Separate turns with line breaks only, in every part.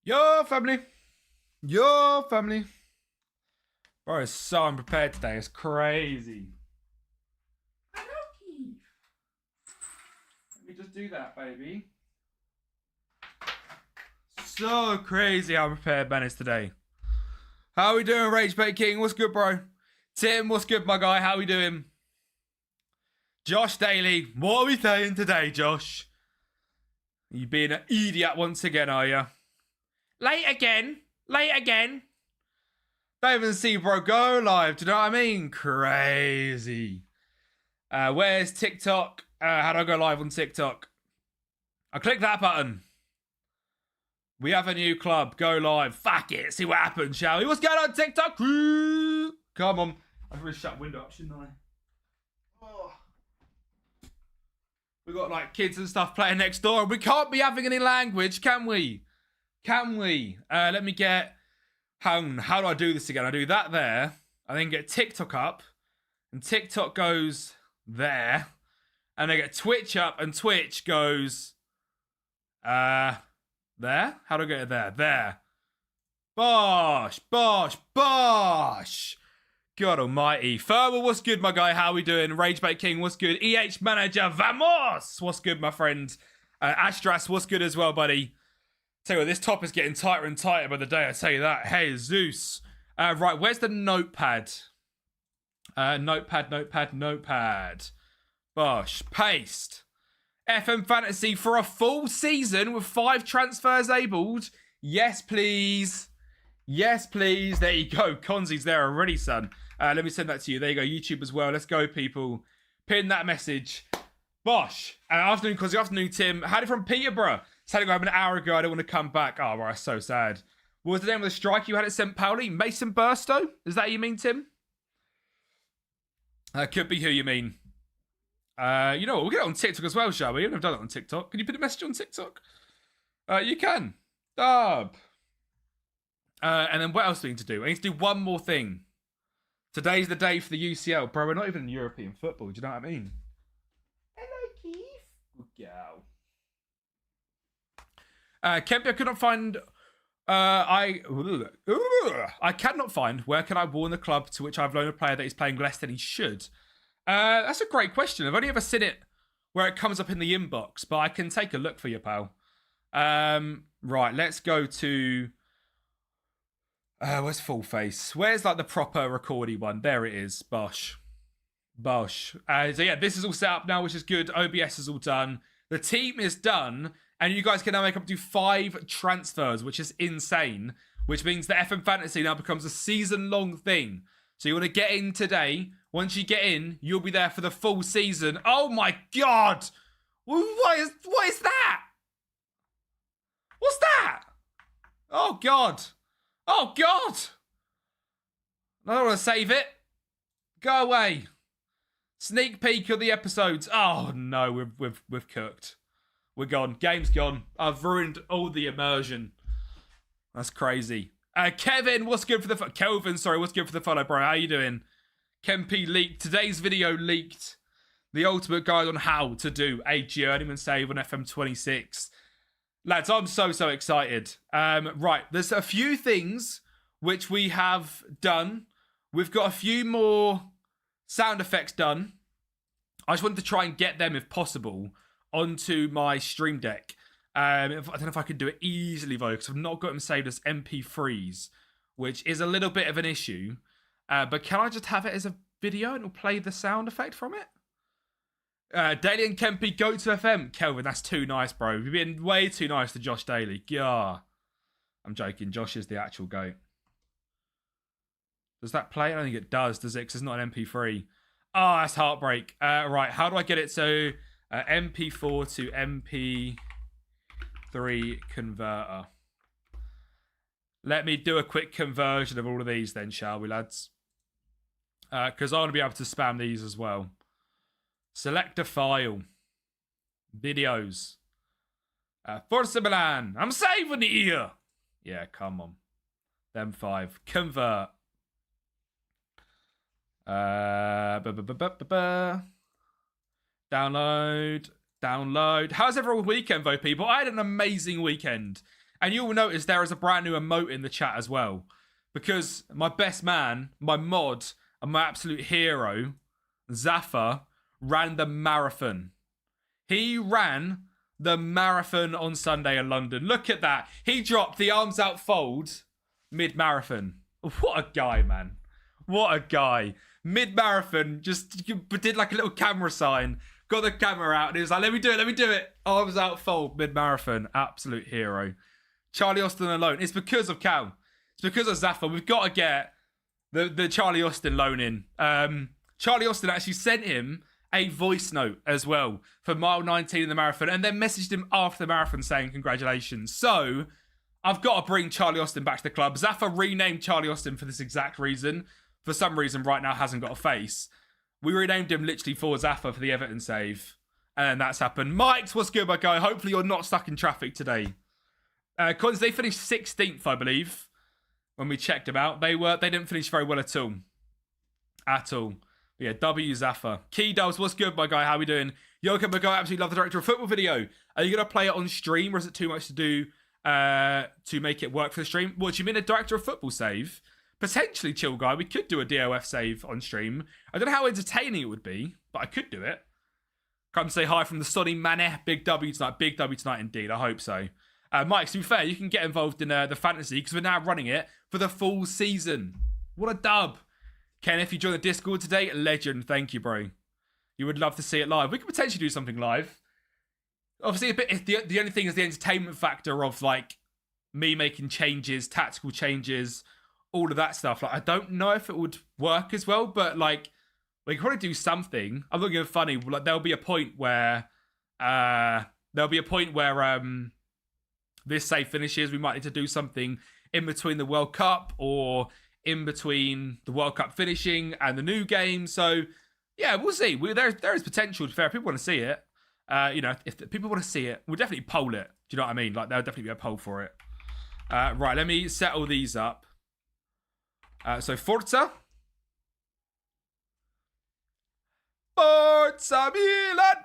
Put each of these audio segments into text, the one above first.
Yo, family. Yo, family. Bro, it's so unprepared today. It's crazy. Hello, Keith. Let me just do that, baby. So crazy how prepared Ben is today. How we doing, Ragebait King? What's good, bro? Tim, what's good, my guy? How we doing? Josh Daly, what are we saying today, Josh? You being an idiot once again, are you? Late again. Don't even see bro go live. Do you know what I mean? Crazy. Where's TikTok? How do I go live on TikTok? I click that button. We have a new club. Go live. Fuck it. See what happens, shall we? What's going on, TikTok? Come on. I've really shut the window up, shouldn't I? Oh. We got like kids and stuff playing next door. We can't be having any language, can we? Let me get... How do I do this again? I do that there. I then get TikTok up. And TikTok goes there. And I get Twitch up. And Twitch goes... There? How do I get it there? There. Bosh. God almighty. Furber, what's good, my guy? How we doing? Ragebait King, what's good? EH Manager, vamos! What's good, my friend? Astras, what's good as well, buddy? Tell you what, this top is getting tighter and tighter by the day, I tell you that. Hey, Zeus. Right, where's the notepad? Notepad. Bosh. Paste. FM Fantasy for a full season with 5 transfers abled. Yes, please. There you go. Konzi's there already, son. Let me send that to you. There you go. YouTube as well. Let's go, people. Pin that message. Bosh. Afternoon, Konzi. Afternoon, Tim. Had it from Peterborough. Had it go an hour ago. I don't want to come back. Oh, right. So sad. What was the name of the strike you had at St. Pauli? Mason Burstow? Is that you mean, Tim? Could be who you mean. You know what? We'll get it on TikTok as well, shall we? I've done it on TikTok. Can you put a message on TikTok? You can. Dub. And then what else do we need to do? I need to do one more thing. Today's the day for the UCL. Bro, we're not even in European football. Do you know what I mean? Hello, Keith. Good girl. Kempy, I could not find... I cannot find where can I warn the club to which I've loaned a player that is playing less than he should. That's a great question. I've only ever seen it where it comes up in the inbox, but I can take a look for you, pal. Right, let's go to... where's Full Face? Where's like the proper recordy one? There it is. Bosh. So yeah, this is all set up now, which is good. OBS is all done. The team is done. And you guys can now make up to 5 transfers, which is insane. Which means that FM Fantasy now becomes a season-long thing. So you want to get in today. Once you get in, you'll be there for the full season. Oh my God! What is that? What's that? Oh God! I don't want to save it. Go away. Sneak peek of the episodes. Oh no, we've cooked. We're gone. Game's gone. I've ruined all the immersion. That's crazy. Kevin, what's good for the... Kelvin, sorry, what's good for the follow, bro? How you doing? Kempy leaked. Today's video leaked. The ultimate guide on how to do a journeyman save on FM26. Lads, I'm so excited. Right, there's a few things which we have done. We've got a few more sound effects done. I just wanted to try and get them, if possible, onto my stream deck. I don't know if I could do it easily though, because I've not got them saved as MP3s, which is a little bit of an issue. But can I just have it as a video and it'll play the sound effect from it? Daly and Kempy, go to FM. Kelvin, that's too nice, bro. You've been way too nice to Josh Daly. Yeah. I'm joking. Josh is the actual GOAT. Does that play? I don't think it does it? Because it's not an MP3. Oh, that's heartbreak. Right, how do I get it so... MP4 to MP3 converter. Let me do a quick conversion of all of these then, shall we, lads? Because I want to be able to spam these as well. Select a file. Videos. Forza Milan. I'm saving it here. Yeah, come on. Them 5. Convert. Download. How's everyone's weekend, though, people? I had an amazing weekend. And you will notice there is a brand new emote in the chat as well. Because my best man, my mod, and my absolute hero, Zaffa, ran the marathon. He ran the marathon on Sunday in London. Look at that. He dropped the arms out fold mid-marathon. What a guy, man. What a guy. Mid-marathon, just did like a little camera sign. Got the camera out and he was like, let me do it. Arms out fold mid-marathon. Absolute hero. Charlie Austin alone. It's because of Cal. It's because of Zaffa. We've got to get the Charlie Austin loan in. Charlie Austin actually sent him a voice note as well for mile 19 in the marathon and then messaged him after the marathon saying congratulations. So I've got to bring Charlie Austin back to the club. Zaffa renamed Charlie Austin for this exact reason. For some reason right now hasn't got a face. We renamed him literally for Zaffa for the Everton save. And that's happened. Mike's, what's good, my guy? Hopefully you're not stuck in traffic today. Cons, they finished 16th, I believe, when we checked them out. They didn't finish very well at all. At all. But yeah, W Zaffa. Key Dubs, what's good, my guy? How we doing? Yoka, my guy, absolutely love the Director of Football video. Are you going to play it on stream or is it too much to do to make it work for the stream? What, do you mean a Director of Football save? Potentially, chill guy. We could do a DOF save on stream. I don't know how entertaining it would be, but I could do it. Come say hi from the Sonny Maneh. Big W tonight. Big W tonight indeed. I hope so. Mike, to be fair, you can get involved in the fantasy because we're now running it for the full season. What a dub. Ken, if you join the Discord today, legend. Thank you, bro. You would love to see it live. We could potentially do something live. Obviously, the only thing is the entertainment factor of like me making changes, tactical changes, all of that stuff. Like, I don't know if it would work as well, but like we could probably do something. I'm not going to be funny. Like, there'll be a point where this save finishes. We might need to do something in between the World Cup or in between the World Cup finishing and the new game. So yeah, we'll see. There is potential. Fair, people want to see it. If people want to see it, we'll definitely poll it. Do you know what I mean? Like, there'll definitely be a poll for it. Right, let me settle these up. So Forza Milan!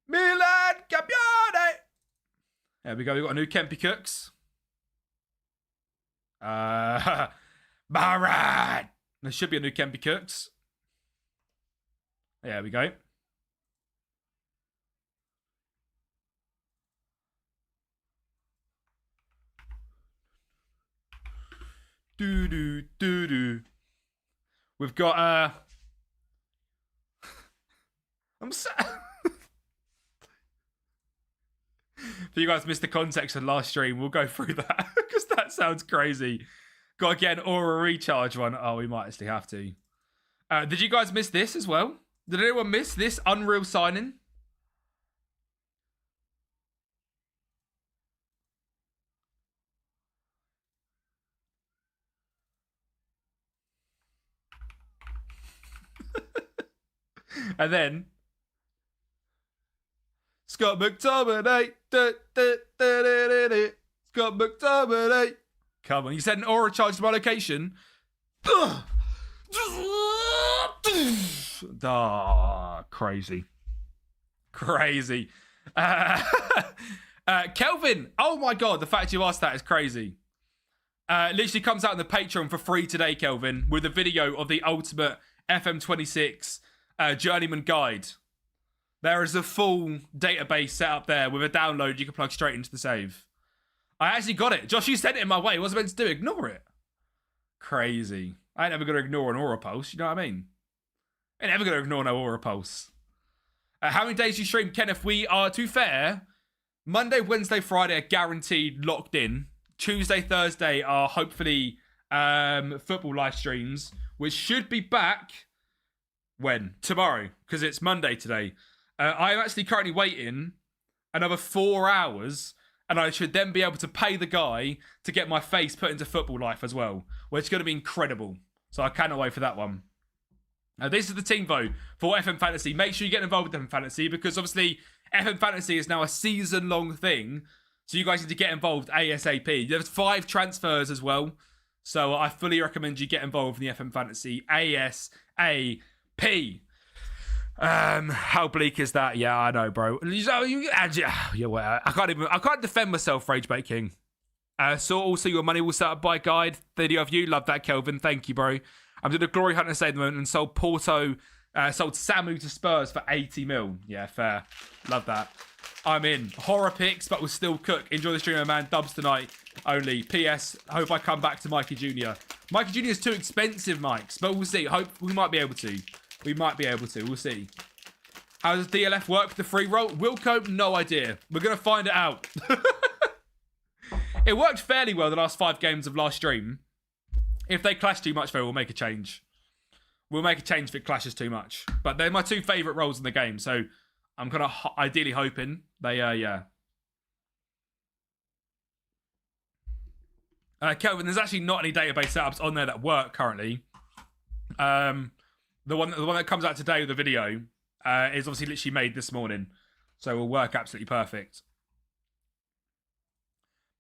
Milan Campione! There we go, we've got a new Kempy Cooks. Barat! There should be a new Kempy Cooks. There we go. Do. We've got I'm so if you guys missed the context of last stream, we'll go through that because that sounds crazy. Got to get an Aura recharge one. Oh, we might actually have to. Did you guys miss this as well? Did anyone miss this Unreal signing? And then Scott McTominay. Scott McTominay. Come on, you said an aura charge to my location. Crazy. Kelvin, oh my god, the fact you asked that is crazy. Literally comes out on the Patreon for free today, Kelvin, with a video of the ultimate FM26 Journeyman guide. There is a full database set up there with a download you can plug straight into the save. I actually got it. Josh, you sent it in my way. What was I meant to do? Ignore it. Crazy. I ain't never going to ignore an aura pulse. You know what I mean? I ain't never going to ignore no aura pulse. How many days do you stream, Kenneth? We are, to be fair, Monday, Wednesday, Friday are guaranteed locked in. Tuesday, Thursday are hopefully football live streams, which should be back when? Tomorrow, because it's Monday today. I am actually currently waiting another 4 hours, and I should then be able to pay the guy to get my face put into football life as well, which is going to be incredible. So I cannot wait for that one. This is the team vote for FM Fantasy. Make sure you get involved with FM Fantasy because obviously FM Fantasy is now a season-long thing. So you guys need to get involved ASAP. There's 5 transfers as well. So I fully recommend you get involved in the FM Fantasy ASAP. How bleak is that? Yeah, I know, bro. I can't defend myself, Rage Bait King. So also your money will set up by guide video of you. Love that, Kelvin. Thank you, bro. I'm doing a glory hunt to save the moment and sold sold Samu to Spurs for 80 mil. Yeah, fair. Love that. I'm in. Horror picks, but we'll still cook. Enjoy the stream, man. Dubs tonight only. P.S. Hope I come back to Mikey Jr. Mikey Jr. is too expensive, Mikes, but we'll see. Hope we might be able to. We'll see. How does DLF work with the free roll? Wilco, no idea. We're going to find it out. It worked fairly well the last 5 games of last stream. If they clash too much, though, we'll make a change. We'll make a change if it clashes too much. But they're my 2 favourite rolls in the game, so I'm kind of ideally hoping they, yeah. Kelvin, there's actually not any database setups on there that work currently. The one that comes out today with the video is obviously literally made this morning, so it will work absolutely perfect.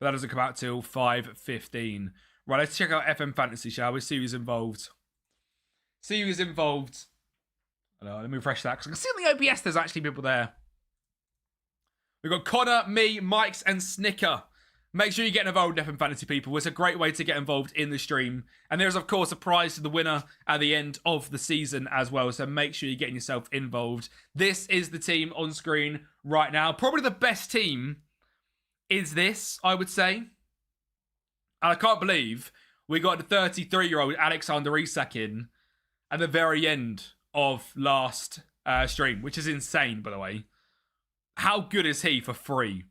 But that doesn't come out till 5:15. Right, let's check out FM Fantasy, shall we? See who's involved. Let me refresh that, because I can see on the OBS there's actually people there. We've got Connor, me, Mikes, and Snicker. Make sure you get involved in FM Fantasy, people. It's a great way to get involved in the stream. And there's, of course, a prize to the winner at the end of the season as well. So make sure you're getting yourself involved. This is the team on screen right now. Probably the best team is this, I would say. And I can't believe we got the 33-year-old Alexander Isak in at the very end of last stream, which is insane, by the way. How good is he for free?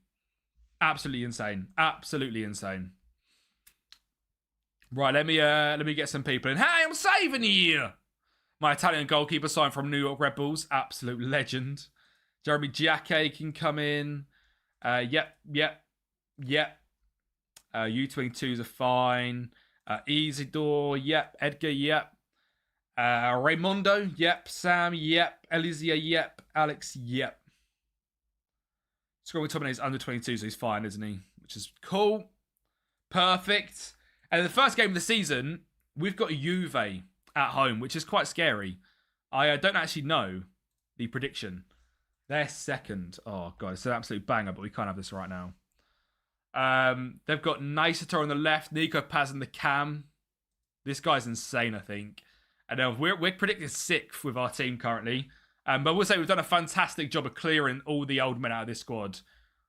Absolutely insane. Absolutely insane. Right, let me get some people in. Hey, I'm saving you! My Italian goalkeeper signed from New York Red Bulls. Absolute legend. Jeremy Giacche can come in. Yep. U22s are fine. Isidore, yep. Edgar, yep. Raimundo, yep. Sam, yep. Elysia, yep. Alex, yep. Scrolling Tomine is under 22, so he's fine, isn't he? Which is cool. Perfect. And the first game of the season, we've got Juve at home, which is quite scary. I don't actually know the prediction. They're second. Oh, God, it's an absolute banger, but we can't have this right now. They've got Nicetor on the left, Nico Paz in the cam. This guy's insane, I think. And we're predicting 6th with our team currently. But we'll say we've done a fantastic job of clearing all the old men out of this squad.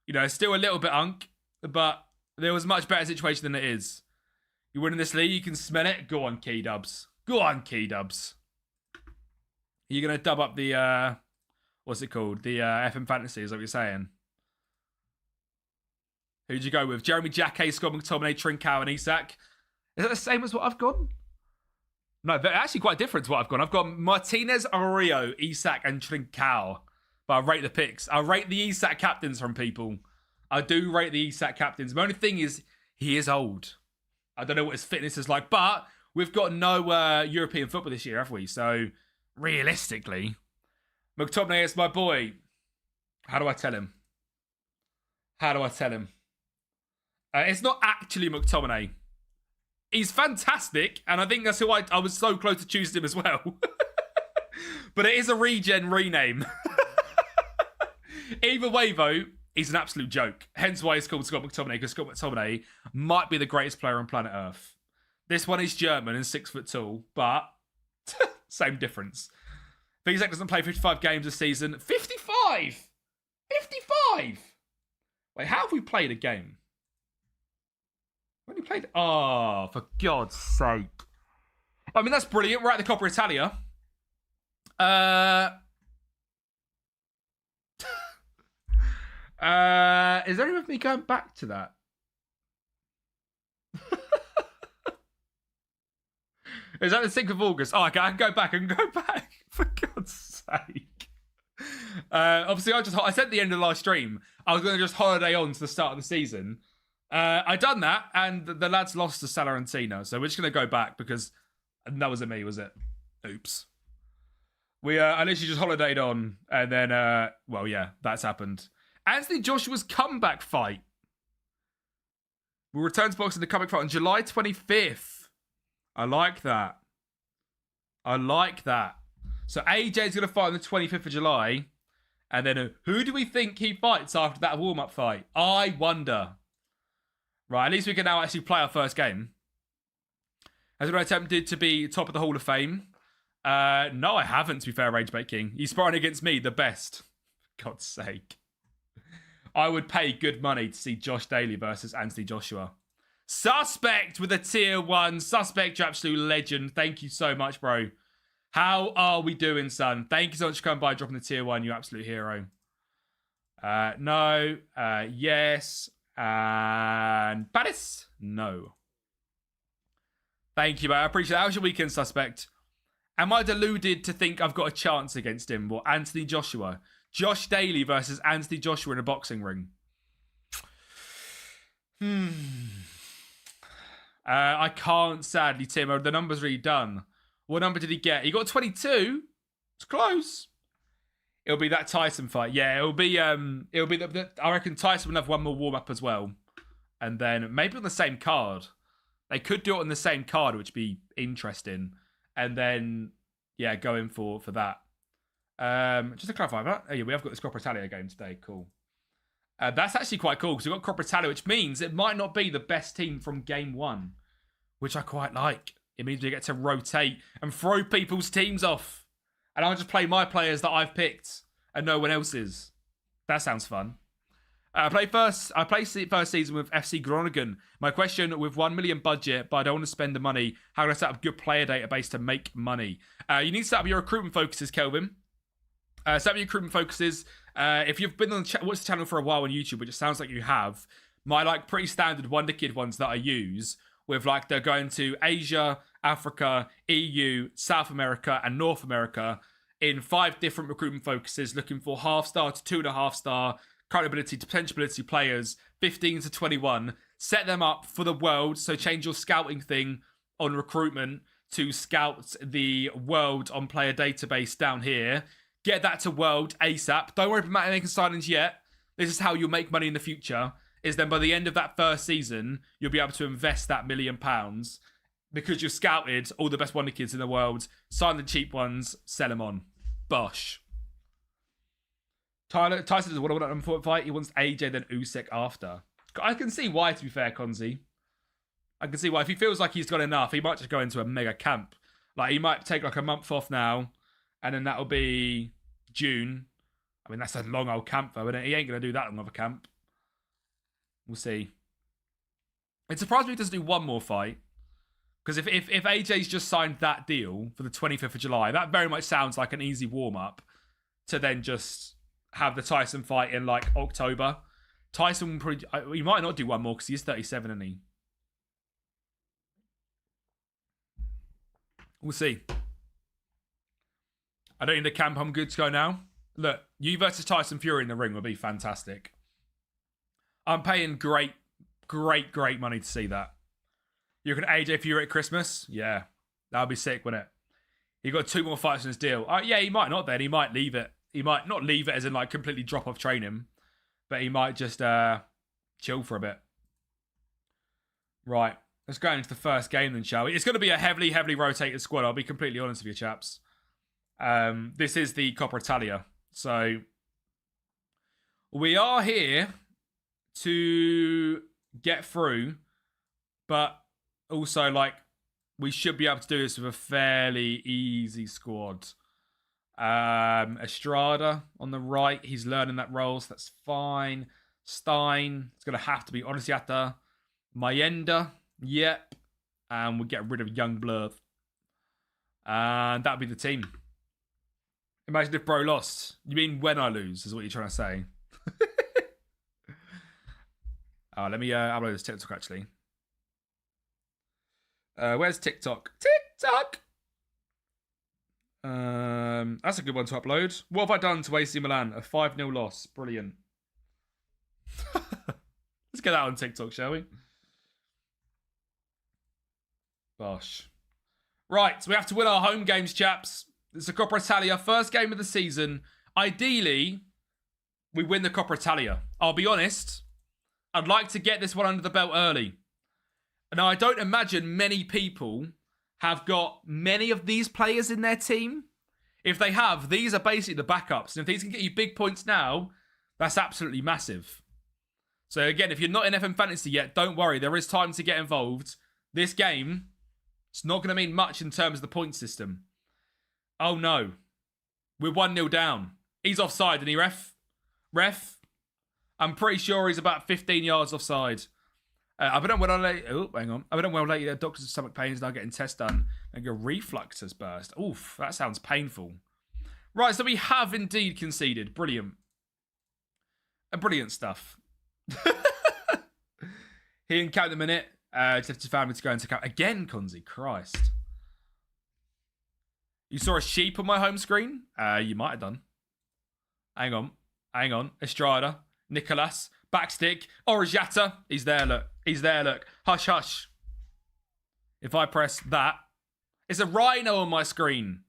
You know, it's still a little bit unk, but there was a much better situation than it is. You win in this league, you can smell it. Go on, Key Dubs. Go on, Key Dubs. You're going to dub up the, what's it called? The FM Fantasy, is that what you're saying? Who'd you go with? Jeremy Giacche, Scott McTominay, Trincao, and Isak. Is that the same as what I've gone? No, they're actually quite different to what I've gone. I've got Martinez, Aurelio, Isak, and Trincao. But I rate the picks. I rate the Isak captains from people. I do rate the Isak captains. My only thing is, he is old. I don't know what his fitness is like. But we've got no European football this year, have we? So, realistically, McTominay is my boy. How do I tell him? It's not actually McTominay. He's fantastic, and I think that's who I was so close to choosing him as well. But it is a regen rename. Either way, though, he's an absolute joke. Hence why he's called Scott McTominay, because Scott McTominay might be the greatest player on planet Earth. This one is German and 6 foot tall, but same difference. Isak doesn't play 55 games a season. 55! 55! Wait, how have we played a game? When he played... Oh, for God's sake. I mean, that's brilliant. We're at the Coppa Italia. Is there any of me going back to that? Is that the 6th of August? Oh, okay, I can go back. For God's sake. Obviously, I said at the end of the last stream, I was going to just holiday on to the start of the season. I done that, and the lads lost to Salernitana, so we're just going to go back because that wasn't me, was it? Oops. I literally just holidayed on, and then, well, yeah, that's happened. Anthony Joshua's comeback fight. We'll return to boxing the comeback fight on July 25th. I like that. So AJ's going to fight on the 25th of July. And then who do we think he fights after that warm-up fight? I wonder. Right, at least we can now actually play our first game. Has anyone attempted to be top of the Hall of Fame? No, I haven't, to be fair, Ragebait King. He's sparring against me, the best. For God's sake. I would pay good money to see Josh Daly versus Anthony Joshua. Suspect with a tier 1. Suspect, you absolute legend. Thank you so much, bro. How are we doing, son? Thank you so much for coming by, dropping the tier 1, you absolute hero. No. Yes. And Paris? No. Thank you, mate. I appreciate it. How was your weekend, Suspect? Am I deluded to think I've got a chance against him? What, Anthony Joshua? Josh Daly versus Anthony Joshua in a boxing ring. I can't, sadly, Tim. The number's really done. What number did he get? He got 22. It's close. It'll be that Tyson fight. Yeah, it'll be I reckon Tyson will have one more warm-up as well. And then maybe on the same card. They could do it on the same card, which would be interesting. And then, yeah, go in for that. Just to clarify that. Oh, yeah, we have got this Coppa Italia game today. Cool. That's actually quite cool because we've got Coppa Italia, which means it might not be the best team from game 1, which I quite like. It means we get to rotate and throw people's teams off. And I'll just play my players that I've picked and no one else's. That sounds fun. I played first season with FC Groningen. My question, with 1 million budget, but I don't want to spend the money, how can I set up a good player database to make money? You need to set up your recruitment focuses, Kelvin. Set up your recruitment focuses. If you've been on watched the channel for a while on YouTube, which it sounds like you have, my pretty standard Wonder Kid ones that I use, with they're going to Asia, Africa, EU, South America, and North America in 5 different recruitment focuses, looking for 1/2 star to 2.5 star, current ability to potential ability players, 15 to 21. Set them up for the world, so change your scouting thing on recruitment to scout the world on player database down here. Get that to world ASAP. Don't worry about making signings yet. This is how you'll make money in the future. Is then by the end of that first season, you'll be able to invest that £1 million because you've scouted all the best Wonder Kids in the world, sign the cheap ones, sell them on. Bosh. Tyson does what I want to fight. He wants AJ then Usyk after. I can see why, to be fair, Konzi. I can see why. If he feels like he's got enough, he might just go into a mega camp. He might take a month off now, and then that'll be June. I mean, that's a long old camp, though, isn't it? He ain't going to do that long of a camp. We'll see. It surprised me he doesn't do one more fight. Because if AJ's just signed that deal for the 25th of July, that very much sounds like an easy warm-up to then just have the Tyson fight in, October. Tyson will probably... He might not do one more because he's 37, isn't he? We'll see. I don't need a camp. I'm good to go now. Look, you versus Tyson Fury in the ring would be fantastic. I'm paying great money to see that. You reckon AJ Fury at Christmas? Yeah. That would be sick, wouldn't it? He got 2 more fights in his deal. Yeah, he might not then. He might leave it. He might not leave it as in completely drop off training. But he might just chill for a bit. Right. Let's go into the first game then, shall we? It's going to be a heavily rotated squad. I'll be completely honest with you, chaps. This is the Coppa Italia. So we are here to get through, but also we should be able to do this with a fairly easy squad. Estrada on the right, he's learning that role, so that's fine. Stein, it's going to have to be Onisiata. Mayenda, yep. And we'll get rid of Young Blurf. And that'll be the team. Imagine if bro lost. You mean when I lose, is what you're trying to say. Oh, let me upload this TikTok, actually. Where's TikTok? TikTok! That's a good one to upload. What have I done to AC Milan? A 5-0 loss. Brilliant. Let's get that on TikTok, shall we? Bosh. Right, so we have to win our home games, chaps. It's the Coppa Italia, first game of the season. Ideally, we win the Coppa Italia. I'll be honest, I'd like to get this one under the belt early. Now, I don't imagine many people have got many of these players in their team. If they have, these are basically the backups. And if these can get you big points now, that's absolutely massive. So again, if you're not in FM Fantasy yet, don't worry. There is time to get involved. This game, it's not going to mean much in terms of the point system. Oh no. We're 1-0 down. He's offside, isn't he, ref? Ref? I'm pretty sure he's about 15 yards offside. I've been on well late. Oh, hang on. I've been on well late. Doctors of stomach pains now getting tests done. And your reflux has burst. Oof, that sounds painful. Right, so we have indeed conceded. Brilliant. Brilliant stuff. He didn't count the minute. Just have to family to go into count. Again, Konzi. Christ. You saw a sheep on my home screen? You might have done. Hang on. Hang on. Estrada. Nicolas. Backstick. Orajata. He's there, look. He's there, look. Hush, hush. If I press that. It's a rhino on my screen.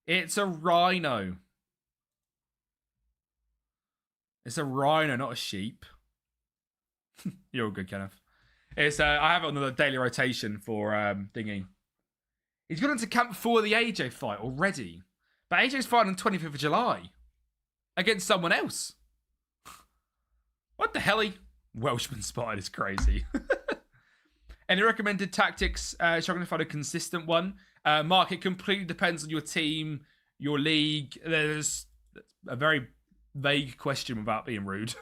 It's a rhino. It's a rhino, not a sheep. You're all good, Kenneth. It's I have it on the daily rotation for thingy. He's gone into camp for the AJ fight already. But AJ's fighting on 25th of July. Against someone else. What the hell? Welshman spotted is crazy. Any recommended tactics? Struggling to find a consistent one. Mark, it completely depends on your team, your league. There's a very vague question without being rude.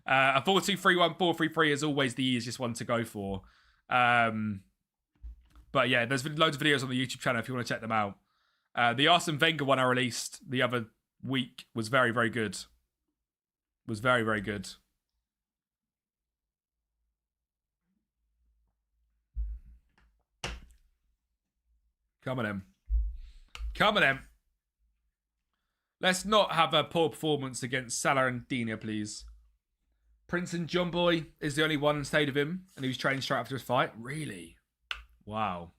A 4-2-3-1, 4-3-3 is always the easiest one to go for. But yeah, there's loads of videos on the YouTube channel if you want to check them out. The Arsene Wenger one I released the other week was very, very good. Was very, very good. Come on, em. Come on, em. Let's not have a poor performance against Salah and Dina, please. Prince and John Boy is the only one in stayed with him, and he was training straight after his fight. Really? Wow.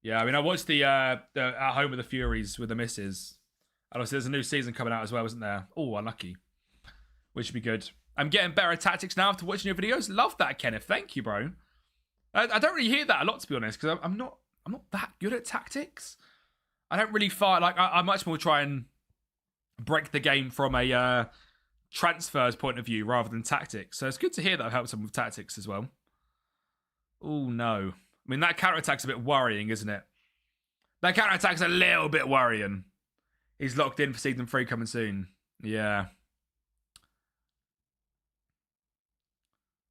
Yeah, I mean, I watched the At Home with the Furies with the missus. And obviously there's a new season coming out as well, isn't there? Oh, unlucky. Which would be good. I'm getting better at tactics now after watching your videos. Love that, Kenneth. Thank you, bro. I don't really hear that a lot, to be honest, because I'm not that good at tactics. I don't really fight. Like, I much more try and break the game from a transfers point of view rather than tactics. So it's good to hear that I've helped someone with tactics as well. Oh, no. I mean, that counter-attack's a bit worrying, isn't it? That counter-attack's a little bit worrying. He's locked in for season 3 coming soon. Yeah.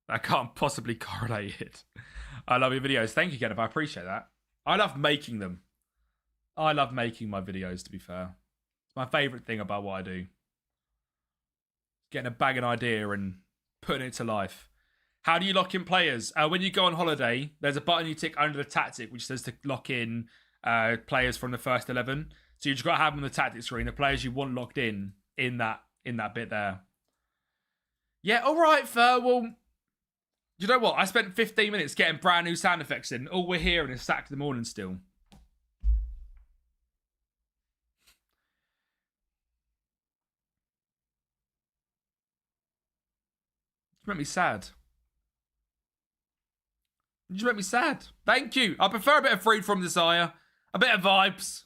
That can't possibly correlate it. I love your videos. Thank you, Kenneth. I appreciate that. I love making them. I love making my videos, to be fair. It's my favourite thing about what I do. Getting a bag of idea and putting it to life. How do you lock in players? When you go on holiday, there's a button you tick under the tactic which says to lock in players from the first 11. So you just got to have them on the tactics screen, the players you want locked in that bit there. Yeah, all right, Fur. Well, you know what? I spent 15 minutes getting brand new sound effects in. All we're hearing is Sack in the Morning still. You make me sad. You just make me sad. Thank you. I prefer a bit of Freed from Desire. A bit of vibes.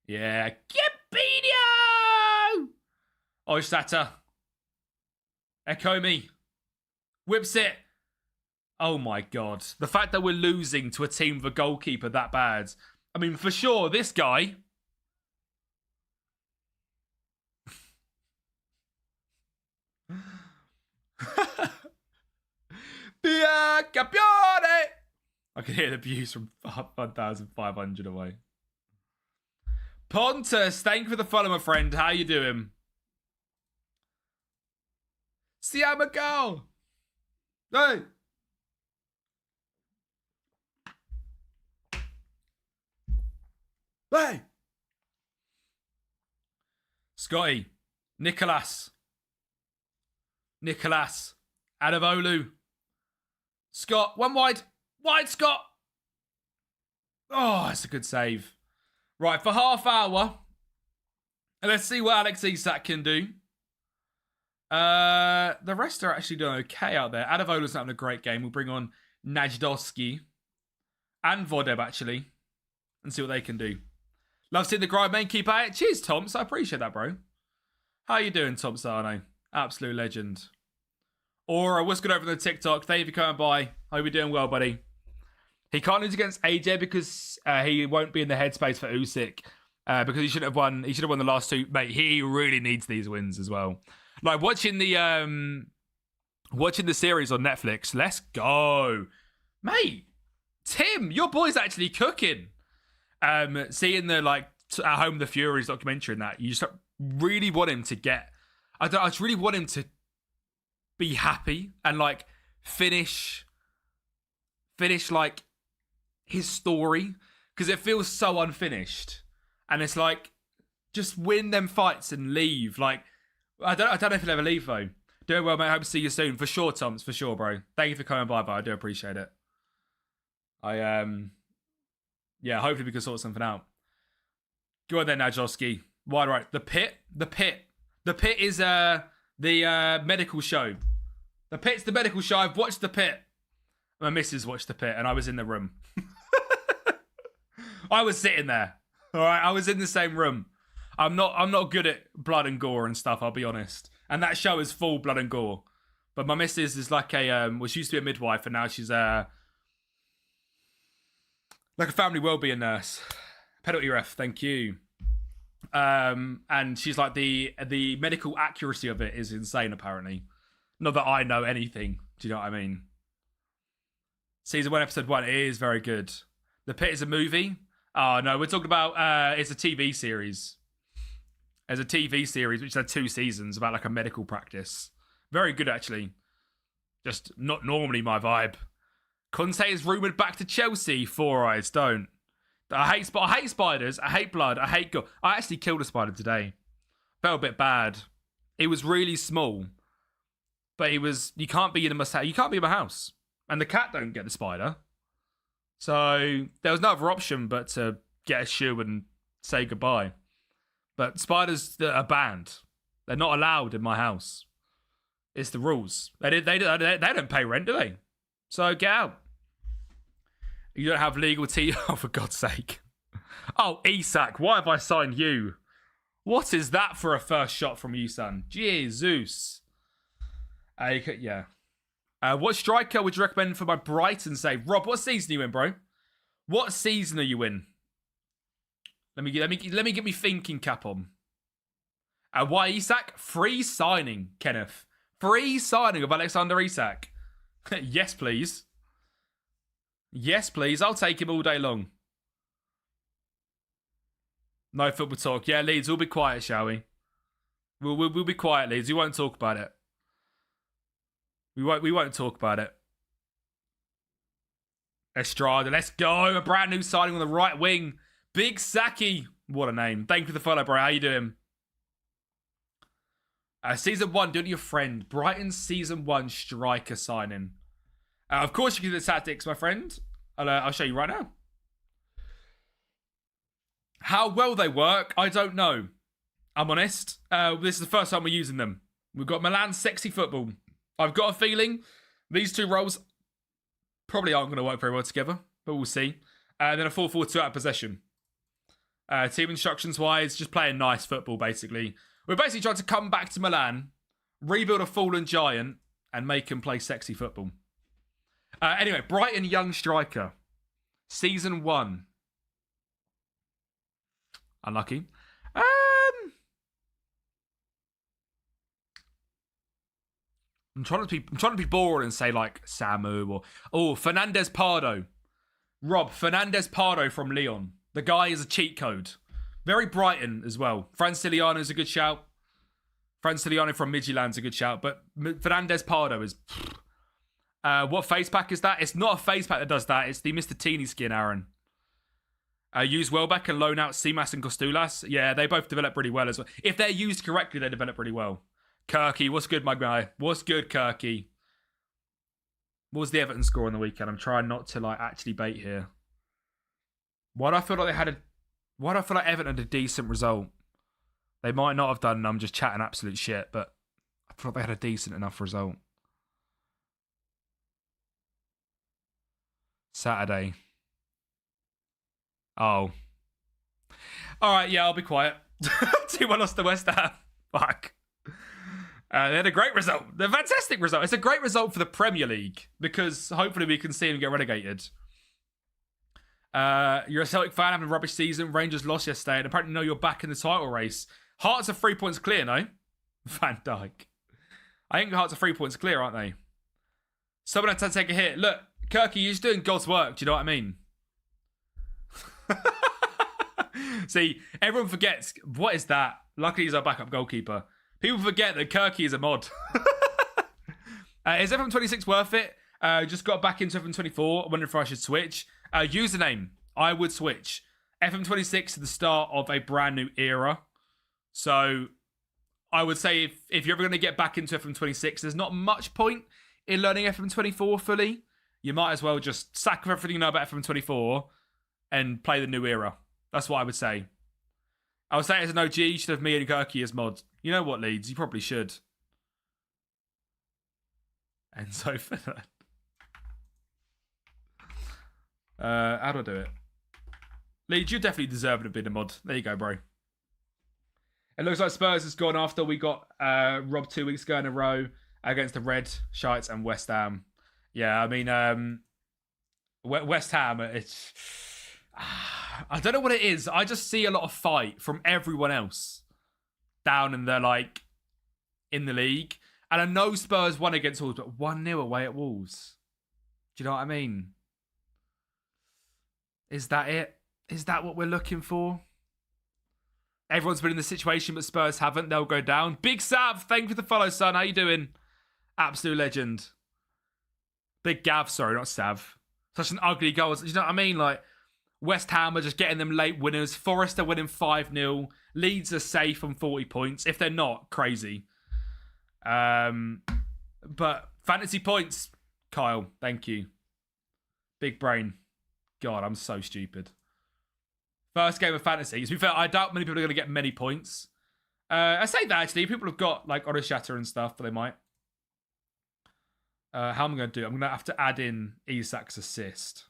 Yeah. Gambino! Oysata. Echo me. Whips it. Oh my god. The fact that we're losing to a team with a goalkeeper that bad. I mean, for sure, this guy. Via Campione! I can hear the views from 1,500 away. Pontus, thank you for the follow, my friend. How you doing? Siamo go! Hey! Hey! Scotty. Nicolas. Adavolu. Scott. One wide. Wide, Scott. Oh, that's a good save. Right, for half hour. And let's see what Alex Isak can do. The rest are actually doing okay out there. Adavola's not having a great game. We'll bring on Najdowski. and Vodeb, actually, and see what they can do. Love seeing the grind, man. Keep at it. Cheers, Tomps. I appreciate that, bro. How you doing, Tomps Arno? Absolute legend. Aura, what's good over on the TikTok? Thank you for coming by. Hope you're doing well, buddy. He can't lose against AJ because he won't be in the headspace for Usyk. Because he should have won. He should have won the last two. Mate, he really needs these wins as well. Like watching the series on Netflix. Let's go, mate. Tim, your boy's actually cooking. Seeing the At Home the Furies documentary and that, you just really want him to get. I just really want him to be happy and finish his story, because it feels so unfinished, and it's just win them fights and leave. I don't know if he'll ever leave though. Doing well, mate. Hope to see you soon for sure, Toms. For sure, bro. Thank you for coming by, but I do appreciate it. Hopefully we can sort something out. Go on then, Najowski. Wide right. The Pit is the medical show. The Pit's the medical show. I've watched The Pit. My missus watched The Pit, and I was in the room. I was sitting there. All right, I was in the same room. I'm not good at blood and gore and stuff, I'll be honest. And that show is full blood and gore. But my missus is she used to be a midwife, and now she's like a family wellbeing nurse. Penalty ref, thank you. And she's the medical accuracy of it is insane, apparently. Not that I know anything. Do you know what I mean? Season 1, episode 1, it is very good. The Pit is a movie. Oh, no, we're talking about, it's a TV series. There's a TV series which had 2 seasons about a medical practice. Very good, actually. Just not normally my vibe. Conte is rumoured back to Chelsea. 4 Eyes, don't. I hate spiders. I hate blood. I hate gore. I actually killed a spider today. Felt a bit bad. It was really small. But you can't be in my house. And the cat don't get the spider. So there was no other option but to get a shoe and say goodbye. But spiders are banned. They're not allowed in my house. It's the rules. They don't pay rent, do they? So get out. You don't have legal tea. Oh, for God's sake. Oh, Isak, why have I signed you? What is that for a first shot from you, son? Jesus. Yeah. What striker would you recommend for my Brighton save? Rob, what season are you in, bro? What season are you in? Let me get me thinking cap on. Why Isak? Free signing, Kenneth. Free signing of Alexander Isak. Yes, please. Yes, please. I'll take him all day long. No football talk. Yeah, Leeds, we'll be quiet, shall we? We'll be quiet, Leeds. We won't talk about it. We won't talk about it. Estrada, let's go. A brand new signing on the right wing. Big Saki. What a name. Thank you for the follow, bro. How you doing? Season 1, doing your friend. Brighton Season 1 striker signing. Of course you can do the tactics, my friend. I'll show you right now. How well they work, I don't know. I'm honest. This is the first time we're using them. We've got Milan sexy football. I've got a feeling these 2 roles probably aren't going to work very well together, but we'll see. Then a 4-4-2 out of possession. Team instructions-wise, just playing nice football, basically. We're basically trying to come back to Milan, rebuild a fallen giant, and make him play sexy football. Anyway, Brighton young striker. Season 1. Unlucky. I'm trying to be boring and say Samu or Fernandez Pardo. Rob, Fernandez Pardo from Lyon. The guy is a cheat code. Very Brighton as well. Franciliano is a good shout. Franciliano from Midtjylland's a good shout. But Fernandez Pardo is... what face pack is that? It's not a face pack that does that. It's the Mr. Teeny skin, Aaron. Use Welbeck and loan out Simas and Costulas. Yeah, they both develop really well as well. If they're used correctly, they develop really well. Kirky, what's good, my guy? What's good, Kirky? What was the Everton score on the weekend? I'm trying not to actually bait here. Why do I feel like Everton had a decent result? They might not have done, and I'm just chatting absolute shit, but I feel like they had a decent enough result. Saturday. Oh. All right, yeah, I'll be quiet. 2-1 lost to West Ham. Fuck. They had a great result. A fantastic result. It's a great result for the Premier League because hopefully we can see them get relegated. You're a Celtic fan having a rubbish season. Rangers lost yesterday and apparently know you're back in the title race. Hearts are 3 points clear, no? Van Dijk. I think Hearts are 3 points clear, aren't they? Someone had to take a hit. Look, Kirky, you're just doing God's work. Do you know what I mean? See, everyone forgets. What is that? Luckily, he's our backup goalkeeper. People forget that Kirky is a mod. Is FM26 worth it? Just got back into FM24. I wonder if I should switch. Username. I would switch. FM26 is the start of a brand new era. So I would say if you're ever going to get back into FM26, there's not much point in learning FM24 fully. You might as well just sack off everything you know about FM24 and play the new era. That's what I would say. I would say as an OG, you should have me and Kirky as mods. You know what, Leeds? You probably should. Enzo Fernand. How do I do it? Leeds, you definitely deserve to be the mod. There you go, bro. It looks like Spurs has gone after we got robbed 2 weeks ago in a row against the Red Shites and West Ham. Yeah, I mean, West Ham, it's... I don't know what it is. I just see a lot of fight from everyone else down in the, in the league. And I know Spurs won against Wolves, but 1-0 away at Wolves. Do you know what I mean? Is that it? Is that what we're looking for? Everyone's been in the situation, but Spurs haven't. They'll go down. Big Sav, thank you for the follow, son. How you doing? Absolute legend. Big Gav, sorry, not Sav. Such an ugly goal. Do you know what I mean? West Ham are just getting them late winners. Forest are winning 5-0. Leeds are safe on 40 points. If they're not, crazy. But fantasy points, Kyle, thank you. Big brain. God, I'm so stupid. First game of fantasy. To be fair, I doubt many people are going to get many points. I say that, actually. People have got, Otter Shatter and stuff, but they might. How am I going to do it? I'm going to have to add in Isak's assist.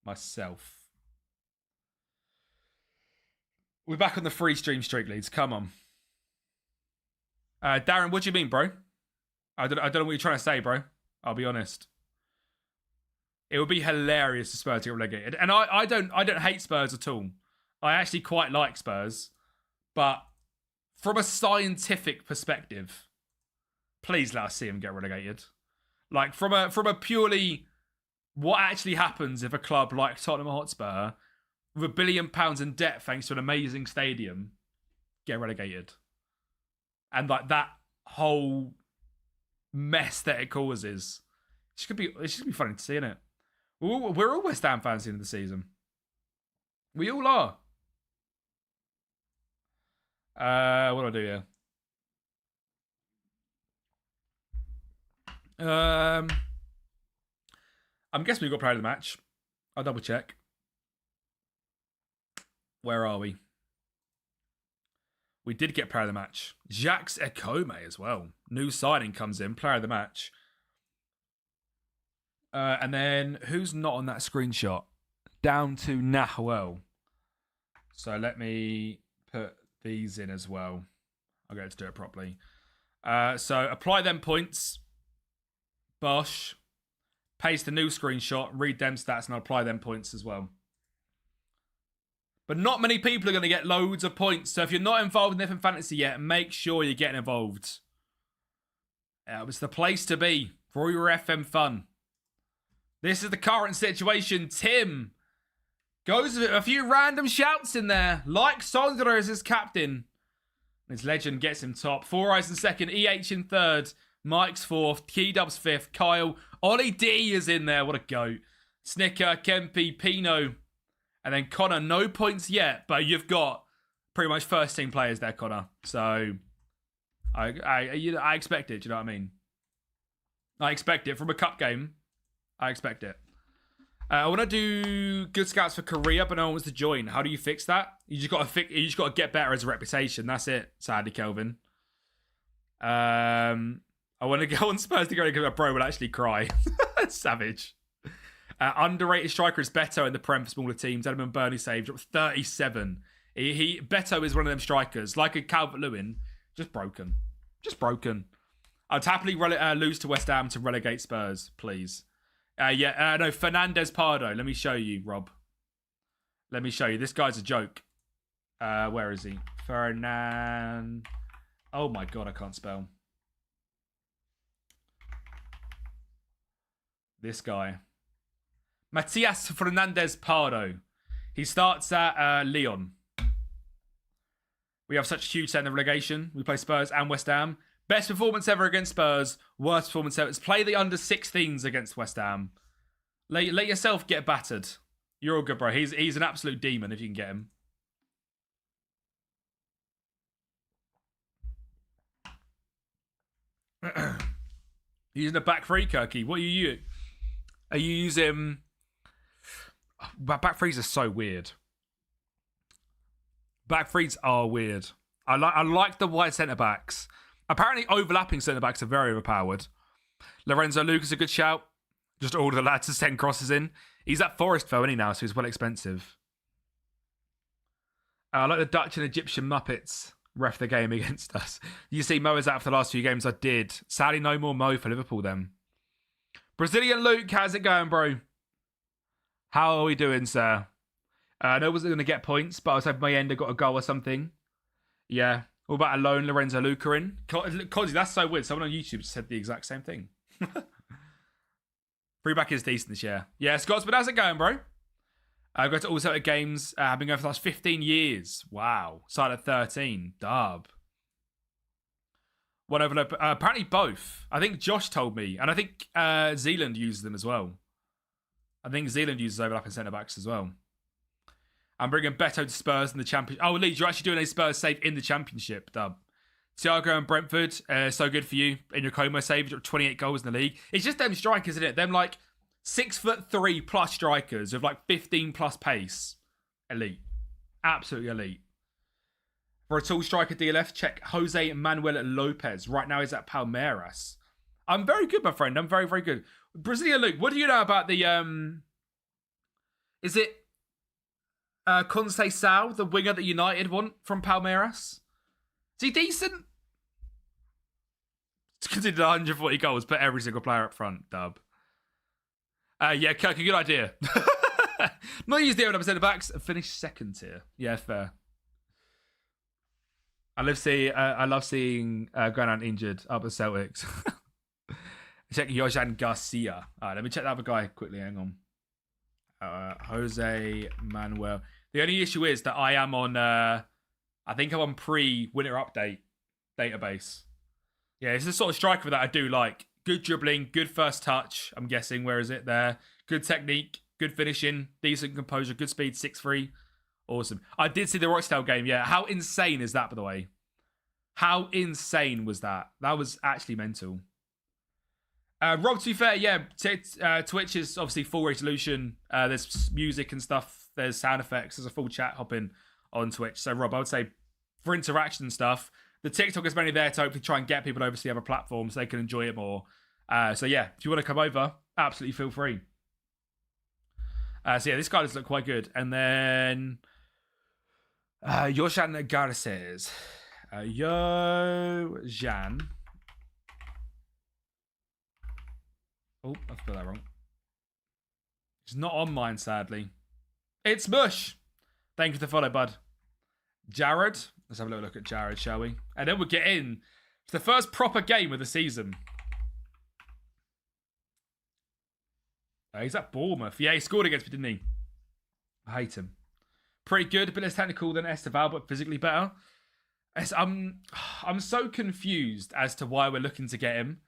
Myself. We're back on the free stream streak, Leeds. Come on. Darren, what do you mean, bro? I don't know what you're trying to say, bro. I'll be honest. It would be hilarious to Spurs to get relegated. And I don't hate Spurs at all. I actually quite like Spurs. But from a scientific perspective, please let us see them get relegated. From a purely what actually happens if a club like Tottenham Hotspur, with £1 billion in debt thanks to an amazing stadium, get relegated. And that whole mess that it causes. It's just gonna be funny to see, isn't it? We're all West Ham fans in the season. We all are. What do I do here? I'm guessing we got player of the match. I'll double check. Where are we? We did get player of the match. Jacques Ekome as well. New signing comes in. Player of the match. And then who's not on that screenshot? Down to Nahuel. So let me put these in as well. I'll get to do it properly. So apply them points. Bosh. Paste the new screenshot. Read them stats and I'll apply them points as well. But not many people are going to get loads of points. So if you're not involved in FM Fantasy yet, make sure you're getting involved. It's the place to be for all your FM fun. This is the current situation. Tim goes with a few random shouts in there. Like Sondra as his captain. His legend gets him top. Four Eyes in second. EH in third. Mike's fourth. Keydub's fifth. Kyle. Ollie D is in there. What a goat. Snicker, Kempy, Pino. And then Connor. No points yet. But you've got pretty much first team players there, Connor. So I expect it. Do you know what I mean? I expect it. From a cup game. I expect it. I want to do good scouts for Korea, but no one wants to join. How do you fix that? You just got to get better as a reputation. That's it. Sadly, Kelvin. I want to go on Spurs to go because my bro will actually cry. Savage. Underrated striker is Beto in the Prem for smaller teams. Edmund Burnley saved, dropped 37. Beto is one of them strikers, like a Calvert-Lewin, just broken. Just broken. I'd happily lose to West Ham to relegate Spurs, please. No, Fernandez Pardo. Let me show you, Rob. Let me show you. This guy's a joke. Where is he? Oh my God, I can't spell. This guy. Matias Fernandez Pardo. He starts at Lyon. We have such a huge set in the relegation. We play Spurs and West Ham. Best performance ever against Spurs. Worst performance ever. Let's play the under-16s against West Ham. Let yourself get battered. You're all good, bro. He's an absolute demon if you can get him. Using a back three, Kirky. What are you using? Back threes are so weird. Back threes are weird. I like the wide centre backs. Apparently, overlapping centre backs are very overpowered. Lorenzo Lucas a good shout. Just order the lad to send crosses in. He's at Forest though, isn't he now? So he's well expensive. I like the Dutch and Egyptian Muppets ref the game against us. You see Mo is out for the last few games. I did. Sadly, no more Mo for Liverpool then. Brazilian Luke, how's it going, bro? How are we doing, sir? I know I wasn't going to get points, but I was hoping my ender got a goal or something. Yeah. What about a lone Lorenzo Luca in? Cozzy, that's so weird. Someone on YouTube said the exact same thing. Free back is decent this year. Yeah, Scots, but how's it going, bro? I've got to all sorts of games. I've been going for the last 15 years. Wow. Started at 13. Dub. One overload. Apparently both. I think Josh told me. And I think Zealand uses them as well. I think Zealand uses overlapping centre-backs as well. I'm bringing Beto to Spurs in the Championship. Oh, Leeds, you're actually doing a Spurs save in the Championship, Dub. Thiago and Brentford, so good for you. In your Como save, 28 goals in the league. It's just them strikers, isn't it? Them 6'3" plus strikers with 15 plus pace. Elite. Absolutely elite. For a tall striker DLF, check Jose Manuel Lopez. Right now he's at Palmeiras. I'm very good, my friend. I'm very, very good. Brazilian Luke, what do you know about the... Is it Conceição, the winger that United want from Palmeiras? Is he decent? It's considered 140 goals, put every single player up front, Dub. Yeah, Kirk, a good idea. Not use the 100% backs. Finish second tier. Yeah, fair. I love seeing Granat injured up at Celtics. Check Yojan Garcia. All right, let me check the other guy quickly. Hang on. Jose Manuel. The only issue is that I am on... I think I'm on pre-winter update database. Yeah, it's the sort of striker that I do like. Good dribbling, good first touch, I'm guessing. Where is it? There. Good technique, good finishing, decent composure, good speed, 6'3". Awesome. I did see the Rochdale game, yeah. How insane is that, by the way? How insane was that? That was actually mental. Rob, to be fair, yeah, Twitch is obviously full resolution. There's music and stuff. There's sound effects. There's a full chat hopping on Twitch. So, Rob, I would say for interaction and stuff, the TikTok is mainly there to hopefully try and get people over to the other platforms so they can enjoy it more. So, yeah, if you want to come over, absolutely feel free. So, yeah, this guy does look quite good. And then Yojan Garces. Yojan. Oh, I spelled that wrong. It's not on mine, sadly. It's Mush. Thank you for the follow, bud. Jared. Let's have a little look at Jared, shall we? And then we'll get in to the first proper game of the season. He's at Bournemouth. Yeah, he scored against me, didn't he? I hate him. Pretty good, a bit less technical than Esteval, but physically better. I'm so confused as to why we're looking to get him.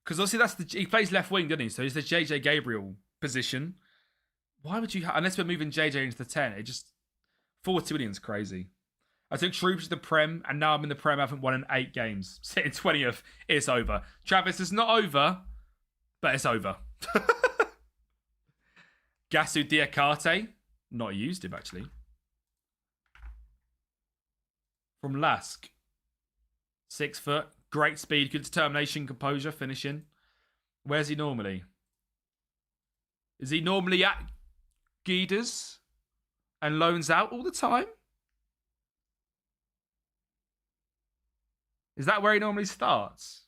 Because obviously he plays left wing, doesn't he? So he's the JJ Gabriel position. Why would you... unless we're moving JJ into the 10, it just... 40 million's crazy. I took Shrewsbury to the Prem, and now I'm in the Prem. I haven't won in 8 games. Sitting 20th, it's over. Travis, it's not over, but it's over. Gasu Diakate. Not used him, actually. From Lask. 6 foot. Great speed, good determination, composure, finishing. Where's he normally? Is he normally at Guiders and loans out all the time? Is that where he normally starts?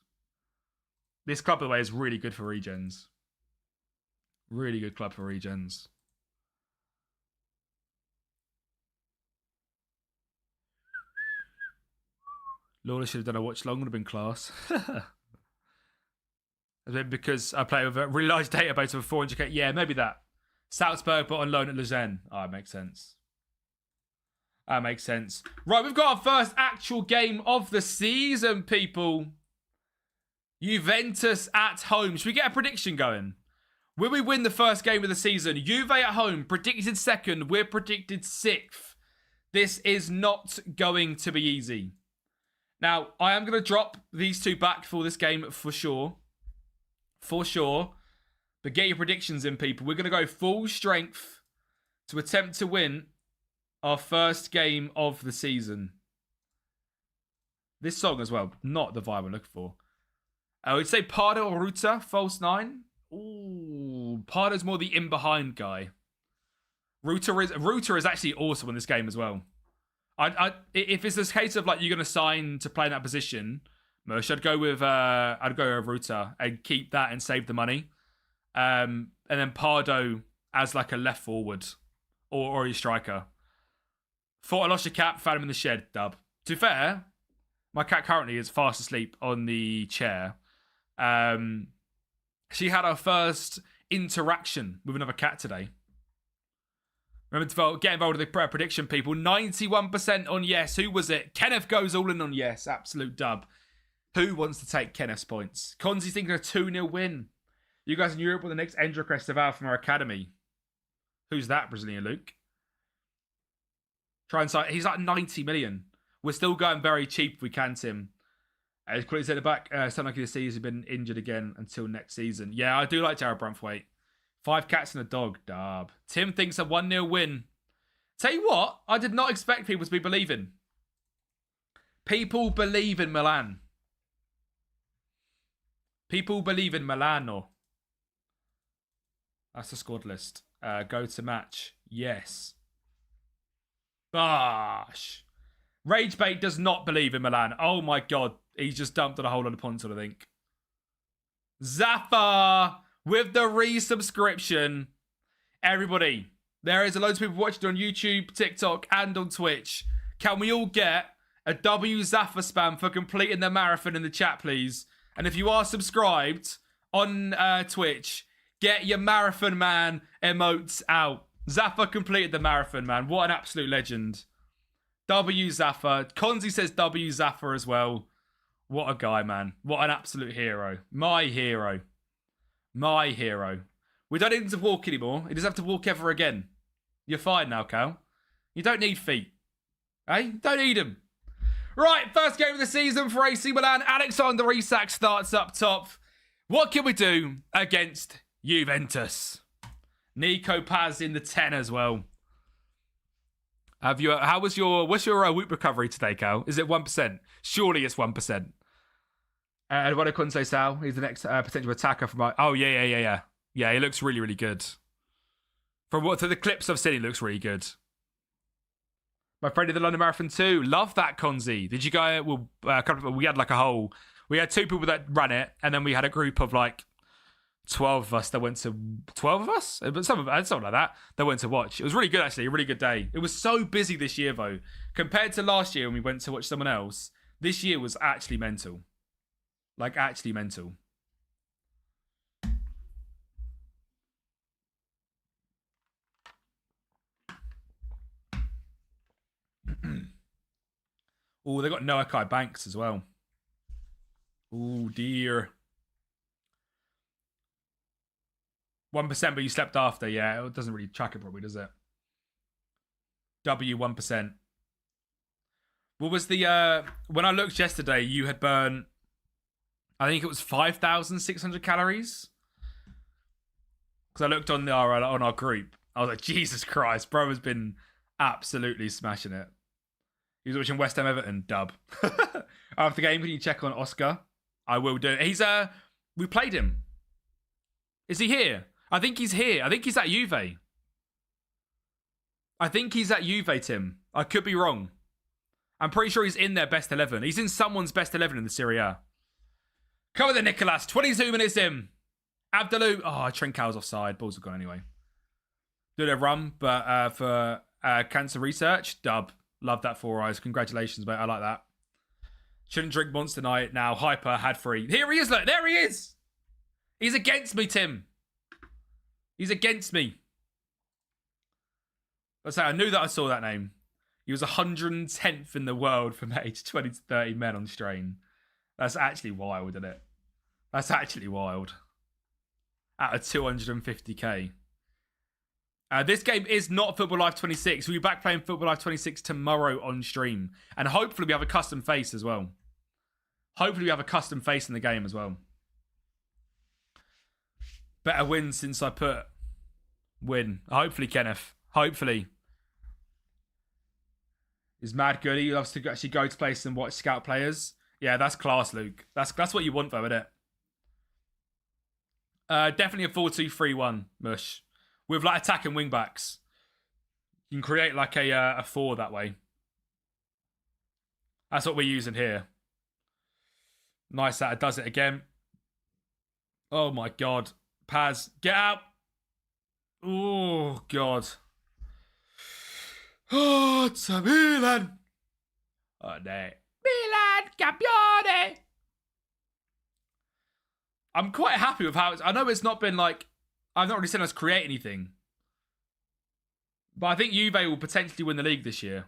This club, by the way, is really good for regens. Really good club for regens. Lawler should have done a watch long, would have been class. Because I play with a really large database of 400k. Yeah, maybe that. Salzburg, but on loan at Lausanne. Oh, it makes sense. That makes sense. Right, we've got our first actual game of the season, people. Juventus at home. Should we get a prediction going? Will we win the first game of the season? Juve at home, predicted second. We're predicted sixth. This is not going to be easy. Now, I am going to drop these two back for this game for sure. For sure. But get your predictions in, people. We're going to go full strength to attempt to win our first game of the season. This song as well, not the vibe we're looking for. I would say Pardo or Ruta, false nine. Ooh, Pardo's more the in-behind guy. Ruta is actually awesome in this game as well. If it's this case of like you're going to sign to play in that position, Mersh, I'd go with Ruta and keep that and save the money. And then Pardo as like a left forward or a striker. Thought I lost your cat, found him in the shed, dub. To be fair, my cat currently is fast asleep on the chair. She had her first interaction with another cat today. Remember to get involved with the prediction, people. 91% on yes. Who was it? Kenneth goes all in on yes. Absolute dub. Who wants to take Kenneth's points? Konzi's thinking a 2-0 win. You guys in Europe with the next Endra Crestival from our academy. Who's that, Brazilian Luke? Try and sign. He's like 90 million. We're still going very cheap if we can, Tim. As Quilly said at the back, sound like he's been injured again until next season. Yeah, I do like Jared Brunthwaite. 5 cats and a dog, dab. Tim thinks a 1-0 win. Tell you what, I did not expect people to be believing. People believe in Milan. People believe in Milano. That's the squad list. Go to match. Yes. Gosh. Ragebait does not believe in Milan. Oh my god. He's just dumped on a whole lot of points, I think. Zafar with the resubscription. Everybody, there is a loads of people watching on YouTube, TikTok, and on Twitch. Can we all get a W Zafar spam for completing the marathon in the chat, please? And if you are subscribed on Twitch, get your marathon man emotes out. Zafar completed the marathon, man. What an absolute legend. W Zafar. Konzi says W Zafar as well. What a guy, man. What an absolute hero. My hero. My hero. We don't need him to walk anymore. He doesn't have to walk ever again. You're fine now, Cal. You don't need feet. Hey? Don't need them. Right, first game of the season for AC Milan. Alexander Isak starts up top. What can we do against Juventus? Nico Paz in the 10 as well. What's your whoop recovery today, Cal? Is it 1%? Surely it's 1%. Eduardo Conceição, he's the next potential attacker from oh yeah. Yeah, he looks really, really good. From the clips I've seen, he looks really good. My friend did the London Marathon too. Love that, Konzi. Did you go? Well, we had like we had 2 people that ran it, and then we had a group of like 12 of us that went to 12 of us, but something like that. That went to watch. It was really good, actually. A really good day. It was so busy this year, though, compared to last year when we went to watch someone else. This year was actually mental, like actually mental. Oh, they got Noah Kai Banks as well. Oh dear. 1%, but you slept after. Yeah, it doesn't really track it properly, does it? W 1%. What was the when I looked yesterday, you had burned, I think it was 5,600 calories. Because I looked on our group. I was like, Jesus Christ, bro has been absolutely smashing it. He was watching West Ham Everton, dub. After the game, can you check on Oscar? I will do. We played him. Is he here? I think he's here. I think he's at Juve. I think he's at Juve, Tim. I could be wrong. I'm pretty sure he's in their best 11. He's in someone's best 11 in the Serie A. Cover the Nicolas. 22 minutes in. Abdalou. Oh, Trincão's offside. Balls are gone anyway. Did a run, but for cancer research, dub. Love that 4 eyes. Congratulations, mate. I like that. Shouldn't drink Monster Night now. Hyper had 3. Here he is. Look, there he is. He's against me, Tim. He's against me. Let's say I knew that I saw that name. He was 110th in the world from age 20 to 30 men on strain. That's actually wild, isn't it? That's actually wild. Out of 250k. This game is not Football Live 26. We'll be back playing Football Live 26 tomorrow on stream. And hopefully we have a custom face as well. Hopefully we have a custom face in the game as well. Better win since I put win. Hopefully, Kenneth. Hopefully. Is Mad good? He loves to actually go to places and watch scout players. Yeah, that's class, Luke. That's what you want, though, isn't it? Definitely a 4-2-3-1, Mush. With like attacking wing backs. You can create like a 4 that way. That's what we're using here. Nice that it does it again. Oh my god. Paz, get out. Oh god. Oh, it's a Milan. Oh no. Milan, campione. I'm quite happy with how it's... I know it's not been like... I've not really seen us create anything. But I think Juve will potentially win the league this year.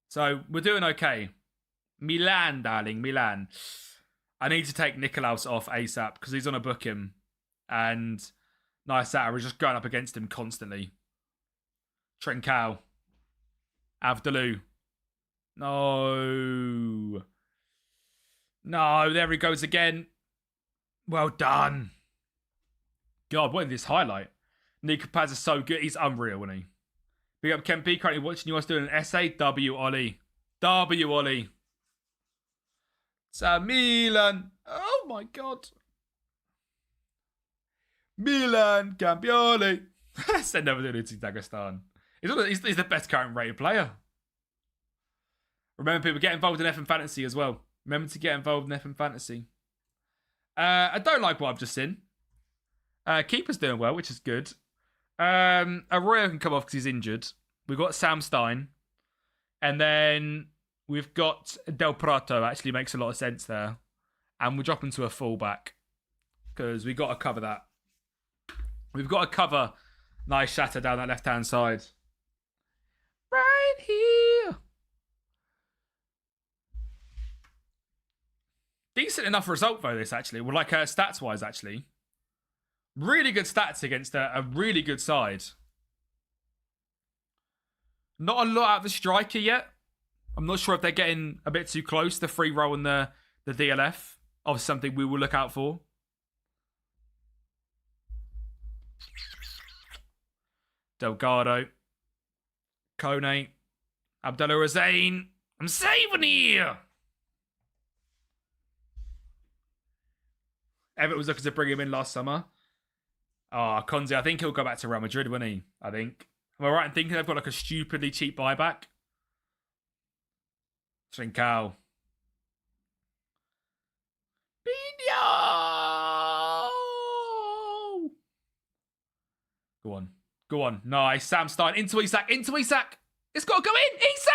So, we're doing okay. Milan, darling, Milan. I need to take Nicolaus off ASAP because he's on a booking. And nice that we're just going up against him constantly. Trincão. Abdalou. No. No, there he goes again. Well done. God, what is this highlight? Nico Paz is so good. He's unreal, isn't he? Big up Ken P. Currently watching you. I was doing an essay. W. Ollie. W. Ollie. It's a Milan. Oh my God. Milan. Campione. Send over to Dagestan. He's the best current rated player. Remember, people, get involved in FM Fantasy as well. Remember to get involved in FM Fantasy. I don't like what I've just seen. Keeper's doing well, which is good. Arroyo can come off because he's injured. We've got Sam Stein. And then we've got Del Prato. Actually makes a lot of sense there. And we're dropping to a fullback. Because we've got to cover that. We've got to cover nice shatter down that left-hand side. Right here. Decent enough result, though, this, actually. Well, like, stats-wise, actually. Really good stats against a really good side. Not a lot out of the striker yet. I'm not sure if they're getting a bit too close, the free roll and the DLF. Obviously, something we will look out for. Delgado. Kone. Abdullah Razain. I'm saving here. Everett was looking to bring him in last summer. Oh, Conze, I think he'll go back to Real Madrid, won't he? I think. Am I right in thinking they've got like a stupidly cheap buyback? Trincão. Pino! Go on. Go on. Nice. Sam Stein. Into Isak. Into Isak. It's got to go in. Isak!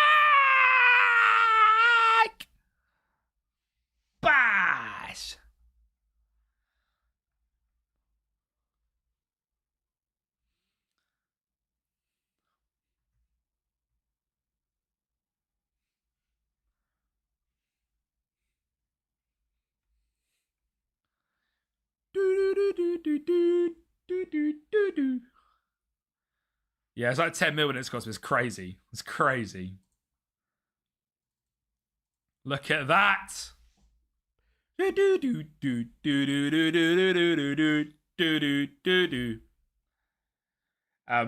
Bash! Yeah, it's like 10 million it's cost me. It's crazy. It's crazy. Look at that. We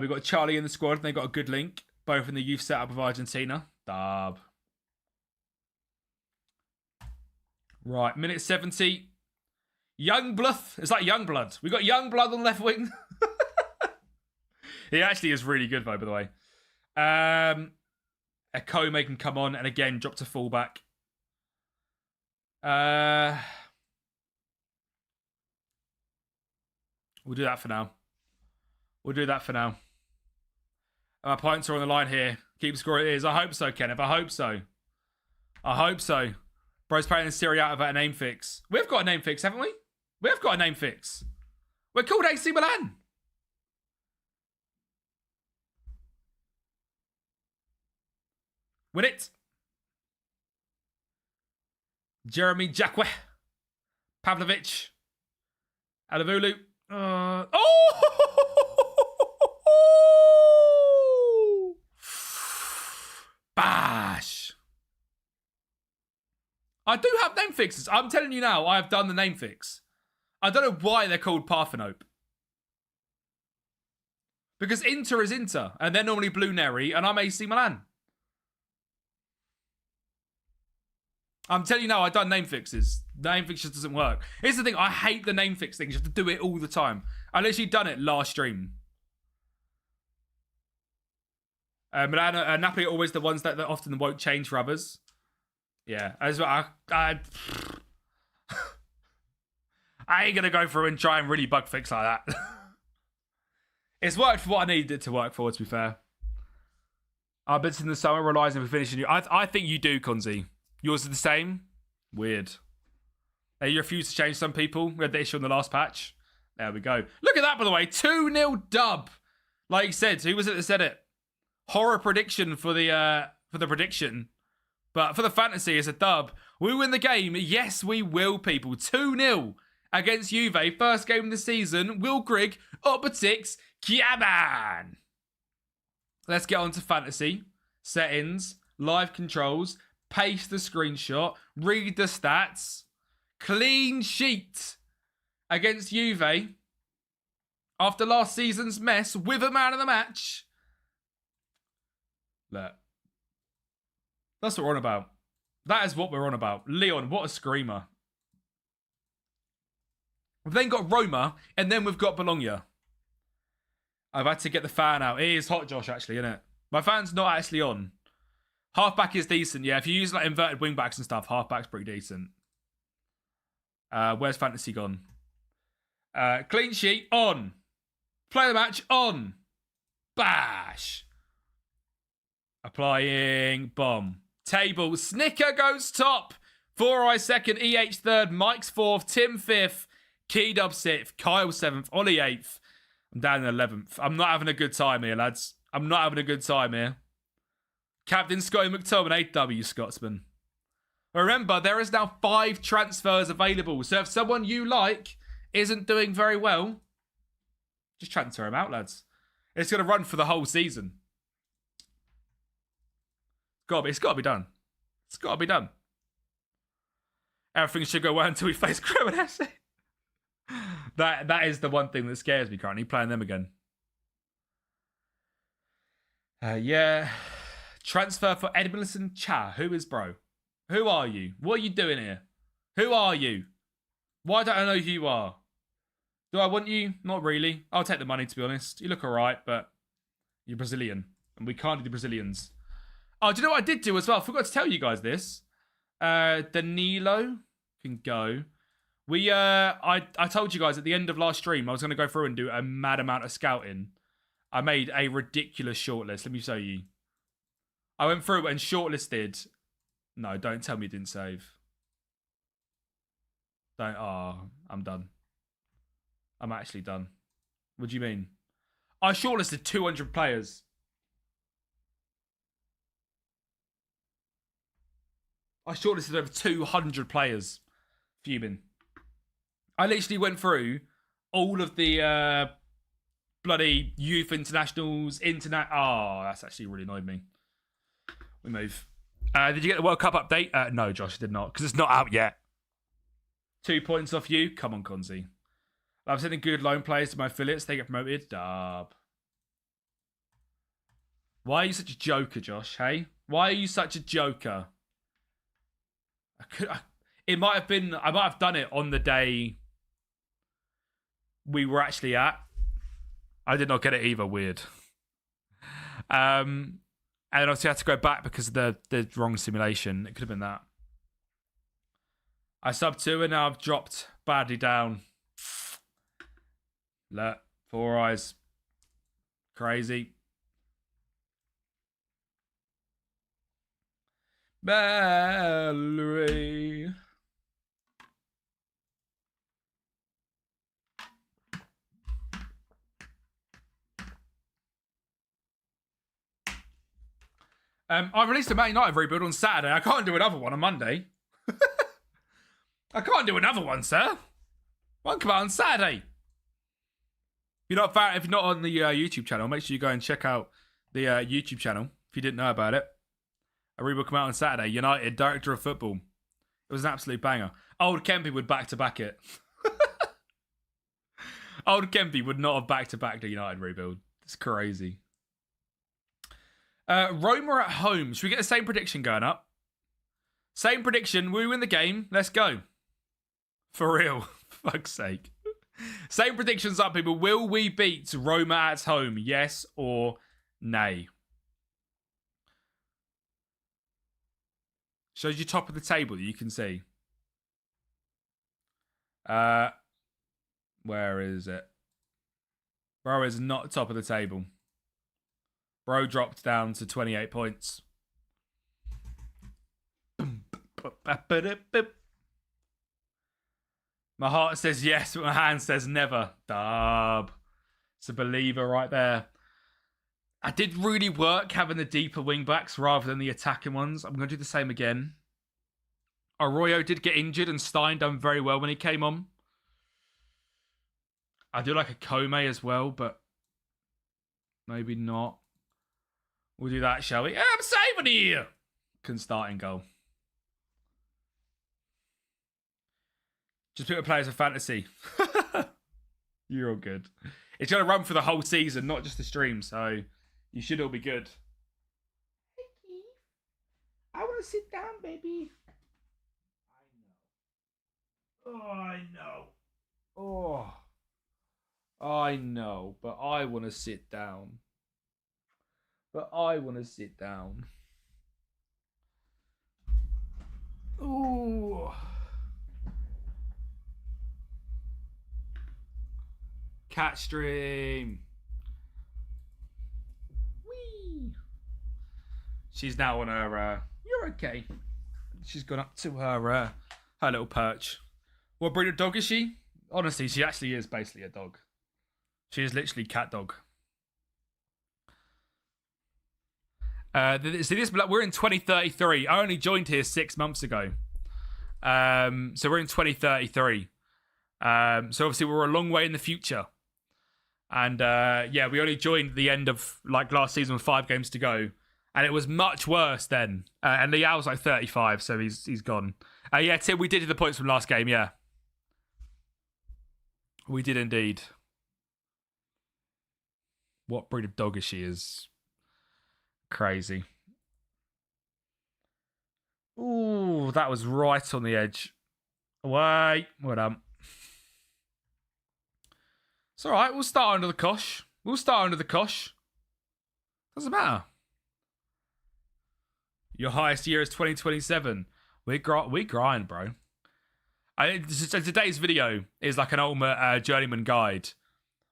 got Charlie in the squad and they got a good link. Both in the youth setup of Argentina. Dub. Right, minute 70. Youngblood. It's like Youngblood. We got Youngblood on left wing. He actually is really good, though, by the way. Akome can come on and again drop to fullback. We'll do that for now. My points are on the line here. Keep scoring it is. I hope so, Kenneth. I hope so. Bro's playing in Serie A without a name fix. We've got a name fix, haven't we? We've got a name fix. We're called AC Milan. Win it. Jeremy Jacque. Pavlovic. Alavulu. Bash. I do have name fixes. I'm telling you now, I have done the name fix. I don't know why they're called Parthenope. Because Inter is Inter, and they're normally Blue Neri, and I'm AC Milan. I'm telling you now, I've done name fixes. Name fix just doesn't work. Here's the thing, I hate the name fix things. You have to do it all the time. I literally done it last stream. Milan and Napoli are always the ones that often won't change for others. Yeah, I ain't gonna go through and try and really bug fix like that. It's worked for what I needed it to work for, to be fair. Our bits in the summer relies on finishing you. I think you do, Konzi. Yours is the same? Weird. You refuse to change some people. We had the issue on the last patch. There we go. Look at that, by the way. 2-0 dub. Like you said, who was it that said it? Horror prediction for the prediction. But for the fantasy, it's a dub. We win the game. Yes, we will, people. 2-0 against Juve. First game of the season. Will Grigg, Opatix, Kiaman. Let's get on to fantasy. Settings, live controls, paste the screenshot, read the stats. Clean sheet against Juve. After last season's mess with a man of the match. Look. That's what we're on about. That is what we're on about. Leon, what a screamer. We've then got Roma, and then we've got Bologna. I've had to get the fan out. It is hot, Josh, actually, isn't it? My fan's not actually on. Halfback is decent, yeah. If you use like inverted wingbacks and stuff, halfback's pretty decent. Where's fantasy gone? Clean sheet, on. Play the match, on. Bash. Applying, bomb. Table, Snicker goes top. 4i second, EH third, Mike's fourth, Tim fifth, Keydub sixth, Kyle seventh, Ollie eighth. I'm down in 11th. I'm not having a good time here, lads. I'm not having a good time here. Captain Scotty McTominay, W Scotsman. Remember, there is now 5 transfers available. So if someone you like isn't doing very well, just transfer him out, lads. It's going to run for the whole season. It's got to be done. It's got to be done. Everything should go well until we face Cremonese. That is the one thing that scares me currently, playing them again. Yeah. Transfer for Edmondson Cha. Who is bro? Who are you? What are you doing here? Who are you? Why don't I know who you are? Do I want you? Not really. I'll take the money, to be honest. You look alright, but you're Brazilian. And we can't do the Brazilians. Oh, do you know what I did do as well? I forgot to tell you guys this. Danilo can go. I told you guys at the end of last stream I was going to go through and do a mad amount of scouting. I made a ridiculous shortlist. Let me show you. I went through and shortlisted. No, don't tell me you didn't save. Don't. Oh, I'm done. I'm actually done. What do you mean? I shortlisted 200 players. I shortlisted over 200 players. Fuming. I literally went through all of the bloody youth internationals, Oh, that's actually really annoyed me. We move. Did you get the World Cup update? No, Josh, I did not, because it's not out yet. 2 points off you. Come on, Konzi. I'm sending good loan players to my affiliates. They get promoted. Dub. Why are you such a joker, Josh? Hey? Why are you such a joker? It might have been... I might have done it on the day we were actually at. I did not get it either. Weird. And obviously I had to go back because of the wrong simulation. It could have been that. I subbed 2 and now I've dropped badly down. Look, 4 eyes. Crazy. Valerie. I released a Man United rebuild on Saturday. I can't do another one on Monday. I can't do another one, sir. One come out on Saturday. If you're not on the YouTube channel, make sure you go and check out the YouTube channel if you didn't know about it. A rebuild come out on Saturday. United Director of Football. It was an absolute banger. Old Kempy would back-to-back it. Old Kempy would not have back-to-backed the United rebuild. It's crazy. Roma at home. Should we get the same prediction going up? Same prediction. We win the game. Let's go. For real. Fuck's sake. Same predictions up, people. Will we beat Roma at home? Yes or nay? Shows you top of the table that you can see. Where is it? Bro is not top of the table. Bro dropped down to 28 points. My heart says yes, but my hand says never. Dub. It's a believer right there. I did really work having the deeper wing backs rather than the attacking ones. I'm going to do the same again. Arroyo did get injured and Stein done very well when he came on. I do like a Kome as well, but maybe not. We'll do that, shall we? I'm saving here. Can start in goal. Just pick the players of fantasy. You're all good. It's going to run for the whole season, not just the stream, so you should all be good. Hey, Keith. I want to sit down, baby. I know. Oh, I know, but I want to sit down. Ooh. Cat stream. Whee. She's now on her. You're okay. She's gone up to her little perch. What breed of dog is she? Honestly, she actually is basically a dog. She is literally cat dog. We're in 2033. I only joined here 6 months ago. So we're in 2033. So obviously we're a long way in the future. And we only joined the end of last season with 5 games to go. And it was much worse then. And Liao's 35, so he's gone. Tim, we did do the points from last game, yeah. We did indeed. What breed of dog is she? Is crazy. Ooh, that was right on the edge. Wait, well done. It's all right. We'll start under the cosh. Doesn't matter. Your highest year is 2027. We grind, bro. Today's video is like an ultimate journeyman guide.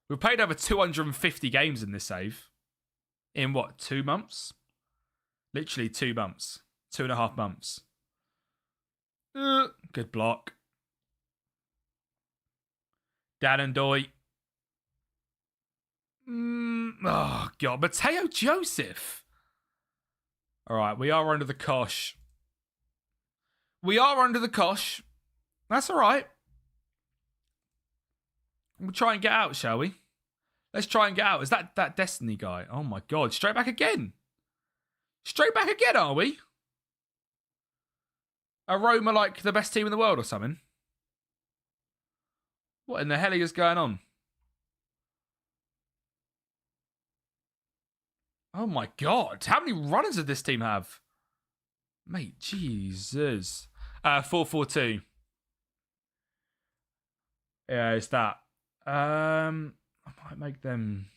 We've played over 250 games in this save. In what, 2 months? Literally 2 months. 2.5 months. Good block. Dan and Doy. Oh, God. Mateo Joseph. All right, we are under the cosh. That's all right. We'll try and get out, shall we? Let's try and get out. Is that Destiny guy? Oh, my God. Straight back again. Are we? Are Roma like the best team in the world or something? What in the hell is going on? Oh, my God. How many runners does this team have? Mate, Jesus. 4-4-2. Yeah, it's that. I might make them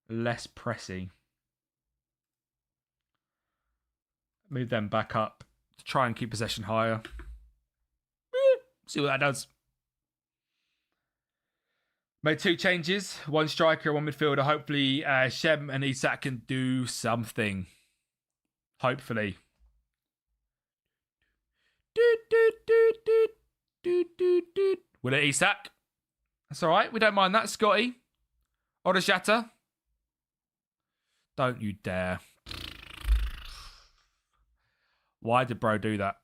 less pressy. Move them back up to try and keep possession higher. See what that does. Made 2 changes. 1 striker, 1 midfielder. Hopefully, Shem and Isak can do something. Hopefully. Will it, Isak? That's all right. We don't mind that. Scotty. Odajata. Don't you dare. Why did bro do that?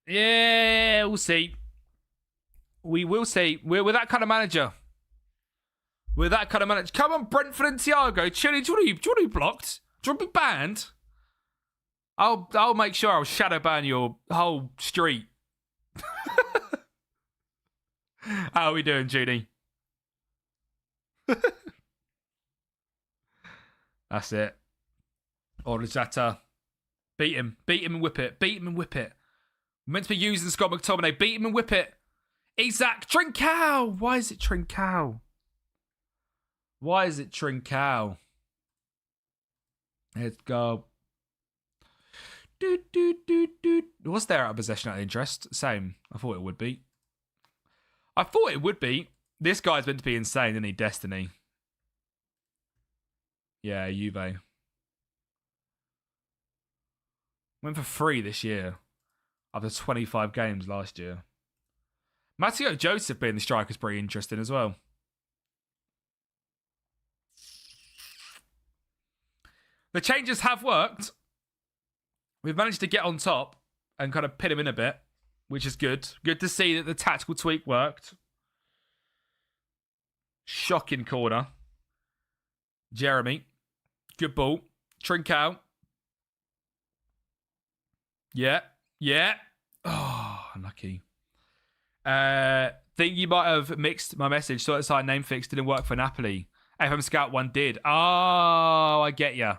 Yeah, we'll see. We will see. We're that kind of manager. We're that kind of manager. Come on, Brentford and Thiago. Chili, do you want to be blocked? Do you want to be banned? I'll make sure I'll shadow ban your whole street. How are we doing, Judy? That's it. Odajata. Beat him and whip it. Beat him and whip it. We're meant to be using Scott McTominay. Beat him and whip it. Isak Trincao. Why is it Trincao? Why is it Trincao? Let's go. What's their out of possession out of interest? Same. I thought it would be. This guy's meant to be insane, isn't he? Destiny. Yeah, Juve. Went for free this year. After 25 games last year. Matteo Joseph being the striker is pretty interesting as well. The changes have worked. We've managed to get on top and kind of pin him in a bit, which is good. Good to see that the tactical tweak worked. Shocking corner. Jeremy. Good ball. Trincao. Yeah. Oh, unlucky. Think you might have mixed my message. Saw that side name fix didn't work for Napoli. FM Scout 1 did. Oh, I get ya.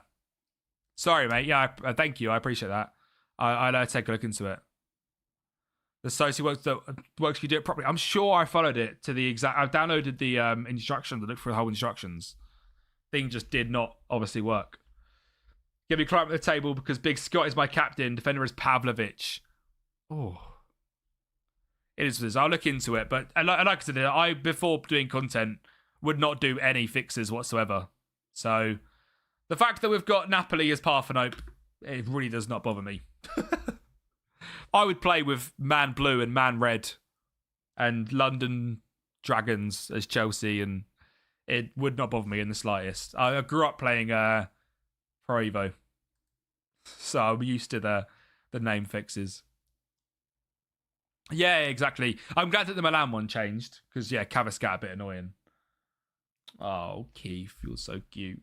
Sorry, mate. Yeah, thank you. I appreciate that. I'll take a look into it. The Soci works. You do it properly. I'm sure I followed it to the exact. I've downloaded the instructions. I looked through the whole instructions. Thing just did not obviously work. Give me climb up the table because Big Scott is my captain. Defender is Pavlovic. Oh. It is. I'll look into it. But like I said, before doing content, would not do any fixes whatsoever. So, the fact that we've got Napoli as Parthenope, it really does not bother me. I would play with Man Blue and Man Red and London Dragons as Chelsea, and it would not bother me in the slightest. I grew up playing Pro Evo, so I'm used to the name fixes. Yeah, exactly. I'm glad that the Milan one changed, because, yeah, Cavascat a bit annoying. Oh, Keith, you're so cute.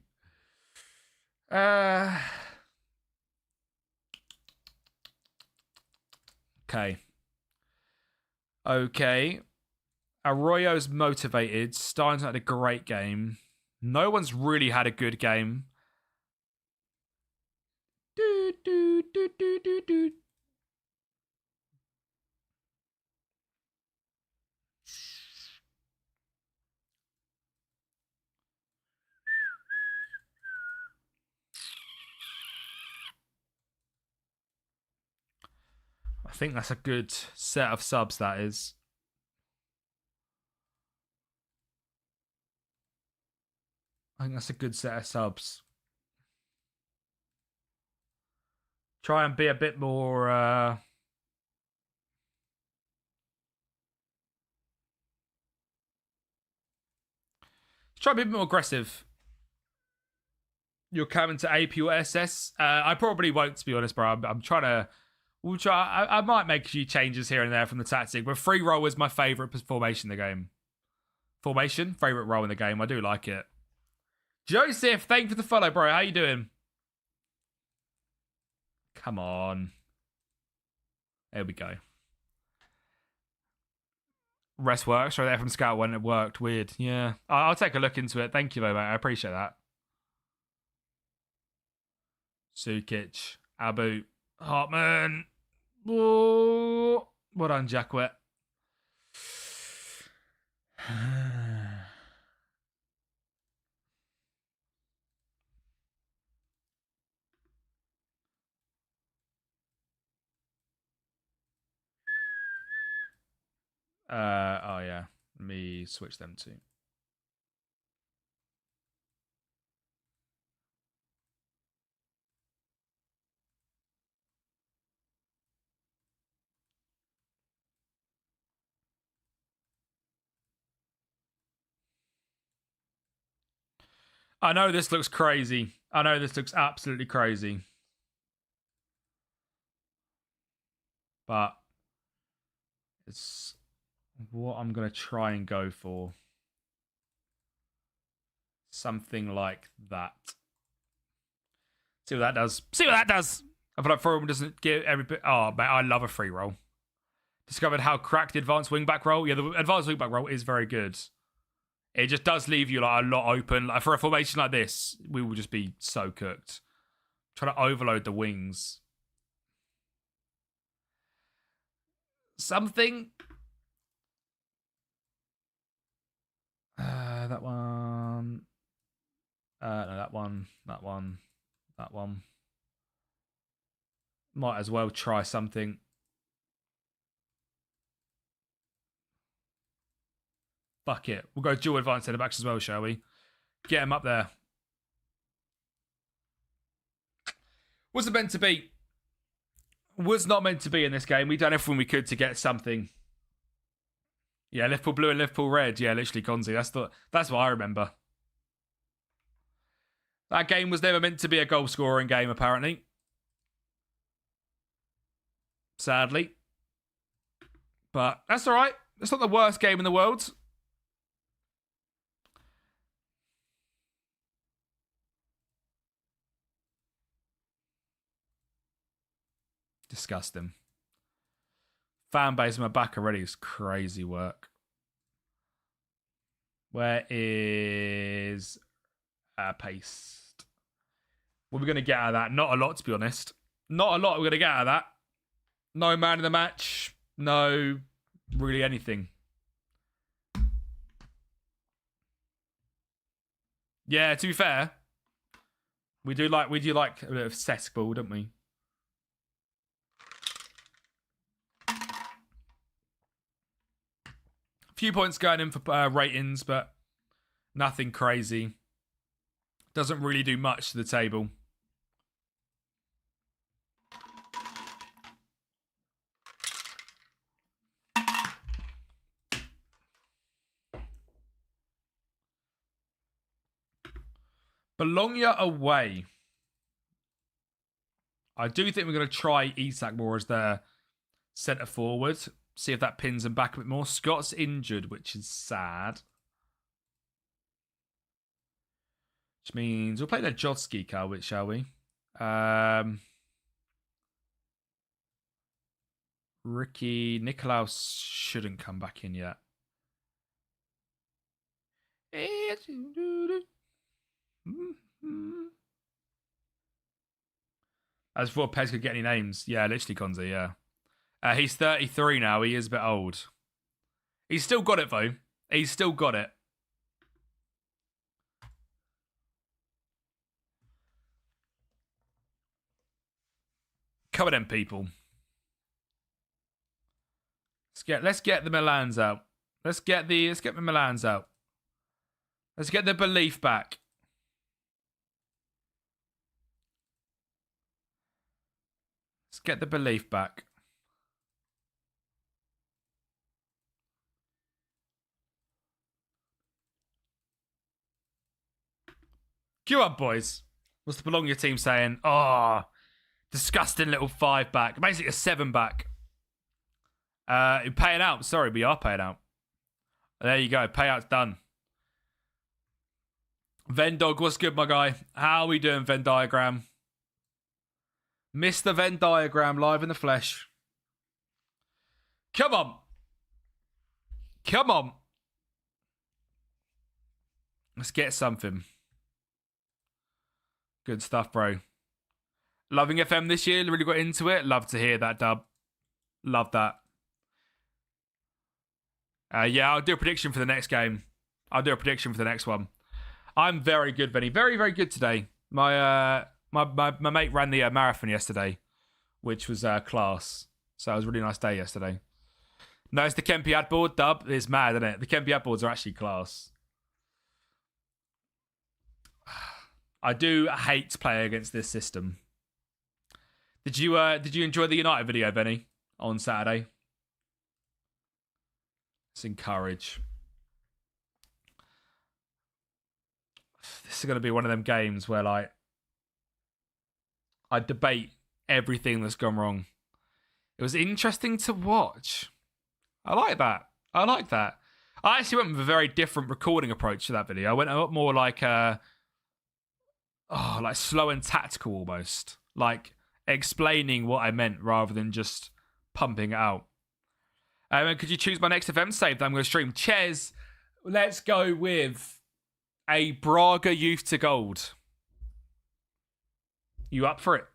Okay. Arroyo's motivated. Stein's had a great game. No one's really had a good game. I think that's a good set of subs, that is. I think that's a good set of subs. Try and be a bit more... Try and be a bit more aggressive. You're coming to AP or SS? I probably won't, to be honest, bro. I'm trying to... I might make a few changes here and there from the tactic, but free roll is my favourite formation in the game. Formation? Favourite role in the game. I do like it. Joseph, thank you for the follow, bro. How you doing? Come on. There we go. Rest works. Right there from Scout when it worked. Weird. Yeah. I'll take a look into it. Thank you, though, mate. I appreciate that. Sukic. Abu. Hartman. Whoa. Well done, Jackwet. Oh, yeah. Let me switch them to. I know this looks crazy. I know this looks absolutely crazy. But it's what I'm going to try and go for. Something like that. See what that does. See what that does. I feel like free roll doesn't give every bit. Oh, man, I love a free roll. Discovered how cracked the advanced wingback roll. Yeah, the advanced wingback roll is very good. It just does leave you like a lot open. Like for a formation like this, we will just be so cooked. Trying to overload the wings. Something. That one. No, that one. That one. That one. Might as well try something. Fuck it. We'll go dual advanced centre backs as well, shall we? Get him up there. Wasn't meant to be. Was not meant to be in this game. We've done everything we could to get something. Yeah, Liverpool blue and Liverpool red. Yeah, literally Konzi. That's what I remember. That game was never meant to be a goal scoring game, apparently. Sadly. But that's all right. It's not the worst game in the world. Disgusting. Fan base on my back already is crazy work. Where is paste? What are we going to get out of that? Not a lot, to be honest. Not a lot we're going to get out of that. No man in the match. No really anything. Yeah, to be fair, we do like a bit of cesspool, don't we? Few points going in for ratings, but nothing crazy. Doesn't really do much to the table. Bologna away. I do think we're going to try Isak more as their centre forward. See if that pins him back a bit more. Scott's injured, which is sad. Which means we'll play the Jodski card, shall we? Ricky Nicolaus shouldn't come back in yet. As for Pez could get any names. Yeah, literally Konzi, yeah. He's 33 now. He is a bit old. He's still got it, though. He's still got it. Come on, people. Let's get the Milans out. Let's get the Milans out. Let's get the belief back. Let's get the belief back. Queue up, boys. What's the Bologna team saying? Oh, disgusting little 5-back. Basically a 7-back. Paying out. Sorry, we are paying out. There you go. Payout's done. Venn Dog, what's good, my guy? How are we doing, Venn Diagram? Mr. Venn Diagram live in the flesh. Come on. Come on. Let's get something. Good stuff, bro. Loving FM this year. Really got into it. Love to hear that, Dub. Love that. Yeah, I'll do a prediction for the next game. I'll do a prediction for the next one. I'm very good, Benny. Very, very good today. My mate ran the marathon yesterday, which was class. So it was a really nice day yesterday. No, it's the Kempi ad board, dub. It's mad, isn't it? The Kempi ad boards are actually class. I do hate playing against this system. Did you enjoy the United video, Benny, on Saturday? Let's encourage. This is going to be one of them games where, like, I debate everything that's gone wrong. It was interesting to watch. I like that. I actually went with a very different recording approach to that video. I went a lot more like like slow and tactical almost. Like explaining what I meant rather than just pumping it out. Could you choose my next FM save that I'm going to stream? Ches, let's go with a Braga Youth to Gold. You up for it?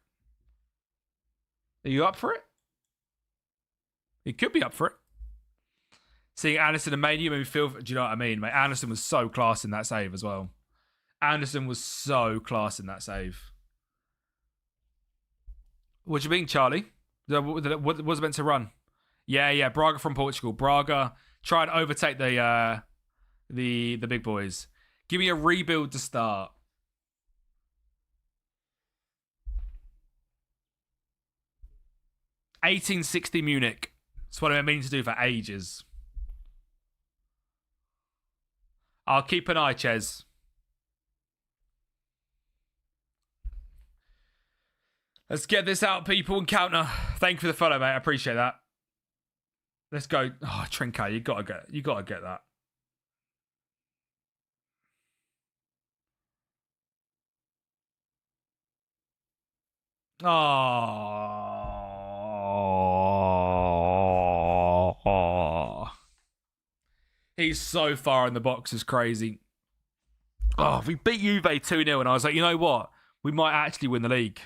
Are you up for it? You could be up for it. Seeing Anderson and Mania made me feel... Do you know what I mean, mate? Anderson was so class in that save as well. Anderson was so class in that save. What do you mean, Charlie? What was it meant to run? Yeah. Braga from Portugal. Braga try and overtake the big boys. Give me a rebuild to start. $1860 Munich. That's what I've been meaning to do for ages. I'll keep an eye, Ches. Let's get this out, people, and counter. Thank you for the follow, mate. I appreciate that. Let's go. Oh, Trinko, you gotta get that. Oh. He's so far in the box, it's crazy. Oh, we beat Juve 2-0, and I was like, you know what? We might actually win the league.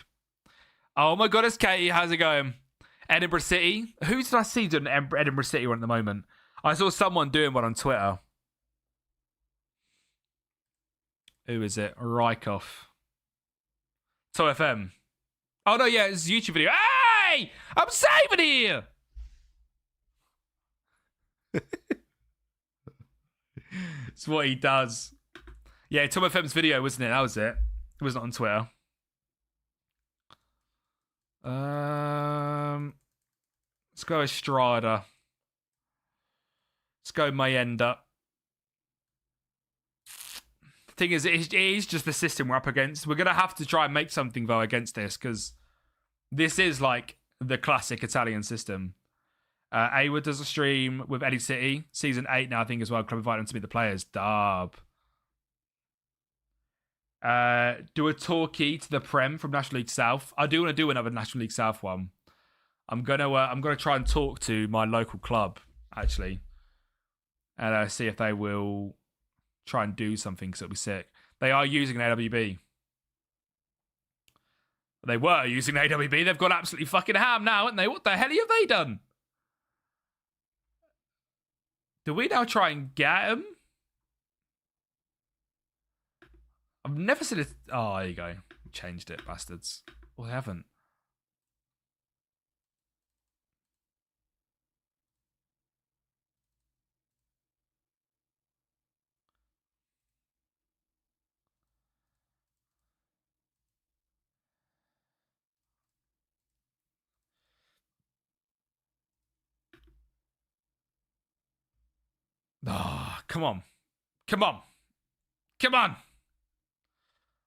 Oh my God, it's Katie. How's it going? Edinburgh City. Who did I see doing an Edinburgh City one at the moment? I saw someone doing one on Twitter. Who is it? Rykoff. TOFM. Oh no, yeah, it's a YouTube video. Hey! I'm saving here! It's what he does. Yeah, TOFM's video, wasn't it? That was it. It wasn't on Twitter. Let's go Estrada. Let's go Mayenda. Thing is, it is just the system we're up against. We're going to have to try and make something, though, against this, because this is, like, the classic Italian system. Awood does a stream with Eddie City. Season 8 now, I think, as well. Club invited him to meet the players. Dub. Do a talkie to the Prem from National League South. I do want to do another National League South one. I'm gonna try and talk to my local club, actually, and see if they will try and do something, because it'll be sick. They are using an AWB. They were using an AWB. They've gone absolutely fucking ham now, haven't they? What the hell have they done? Do we now try and get them? I've never seen it. Oh, there you go. Changed it, bastards. Well, they haven't. Oh, come on. Come on. Come on.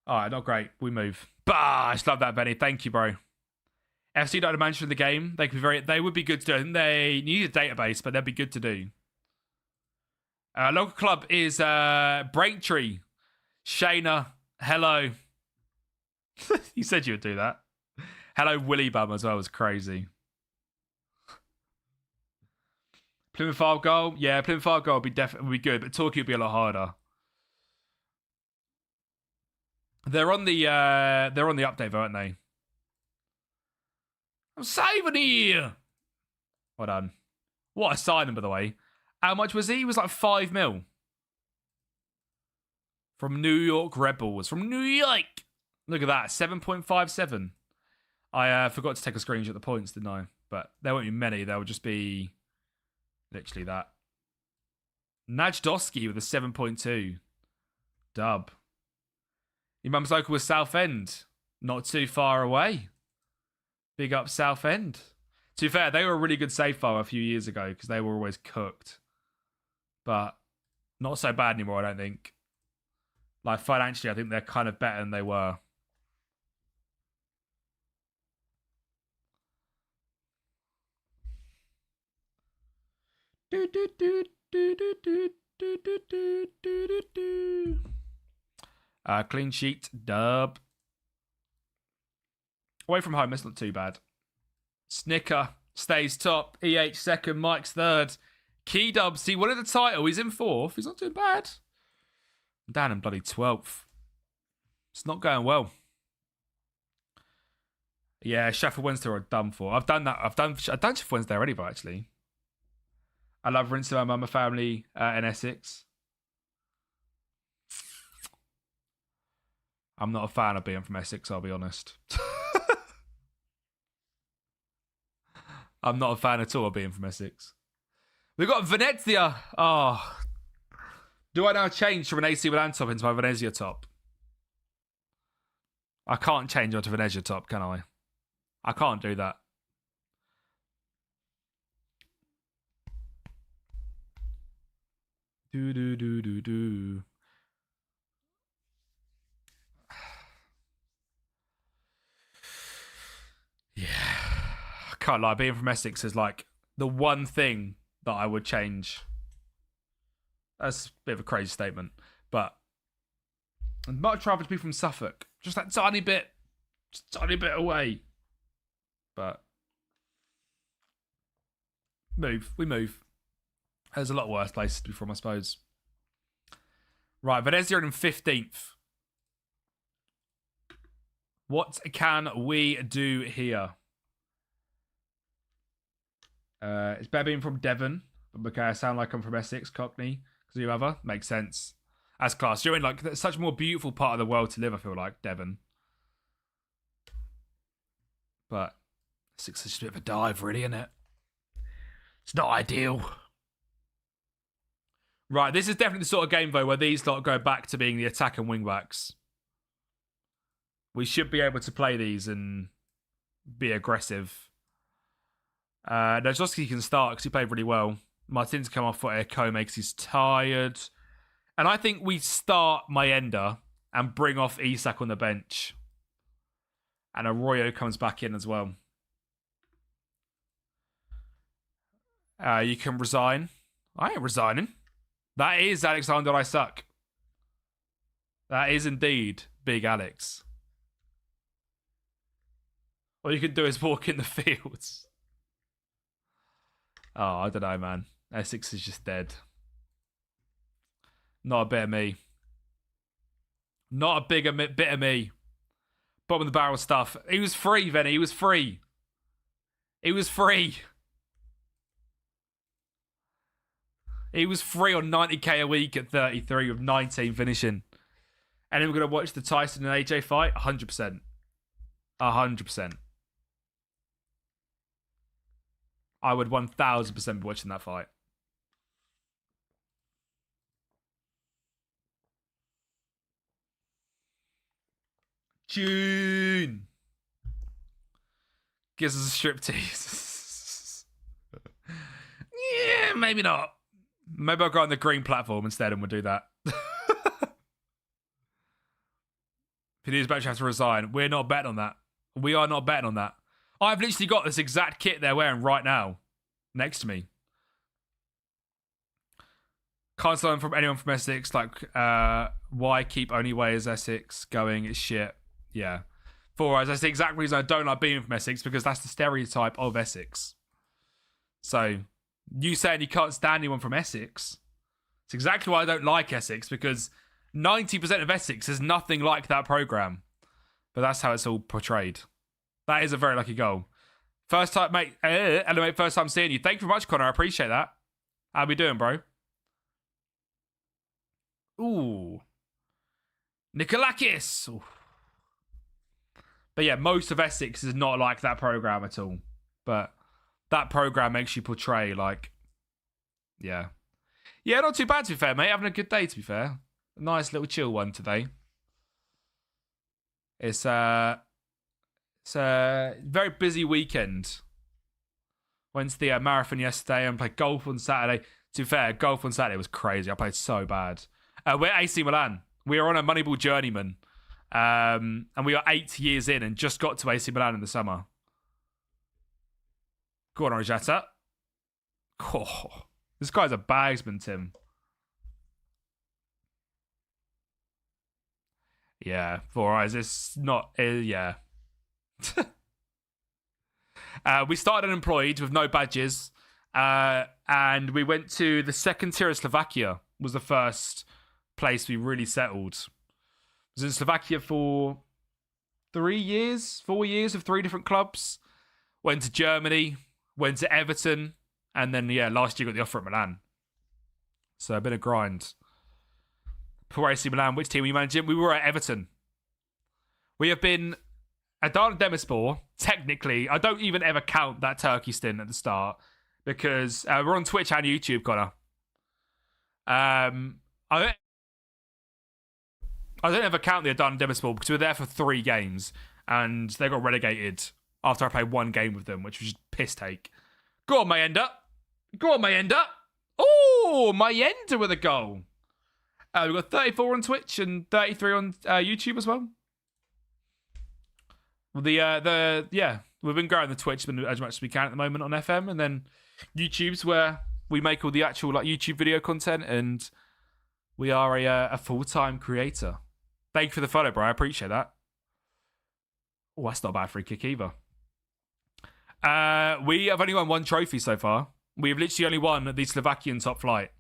All right, not great. We move. Bah, I just love that, Benny. Thank you, bro. FC United manager in the game. They could be they would be good to do. I think they need a database, but they'd be good to do. Local club is Braintree. Shayna, hello. You said you would do that. Hello, Willy Bum as well was crazy. Plymouth Argyle, yeah, Plymouth Argyle would be definitely good, but Torquay would be a lot harder. They're on the update, aren't they? I'm saving here. Well done. What a signing, by the way. How much was he? He was like 5 mil. From New York Red Bulls. From New York. Look at that. 7.57. I forgot to take a screenshot of the points, didn't I? But there won't be many. There will just be Literally that. Najdowski with a 7.2. Dub. Your mum's local was Southend. Not too far away. Big up Southend. To be fair, they were a really good save file a few years ago because they were always cooked. But not so bad anymore, I don't think. Like, financially, I think they're kind of better than they were. Clean sheet, dub. Away from home, that's not too bad. Snicker stays top. EH second, Mike's third. Key Dubs, he wanted the title. He's in fourth. He's not doing bad. Down in bloody 12th. It's not going well. Yeah, Sheffield Wednesday are done for. I've done Sheffield Wednesday already, but actually. I love rinsing my mama family in Essex. I'm not a fan of being from Essex, I'll be honest. I'm not a fan at all of being from Essex. We've got Venezia. Oh. Do I now change from an AC Milan top into my Venezia top? I can't change onto Venezia top, can I? I can't do that. Do. Yeah. I can't lie. Being from Essex is like the one thing that I would change. That's a bit of a crazy statement. But I'd much rather be from Suffolk. Just that tiny bit away. But we move. There's a lot worse places to be from, I suppose. Right, Venezia in 15th. What can we do here? It's better being from Devon. But okay, I sound like I'm from Essex, Cockney. Because you other makes sense. As class, you're in like such a more beautiful part of the world to live, I feel like, Devon. But Essex is just a bit of a dive, really, isn't it? It's not ideal. Right, this is definitely the sort of game, though, where these lot go back to being the attack and wing backs. We should be able to play these and be aggressive. Najowski can start because he played really well. Martin's come off for Echo makes he's tired. And I think we start Mayenda and bring off Isak on the bench. And Arroyo comes back in as well. You can resign. I ain't resigning. That is Alexander I suck. That is indeed Big Alex. All you can do is walk in the fields. Oh, I don't know, man. Essex is just dead. Not a bit of me. Not a bit of me. Bottom of the barrel stuff. He was free, Venny. He was free. He was free. He was free on 90k a week at 33 with 19 finishing. And then we're going to watch the Tyson and AJ fight? 100%. 100%. I would 1000% be watching that fight. June gives us a striptease. Yeah, maybe not. Maybe I'll go on the green platform instead and we'll do that. Pini's about to have to resign. We're not betting on that. We are not betting on that. I've literally got this exact kit they're wearing right now next to me. Can't learn from anyone from Essex. Like, why keep only way as Essex going? It's shit. Yeah. For us, that's the exact reason I don't like being from Essex, because that's the stereotype of Essex. So, you saying you can't stand anyone from Essex, it's exactly why I don't like Essex, because 90% of Essex is nothing like that programme. But that's how it's all portrayed. That is a very lucky goal. First time, mate. Anyway, first time seeing you. Thank you very much, Connor. I appreciate that. How we doing, bro? Ooh. Nikolakis. Ooh. But yeah, most of Essex is not like that programme at all. But that programme makes you portray, like, Yeah. Yeah, not too bad, to be fair, mate. Having a good day, to be fair. A nice little chill one today. It's a very busy weekend. Went to the marathon yesterday and played golf on Saturday. To be fair, golf on Saturday was crazy. I played so bad. We're at AC Milan. We are on a Moneyball Journeyman. And we are 8 years in and just got to AC Milan in the summer. Go on, Arjata. Oh, this guy's a bagsman, Tim. Yeah, 4 eyes. It's not. Yeah. We started unemployed with no badges, and we went to the second tier of Slovakia. Was the first place we really settled. Was in Slovakia for 4 years with 3 different clubs. Went to Germany, went to Everton, and then last year got the offer at Milan. So a bit of grind. For AC Milan, which team were you managing? We were at Everton. We have been Adana Demirspor. Technically, I don't even ever count that Turkey stint at the start because we're on Twitch and YouTube, Connor. I don't ever count the Adana Demirspor because we were there for 3 games and they got relegated after I played 1 game with them, which was just piss take. Go on, Mayenda. Oh, Mayenda with a goal. We've got 34 on Twitch and 33 on YouTube as well. Well, we've been growing the Twitch as much as we can at the moment on FM, and then YouTube's where we make all the actual YouTube video content, and we are a full-time creator. Thank you for the follow, bro. I appreciate that. Oh, that's not a bad free kick either. We have only won 1 trophy so far. We have literally only won the Slovakian top flight.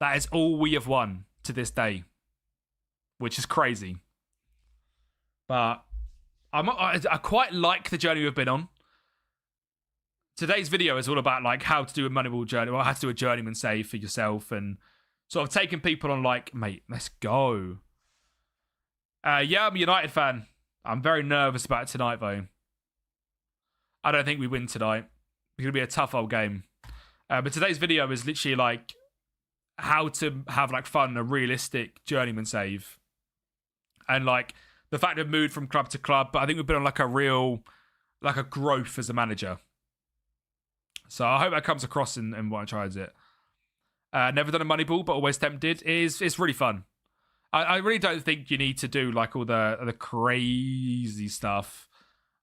That is all we have won to this day, which is crazy. But I quite like the journey we've been on. Today's video is all about like how to do a Moneyball journey, or how to do a journeyman save for yourself, and sort of taking people on like, mate, let's go. Yeah, I'm a United fan. I'm very nervous about tonight though. I don't think we win tonight. It's gonna be a tough old game. But today's video is literally like how to have like fun, a realistic journeyman save, and like the fact we've moved from club to club. But I think we've been on like a growth as a manager. So I hope that comes across in what I try it. Never done a Moneyball, but always tempted. It's really fun. I really don't think you need to do like all the crazy stuff.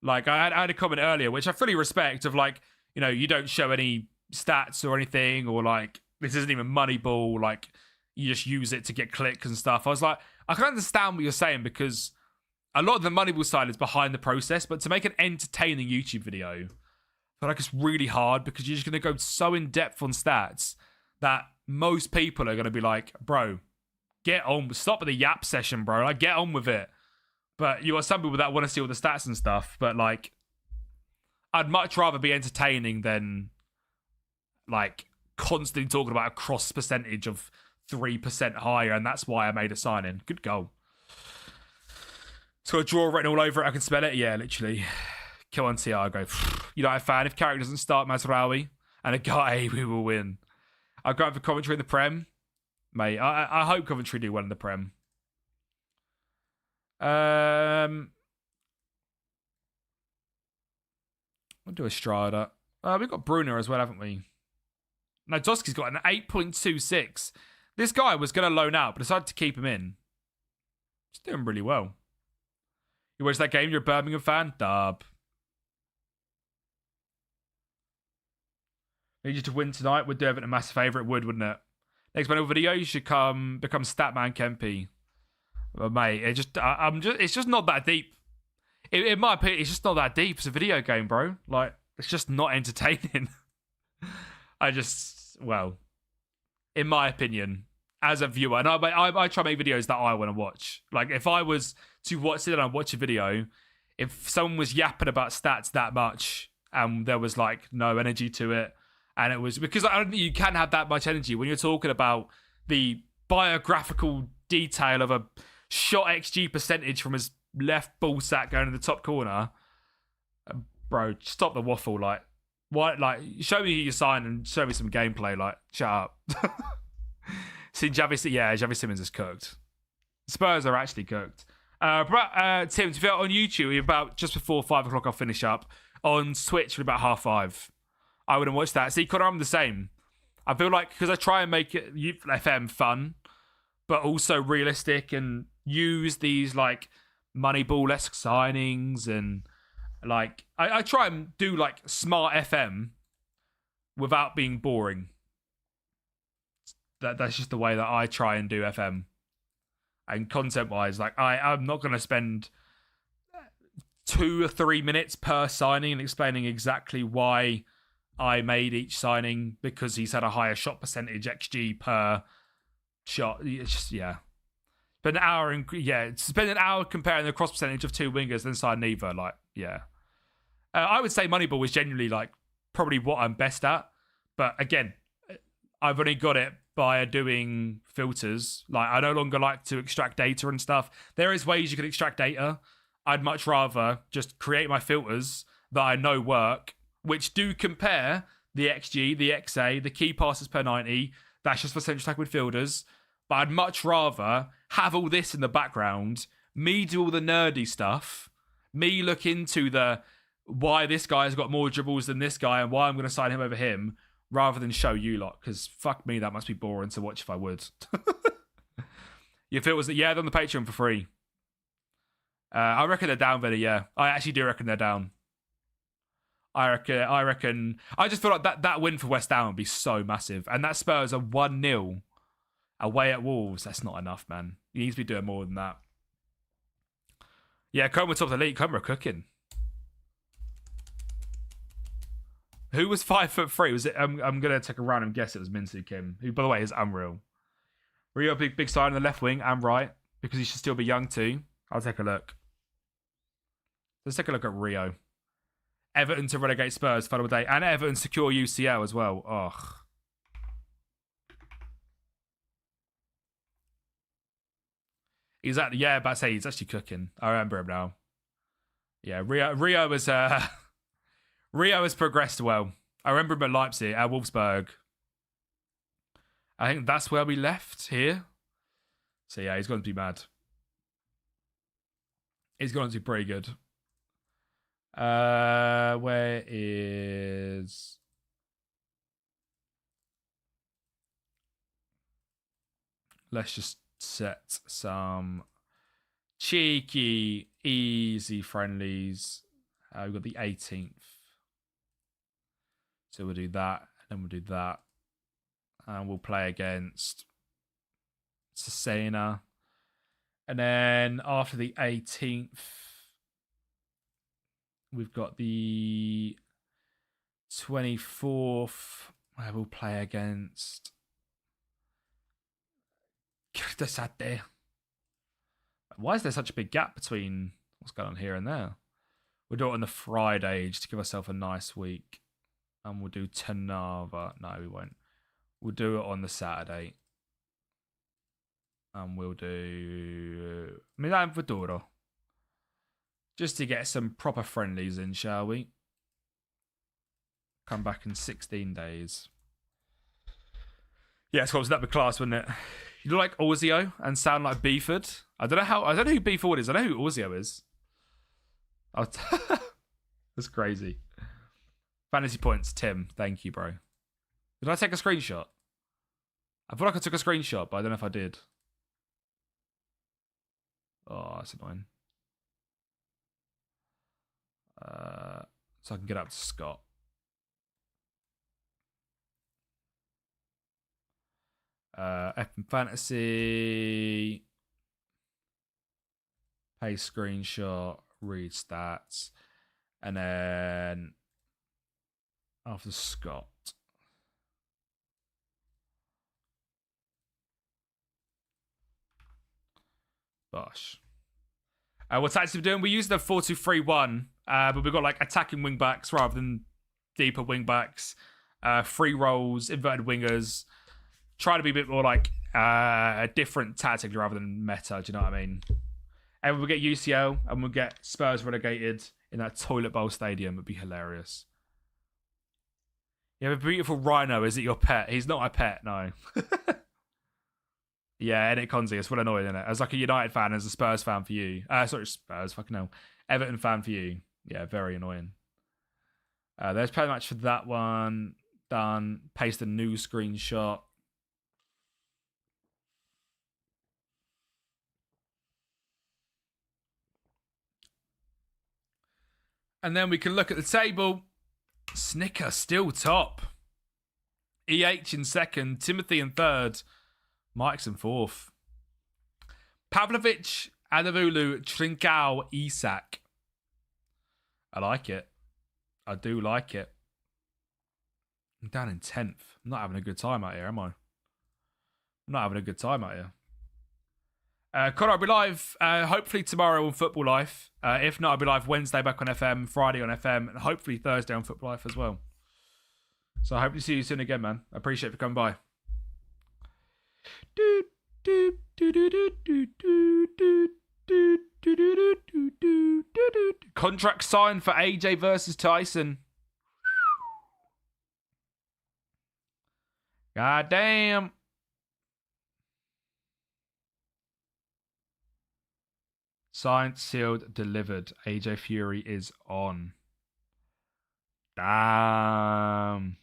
Like I had a comment earlier, which I fully respect, of like, you know, you don't show any stats or anything, or like this isn't even Moneyball, like you just use it to get clicks and stuff. I was like, I can understand what you're saying, because a lot of the Moneyball side is behind the process, but to make an entertaining YouTube video, I feel like it's really hard, because you're just going to go so in depth on stats that most people are going to be like, bro, get on, stop with the yap session, bro. Like, get on with it. But you got some people that want to see all the stats and stuff, but like, I'd much rather be entertaining than like constantly talking about a cross percentage of 3% higher, and that's why I made a sign-in. Good goal. It's got a draw written all over it. I can spell it. Yeah, literally. Kill on Thiago. United fan. If Carrick doesn't start Mazraoui and a guy, we will win. I'll go for Coventry in the Prem. Mate, I hope Coventry do well in the Prem. We'll do Estrada. We've got Bruno as well, haven't we? No, Doski's got an 8.26. This guy was going to loan out, but decided to keep him in. He's doing really well. You watch that game? You're a Birmingham fan? Dub. Need you to win tonight. Would do Everton a massive favour. It would, wouldn't it? Next Moneyball video, you should become Statman Kempy. But mate, it's just not that deep. In my opinion, it's just not that deep. It's a video game, bro. Like, it's just not entertaining. Well, in my opinion, as a viewer, and I try to make videos that I want to watch. Like, if I was to sit down and watch a video, if someone was yapping about stats that much and there was like no energy to it, and it was because I don't think you can have that much energy when you're talking about the biographical detail of a shot XG percentage from his left ball sack going in the top corner. Bro, stop the waffle. Like, What, like, show me who you sign and show me some gameplay. Like, shut up. See, Javi Simmons is cooked. Spurs are actually cooked. Tim, to be on YouTube, about just before 5 o'clock, I'll finish up. On Twitch, at about 5:30. I wouldn't watch that. See, Connor, I'm the same. I feel like, because I try and make it FM fun, but also realistic, and use these, like, Moneyball-esque signings, and, like, I try and do, like, smart FM without being boring. That's just the way that I try and do FM. And content-wise, like, I'm not going to spend 2 or 3 minutes per signing and explaining exactly why I made each signing because he's had a higher shot percentage, XG per shot. It's just, yeah. Spend an hour comparing the cross percentage of 2 wingers, then sign neither. Like, yeah. I would say Moneyball is genuinely, like, probably what I'm best at. But again, I've only got it by doing filters. Like, I no longer like to extract data and stuff. There is ways you can extract data. I'd much rather just create my filters that I know work, which do compare the XG, the XA, the key passes per 90. That's just for central attack midfielders. But I'd much rather have all this in the background, me do all the nerdy stuff, me look into the why this guy has got more dribbles than this guy and why I'm going to sign him over him, rather than show you lot, because fuck me, that must be boring to watch if I would. Your filters, yeah, they're on the Patreon for free. I reckon they're down, Vinny, yeah. I actually do reckon they're down. I reckon. I just feel like that win for West Ham would be so massive. And that Spurs are 1-0 away at Wolves. That's not enough, man. He needs to be doing more than that. Yeah, Coma top of the league. Coma are cooking. Who was 5'3"? Was it? I'm gonna take a random guess. It was Minsu Kim, who, by the way, is unreal. Rio, big side on the left wing and right, because he should still be young too. I'll take a look. Let's take a look at Rio. Everton to relegate Spurs final day, and Everton secure UCL as well. Ugh. He's actually, yeah, but I say he's actually cooking. I remember him now. Yeah, Rio is Rio has progressed well. I remember him at Leipzig, at Wolfsburg. I think that's where we left here. So yeah, he's going to be mad. He's going to be pretty good. Where is... Let's just set some cheeky, easy friendlies. We've got the 18th. So we'll do that, and then we'll do that. And we'll play against Cesena. And then after the 18th, we've got the 24th, where we'll play against Kirtasate. Why is there such a big gap between what's going on here and there? We'll do it on the Friday just to give ourselves a nice week. And we'll do Tanava. No, we won't. We'll do it on the Saturday. And we'll do Milan Vadoro. Just to get some proper friendlies in, shall we? Come back in 16 days. Yeah, so that'd be class, wouldn't it? You look like Orzio and sound like Beeford. I don't know who Beeford is. I know who Orzio is. That's crazy. Fantasy points, Tim. Thank you, bro. Did I take a screenshot? I feel like I took a screenshot, but I don't know if I did. Oh, that's annoying. So I can get up to Scott. FM Fantasy. Paste screenshot. Read stats. And then after Scott. Bosh. What tactics are we doing? We use the 4-2-3-1, but we've got like attacking wing backs rather than deeper wing backs, free rolls, inverted wingers. Try to be a bit more like a different tactic rather than meta. Do you know what I mean? And we'll get UCL and we'll get Spurs relegated in that toilet bowl stadium. It'd be hilarious. You have a beautiful rhino. Is it your pet? He's not my pet, no. Yeah, Enick Konzi. It's what annoying, isn't it? As like a United fan, as a Spurs fan for you. Sorry, Spurs. Fucking hell. Everton fan for you. Yeah, very annoying. There's play match for that one. Done. Paste a new screenshot. And then we can look at the table. Snicker still top. EH in second. Timothy in third. Mike's in fourth. Pavlovic, Adavulu, Trincao, Isak. I like it. I do like it. I'm down in 10th. I'm not having a good time out here, am I? I'm not having a good time out here. Connor, I'll be live hopefully tomorrow on Football Life. If not, I'll be live Wednesday back on FM, Friday on FM, and hopefully Thursday on Football Life as well. So I hope to see you soon again, man. I appreciate you for coming by. Contract signed for AJ versus Tyson. God damn. Signed, sealed, delivered. AJ Fury is on. Damn.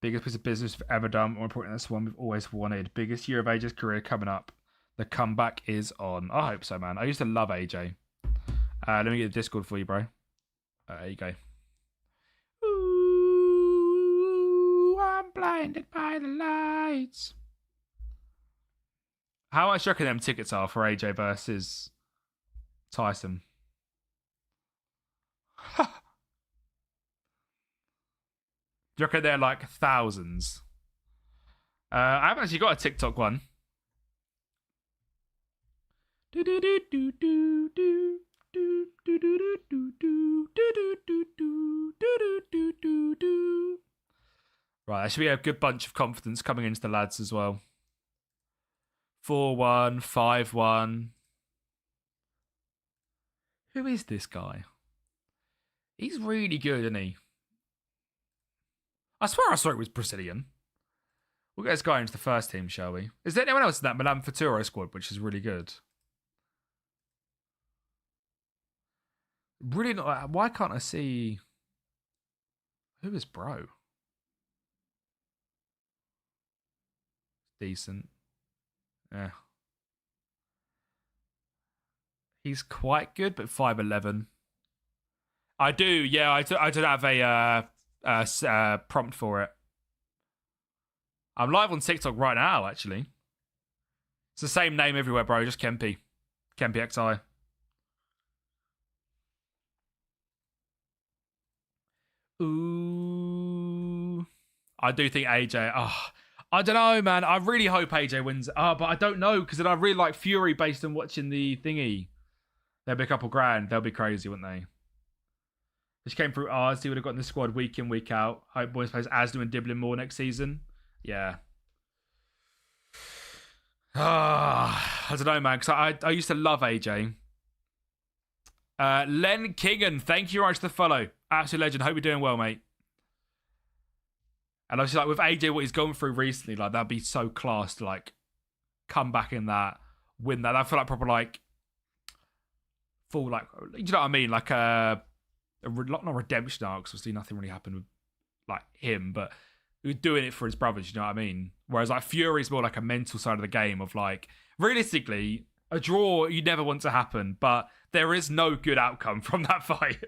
Biggest piece of business we've ever done. More important, that's one we've always wanted. Biggest year of AJ's career coming up. The comeback is on. I hope so, man. I used to love AJ. Let me get the Discord for you, bro. There you go. Ooh, I'm blinded by the lights. How much do you reckon them tickets are for AJ versus Tyson? Do you reckon they're like thousands? I haven't actually got a TikTok one. Right, there should be a good bunch of confidence coming into the lads as well. 4-1, 5-1. Who is this guy? He's really good, isn't he? I swear I saw it was Brazilian. We'll get this guy into the first team, shall we? Is there anyone else in that Milan Futuro squad, which is really good? Really not. Why can't I see? Who is bro? Decent. Yeah. He's quite good, but 5'11". I do, yeah. I did have a prompt for it. I'm live on TikTok right now, actually. It's the same name everywhere, bro. Just Kempy. Kempy XI. Ooh. I do think AJ... Oh, I don't know, man. I really hope AJ wins. But I don't know, because then I really like Fury based on watching the thingy. They'll be a couple grand. They'll be crazy, wouldn't they? Which came through ours. He would have gotten the squad week in, week out. Hope boys plays Asda and Diblin more next season. Yeah. I don't know, man, because I used to love AJ. Len Kingan, thank you very much for the follow. Absolute legend. Hope you're doing well, mate. And obviously, like with AJ, what he's gone through recently, like that'd be so class to like come back in that, win that. I feel like proper like full like, you know what I mean? Like not a redemption arc. Obviously, nothing really happened with like him, but he was doing it for his brothers. You know what I mean? Whereas like Fury's more like a mental side of the game of like realistically a draw you never want to happen, but there is no good outcome from that fight.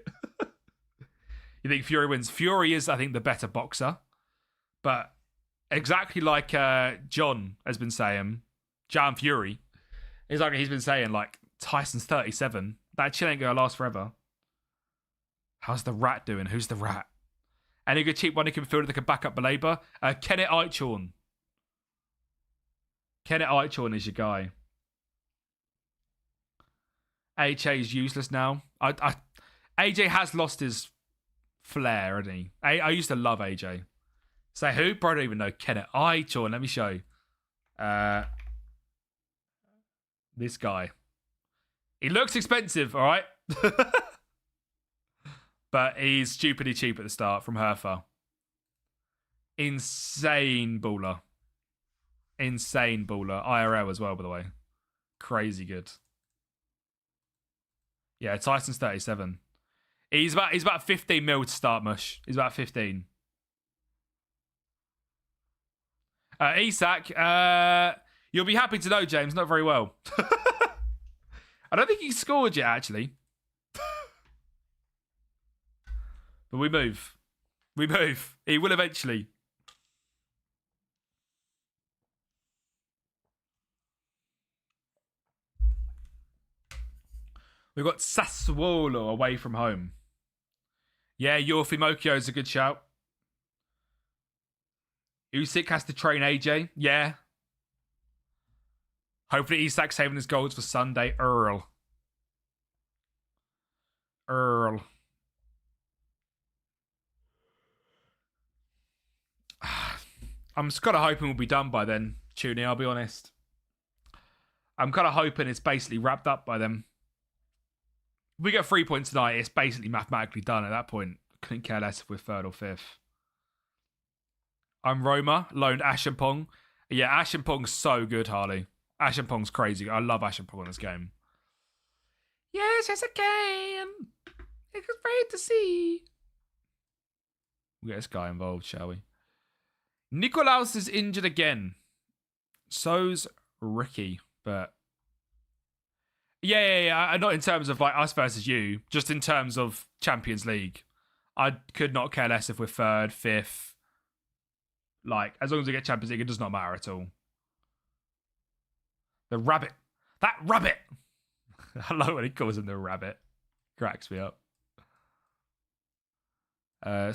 You think Fury wins? Fury is, I think, the better boxer. But exactly like John has been saying, John Fury, is like he's been saying, like, Tyson's 37. That shit ain't going to last forever. How's the rat doing? Who's the rat? Any good cheap one who can field that can back up Belabor? Kenneth Eichhorn. Kenneth Eichhorn is your guy. AJ is useless now. AJ has lost his flair, hasn't he? I used to love AJ. Say who? Bro, I don't even know. Kenneth Eichhorn. Let me show you. This guy. He looks expensive, all right? But he's stupidly cheap at the start from Hertha. Insane baller. Insane baller. IRL as well, by the way. Crazy good. Yeah, Tyson's 37. He's about 15 mil to start, Mush. He's about 15. Isak, you'll be happy to know, James, not very well. I don't think he scored yet, actually. But we move. We move. He will eventually. We've got Sassuolo away from home. Yeah, Yorfi Mokio is a good shout. Usyk has to train AJ. Yeah. Hopefully Isak's saving his goals for Sunday. Earl. I'm just kind of hoping we'll be done by then, Tuny, I'll be honest. I'm kind of hoping it's basically wrapped up by then. If we get 3 points tonight, it's basically mathematically done at that point. Couldn't care less if we're third or fifth. I'm Roma, loaned Ashenpong. Yeah, Ashenpong's so good, Harley. Ashenpong's crazy. I love Ashenpong on this game. Yes, I can. It's great to see. We'll get this guy involved, shall we? Nikolaus is injured again. So's Ricky, but... Yeah. Not in terms of like us versus you, just in terms of Champions League. I could not care less if we're third, fifth. Like, as long as we get Champions League, it does not matter at all. The rabbit. That rabbit! I love when he calls him the rabbit. Cracks me up.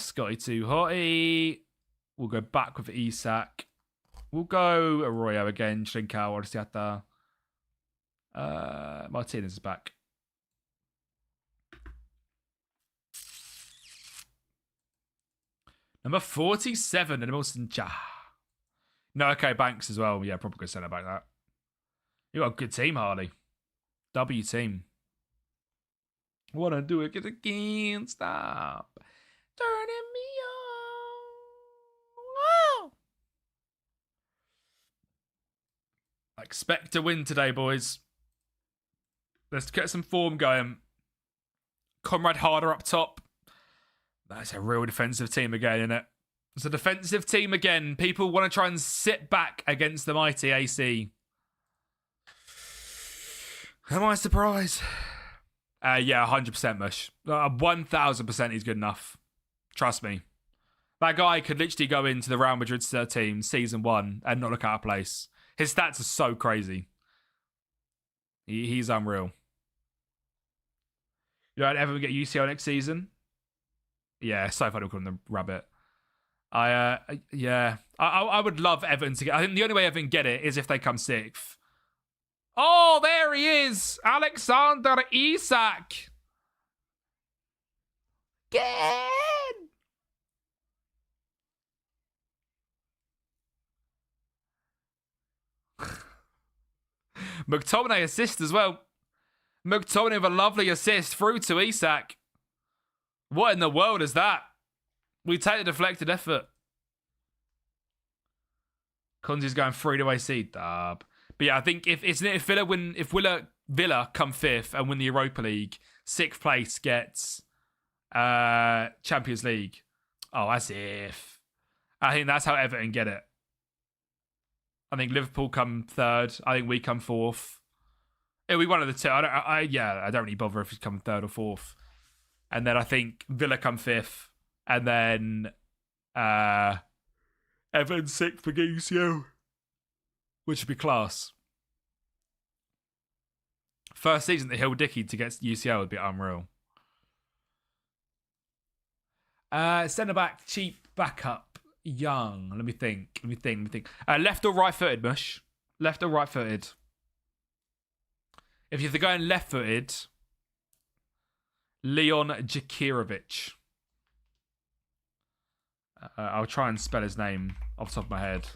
Scotty too hotty. We'll go back with Isak. We'll go Arroyo again. Trincao, Orsiata. Martinez is back. Number 47, and Wilson Cha. No, okay, Banks as well. Yeah, probably good centre back that. You got a good team, Harley. W team. Wanna do it again? Stop turning me on. I expect to win today, boys. Let's get some form going. Conrad Harder up top. That's a real defensive team again, isn't it? It's a defensive team again. People want to try and sit back against the mighty AC. Am I surprised? Yeah, 100% Mush. 1,000% he's good enough. Trust me. That guy could literally go into the Real Madrid team season 1 and not look out of place. His stats are so crazy. He's unreal. You don't ever get UCL next season? Yeah, so funny calling them rabbit. I would love Everton to get... I think the only way Everton get it is if they come 6th. Oh, there he is! Alexander Isak! Again! McTominay assist as well. McTominay with a lovely assist through to Isak. What in the world is that? We take the deflected effort. Konzi's going 3-away seed. But yeah, I think if Villa come 5th and win the Europa League, 6th place gets Champions League. Oh, as if. I think that's how Everton get it. I think Liverpool come 3rd. I think we come 4th. It'll be one of the two. I don't really bother if we come 3rd or 4th. And then I think Villa come 5th. And then Everton 6th for UCL. Which would be class. First season that Hill Dickey to get UCL would be unreal. Centre back, cheap, backup, young. Let me think. Left or right footed, Mush? Left or right footed? If you're going left footed, Leon Jakirovic. I'll try and spell his name off the top of my head.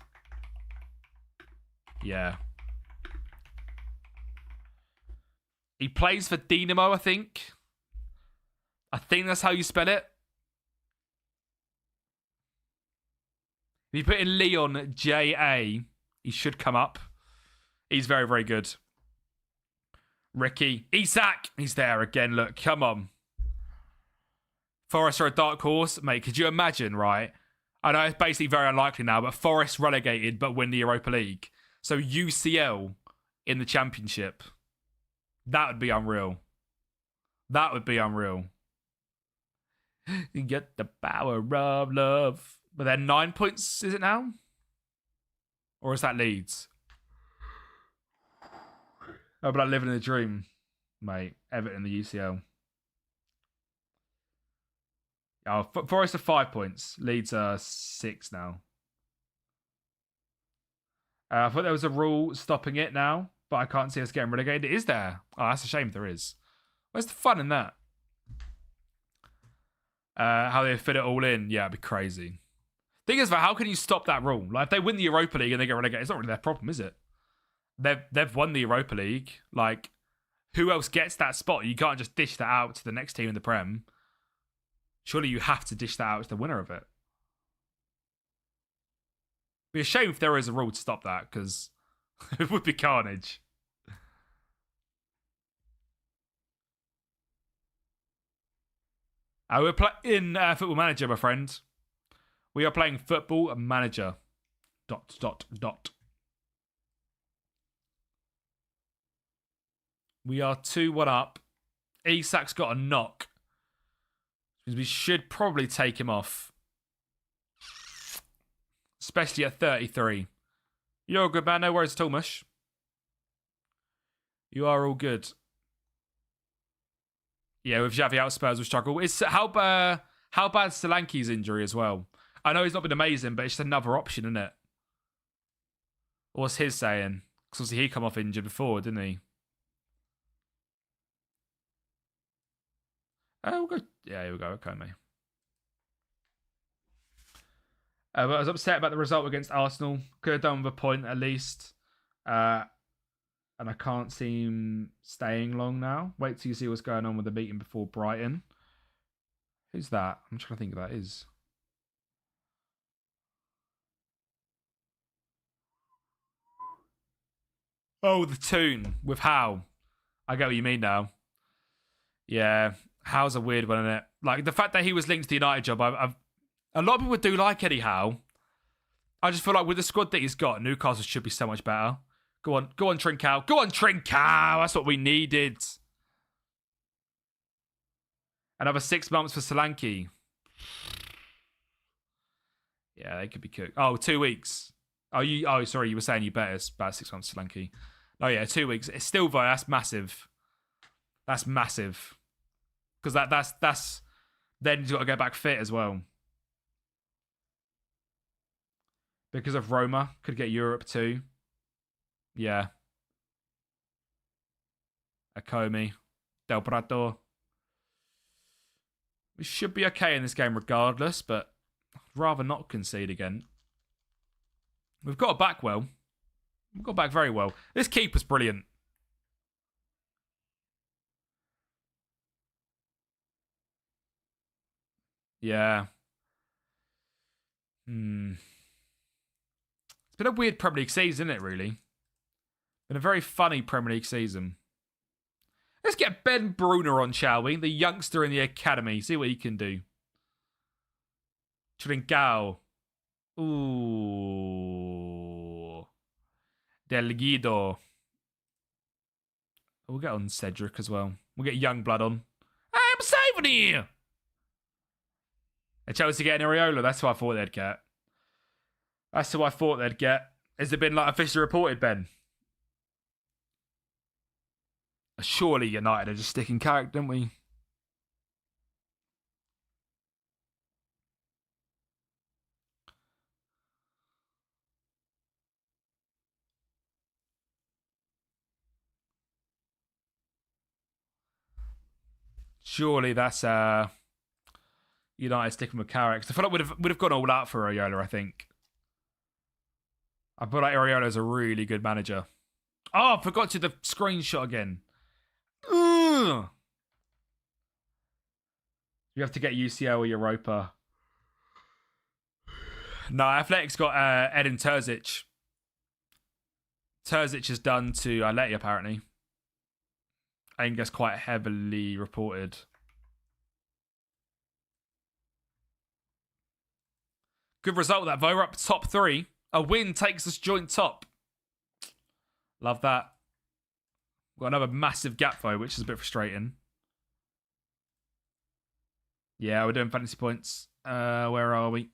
Yeah. He plays for Dinamo, I think. I think that's how you spell it. If you put in Leon J.A., he should come up. He's very, very good. Ricky. Isak. He's there again. Look, come on. Forest are a dark horse. Mate, could you imagine, right? I know it's basically very unlikely now, but Forest relegated but win the Europa League. So UCL in the Championship. That would be unreal. That would be unreal. You get the power of love. But they're 9 points, is it now? Or is that Leeds? Oh, but I'm living in a dream, mate. Everton in the UCL. Oh, Forest are 5 points. Leeds are 6 now. I thought there was a rule stopping it now, but I can't see us getting relegated. Is there? Oh, that's a shame if there is. Where's the fun in that? How they fit it all in. Yeah, it'd be crazy. Thing is, how can you stop that rule? Like, if they win the Europa League and they get relegated, it's not really their problem, is it? They've won the Europa League. Like, who else gets that spot? You can't just dish that out to the next team in the Prem. Surely you have to dish that out to the winner of it. It'd be a shame if there is a rule to stop that, because it would be carnage. We're playing Football Manager, my friend. We are playing Football Manager. ... We are 2-1 up. Isak's got a knock. We should probably take him off. Especially at 33. You're a good man. No worries at all, Mush. You are all good. Yeah, with Xavi out, Spurs will struggle. How bad Solanke's injury as well? I know he's not been amazing, but it's just another option, isn't it? What's his saying? Because obviously he come off injured before, didn't he? Oh, we'll go. Yeah, here we go. Okay, mate. But I was upset about the result against Arsenal. Could have done with a point at least. And I can't see him staying long now. Wait till you see what's going on with the meeting before Brighton. Who's that? I'm trying to think who that is. Oh, the tune with Howe. I get what you mean now. Yeah, Howe's a weird one, isn't it? Like, the fact that he was linked to the United job, a lot of people do like Eddie Howe. I just feel like with the squad that he's got, Newcastle should be so much better. Go on, Trincao. Go on, Trincao. That's what we needed. Another 6 months for Solanke. Yeah, they could be cooked. Oh, 2 weeks. Oh, sorry, you were saying you bet it's about 6 months for Solanke. Oh, yeah, 2 weeks. It's still, though, that's massive. That's massive. Because that's... Then he's got to go back fit as well. Because of Roma. Could get Europe too. Yeah. Akomi. Del Prato. We should be okay in this game regardless, but I'd rather not concede again. We've got back well. We've got back very well. This keeper's brilliant. Yeah. It's been a weird Premier League season, isn't it, really? Been a very funny Premier League season. Let's get Ben Brunner on, shall we? The youngster in the academy. See what he can do. Trincao. Ooh. Del Guido. We'll get on Cedric as well. We'll get Youngblood on. I'm saving here! And Chelsea getting Areola. That's who I thought they'd get. That's who I thought they'd get. Has it been like officially reported, Ben? Surely United are just sticking character, don't we? Surely that's United sticking with character. I feel like would have gone all out for Areola, I think. I feel like Areola's a really good manager. Oh, I forgot to do the screenshot again. You have to get UCL or Europa. No, Athletics got Edin Terzic. Terzic is done to Atleti, apparently. I think that's quite heavily reported. Good result, that, Vo. We're up top 3. A win takes us joint top. Love that. Got another massive gap, though, which is a bit frustrating. Yeah, we're doing fantasy points. Where are we?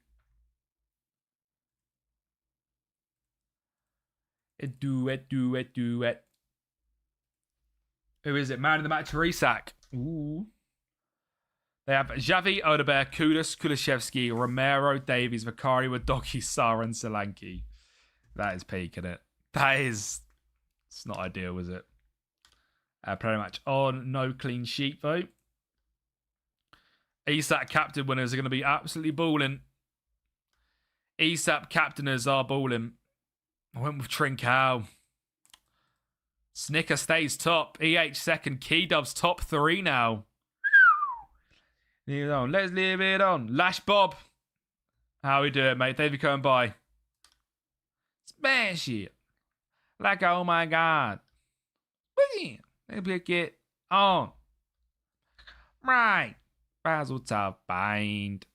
Duet. Who is it? Man of the match, Isak. Ooh. They have Xavi, Odegaard, Kudus, Kulishevsky, Romero, Davies, Vicari, Wadoki, Sarr, and Solanke. That is peak, isn't it? That is... It's not ideal, is it? Player match on. No clean sheet, though. ESAP captain winners are going to be absolutely balling. ESAP captainers are balling. I went with Trincao. Snicker stays top. EH second. Key Dubs top 3 now. Leave it on. Let's leave it on. Lash Bob. How we doing, mate? Thank you for coming by. Smash it. Like, oh my God. Let's get on. Right. Basil top bind.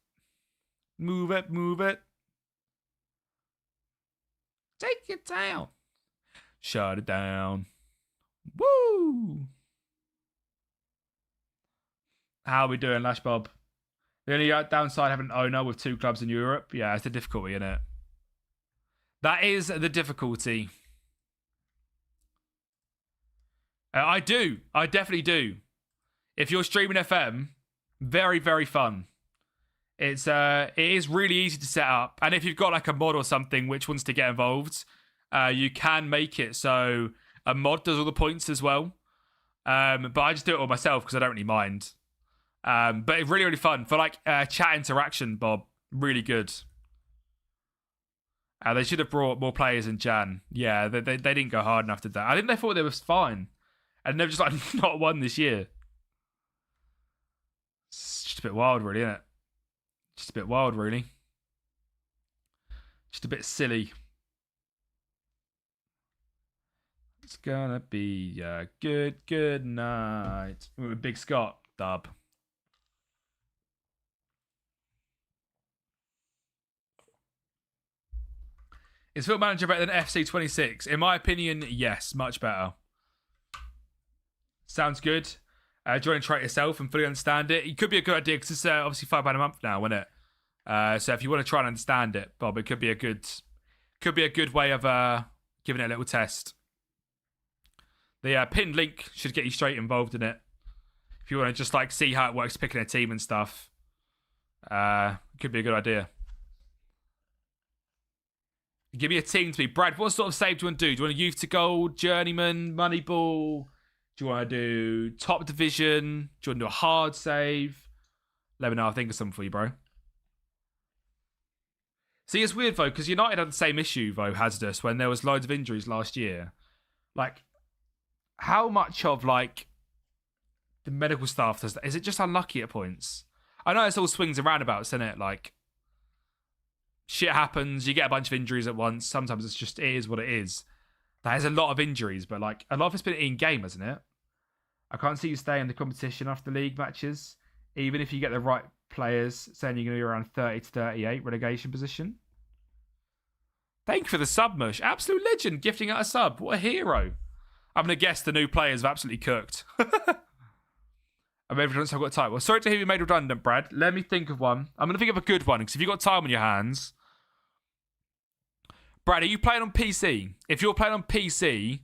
Move it. Take it down. Shut it down. Woo! How are we doing, Lash Bob? The only downside having an owner with 2 clubs in Europe. Yeah, it's the difficulty, isn't it? That is the difficulty. I do. I definitely do. If you're streaming FM, very, very fun. It is really easy to set up. And if you've got like a mod or something which wants to get involved, you can make it so a mod does all the points as well. But I just do it all myself because I don't really mind. But it's really, really fun. For like chat interaction, Bob, really good. They should have brought more players in Jan. Yeah, they didn't go hard enough to that. I think they thought they was fine. And they've just like not won this year. It's just a bit wild, really, isn't it? Just a bit wild, really. Just a bit silly. It's gonna be a good night. With Big Scott, dub. Is Foot Manager better than FC26? In my opinion, yes, much better. Sounds good. Do you want to try it yourself and fully understand it? It could be a good idea because it's obviously £5 a month now, isn't it? So if you want to try and understand it, Bob, it could be a good way of giving it a little test. The pinned link should get you straight involved in it. If you want to just like see how it works, picking a team and stuff, could be a good idea. Give me a team to be. Brad, what sort of save do you want to do? Do you want a youth to gold, journeyman, Moneyball? Do you want to do top division? Do you want to do a hard save? Let me know. I'll think of something for you, bro. See, it's weird, though, because United had the same issue, though, Hazardous, when there was loads of injuries last year. Like, how much of, like, the medical staff does that? Is it just unlucky at points? I know it's all swings and roundabouts, isn't it? Like, shit happens. You get a bunch of injuries at once. Sometimes it is what it is. There's a lot of injuries, but like a lot of it's been in-game, hasn't it? I can't see you staying in the competition after the league matches, even if you get the right players, saying you're going to be around 30 to 38 relegation position. Thank you for the sub, Mush. Absolute legend gifting out a sub. What a hero. I'm going to guess the new players have absolutely cooked. I've got time. Well, sorry to hear you made redundant, Brad. Let me think of one. I'm going to think of a good one, because if you've got time on your hands... Brad, are you playing on PC? If you're playing on PC,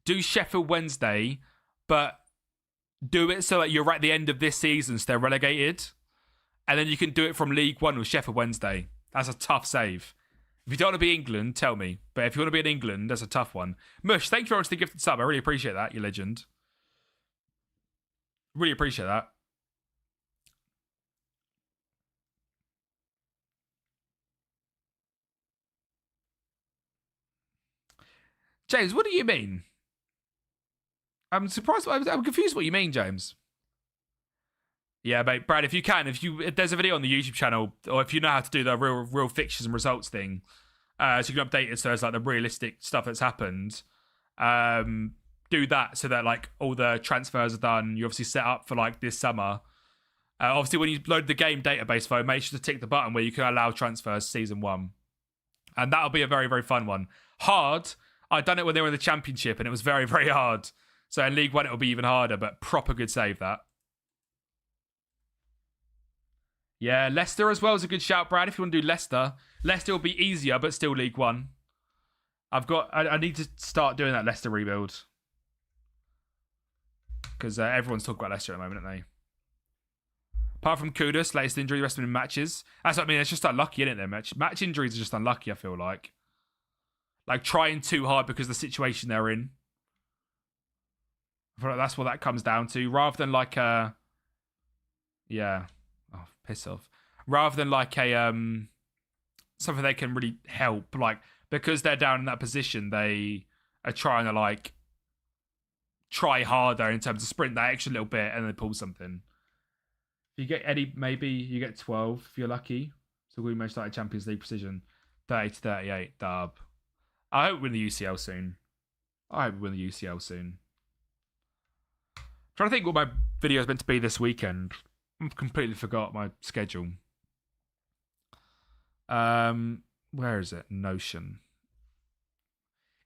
do Sheffield Wednesday, but do it so that you're at the end of this season, so they're relegated. And then you can do it from League One with Sheffield Wednesday. That's a tough save. If you don't want to be England, tell me. But if you want to be in England, that's a tough one. Mush, thank you very much for the gifted sub. I really appreciate that, you legend. Really appreciate that. James, what do you mean? I'm surprised. I'm confused what you mean, James. Yeah, mate, Brad. If you can, if there's a video on the YouTube channel, or if you know how to do the real fixtures and results thing, so you can update it so it's like the realistic stuff that's happened. Do that so that like all the transfers are done. You're obviously set up for like this summer. Obviously, when you load the game database though, make sure to tick the button where you can allow transfers season 1, and that'll be a very, very fun one. Hard. I done it when they were in the Championship, and it was very, very hard. So in League One, it'll be even harder, but proper good save that. Yeah, Leicester as well is a good shout, Brad. If you want to do Leicester, Leicester will be easier, but still League One. I need to start doing that Leicester rebuild. Because everyone's talking about Leicester at the moment, aren't they? Apart from Kudus, latest injury, the rest of them in matches. That's what I mean. It's just unlucky, isn't it? Match injuries are just unlucky, I feel like. Like trying too hard because of the situation they're in. I feel like that's what that comes down to. Rather than like a... Yeah. Oh, piss off. Rather than like a... something they can really help. Like, because they're down in that position, they are trying to like... try harder in terms of sprint that extra little bit and then pull something. If you get Eddie, maybe you get 12 if you're lucky. So we managed to like Champions League precision. 30-38, dub. I hope we win the UCL soon. I'm trying to think what my video is meant to be this weekend. I've completely forgot my schedule. Where is it? Notion.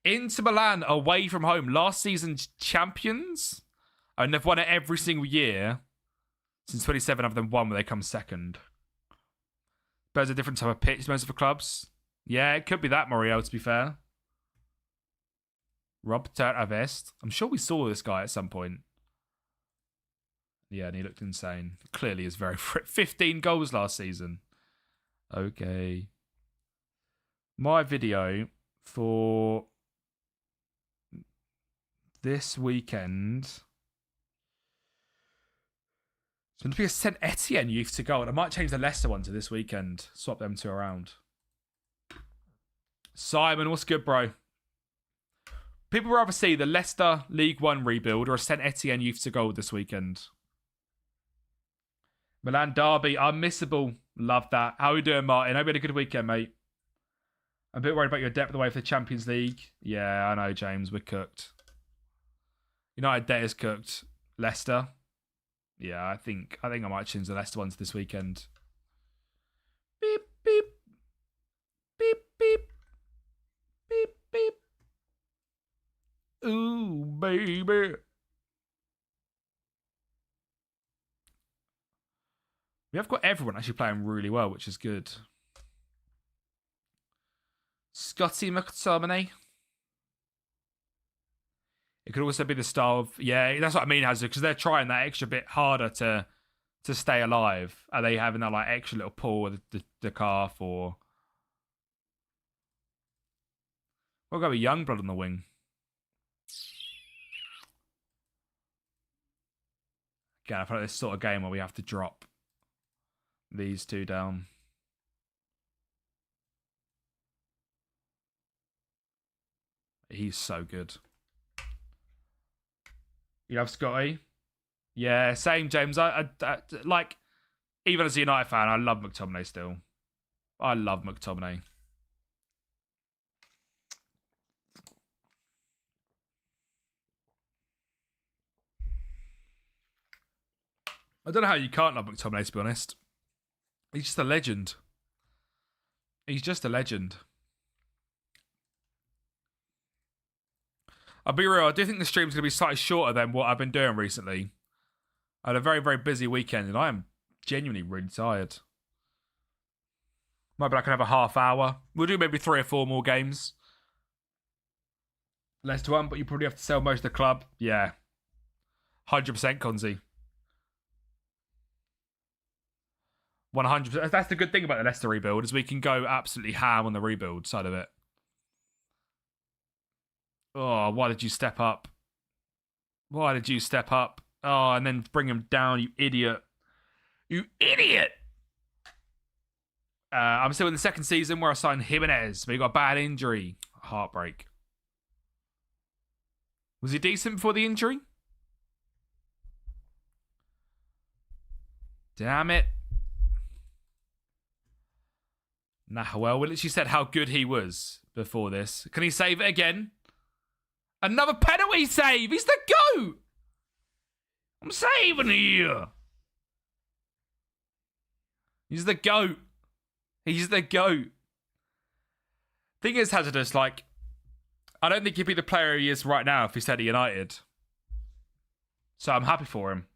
Inter Milan away from home. Last season's champions. And they've won it every single year. Since 27 of them won when they come second. But there's a different type of pitch most of the clubs. Yeah, it could be that, Moriel, to be fair. Rob Turtavest. I'm sure we saw this guy at some point. Yeah, and he looked insane. Clearly is very... 15 goals last season. Okay. My video for this weekend... It's going to be a Saint Etienne youth to goal. I might change the Leicester one to this weekend. Swap them two around. Simon, what's good, bro? People would rather see the Leicester League One rebuild or a Saint Etienne youth to goal this weekend. Milan Derby, unmissable. Love that. How are we doing, Martin? Hope you had a good weekend, mate. I'm a bit worried about your depth away for the Champions League. Yeah, I know, James. We're cooked. United Day is cooked. Leicester. Yeah, I think I might change the Leicester ones this weekend. Beep, beep. Beep, beep. Beep, beep. Ooh, baby. We have got everyone actually playing really well, which is good. Scotty McTominay. It could also be the style of... Yeah, that's what I mean, Hazard, because they're trying that extra bit harder to stay alive. Are they having that like extra little pull with the calf or... We'll go with Youngblood on the wing. Again, I feel like this sort of game where we have to drop these two down. He's so good. You love Scotty? Yeah, same, James. I like, even as a United fan, I love McTominay still. I love McTominay. I don't know how you can't love McTominay, to be honest. He's just a legend. He's just a legend. I'll be real, I do think the stream's going to be slightly shorter than what I've been doing recently. I had a very, very busy weekend and I am genuinely really tired. Might be like another half hour. We'll do maybe 3 or 4 more games. Less to one, but you probably have to sell most of the club. Yeah. 100% Konzi. 100%. That's the good thing about the Leicester rebuild, is we can go absolutely ham on the rebuild side of it. Oh, why did you step up? Why did you step up? Oh, and then bring him down, you idiot. You idiot! I'm still in the second season where I signed Jimenez, but he got a bad injury. Heartbreak. Was he decent before the injury? Damn it. Nah, well, we literally said how good he was before this. Can he save it again? Another penalty save. He's the GOAT. I'm saving here. He's the GOAT. He's the GOAT. Thing is, Hazardous, like, I don't think he'd be the player he is right now if he stayed at United. So I'm happy for him.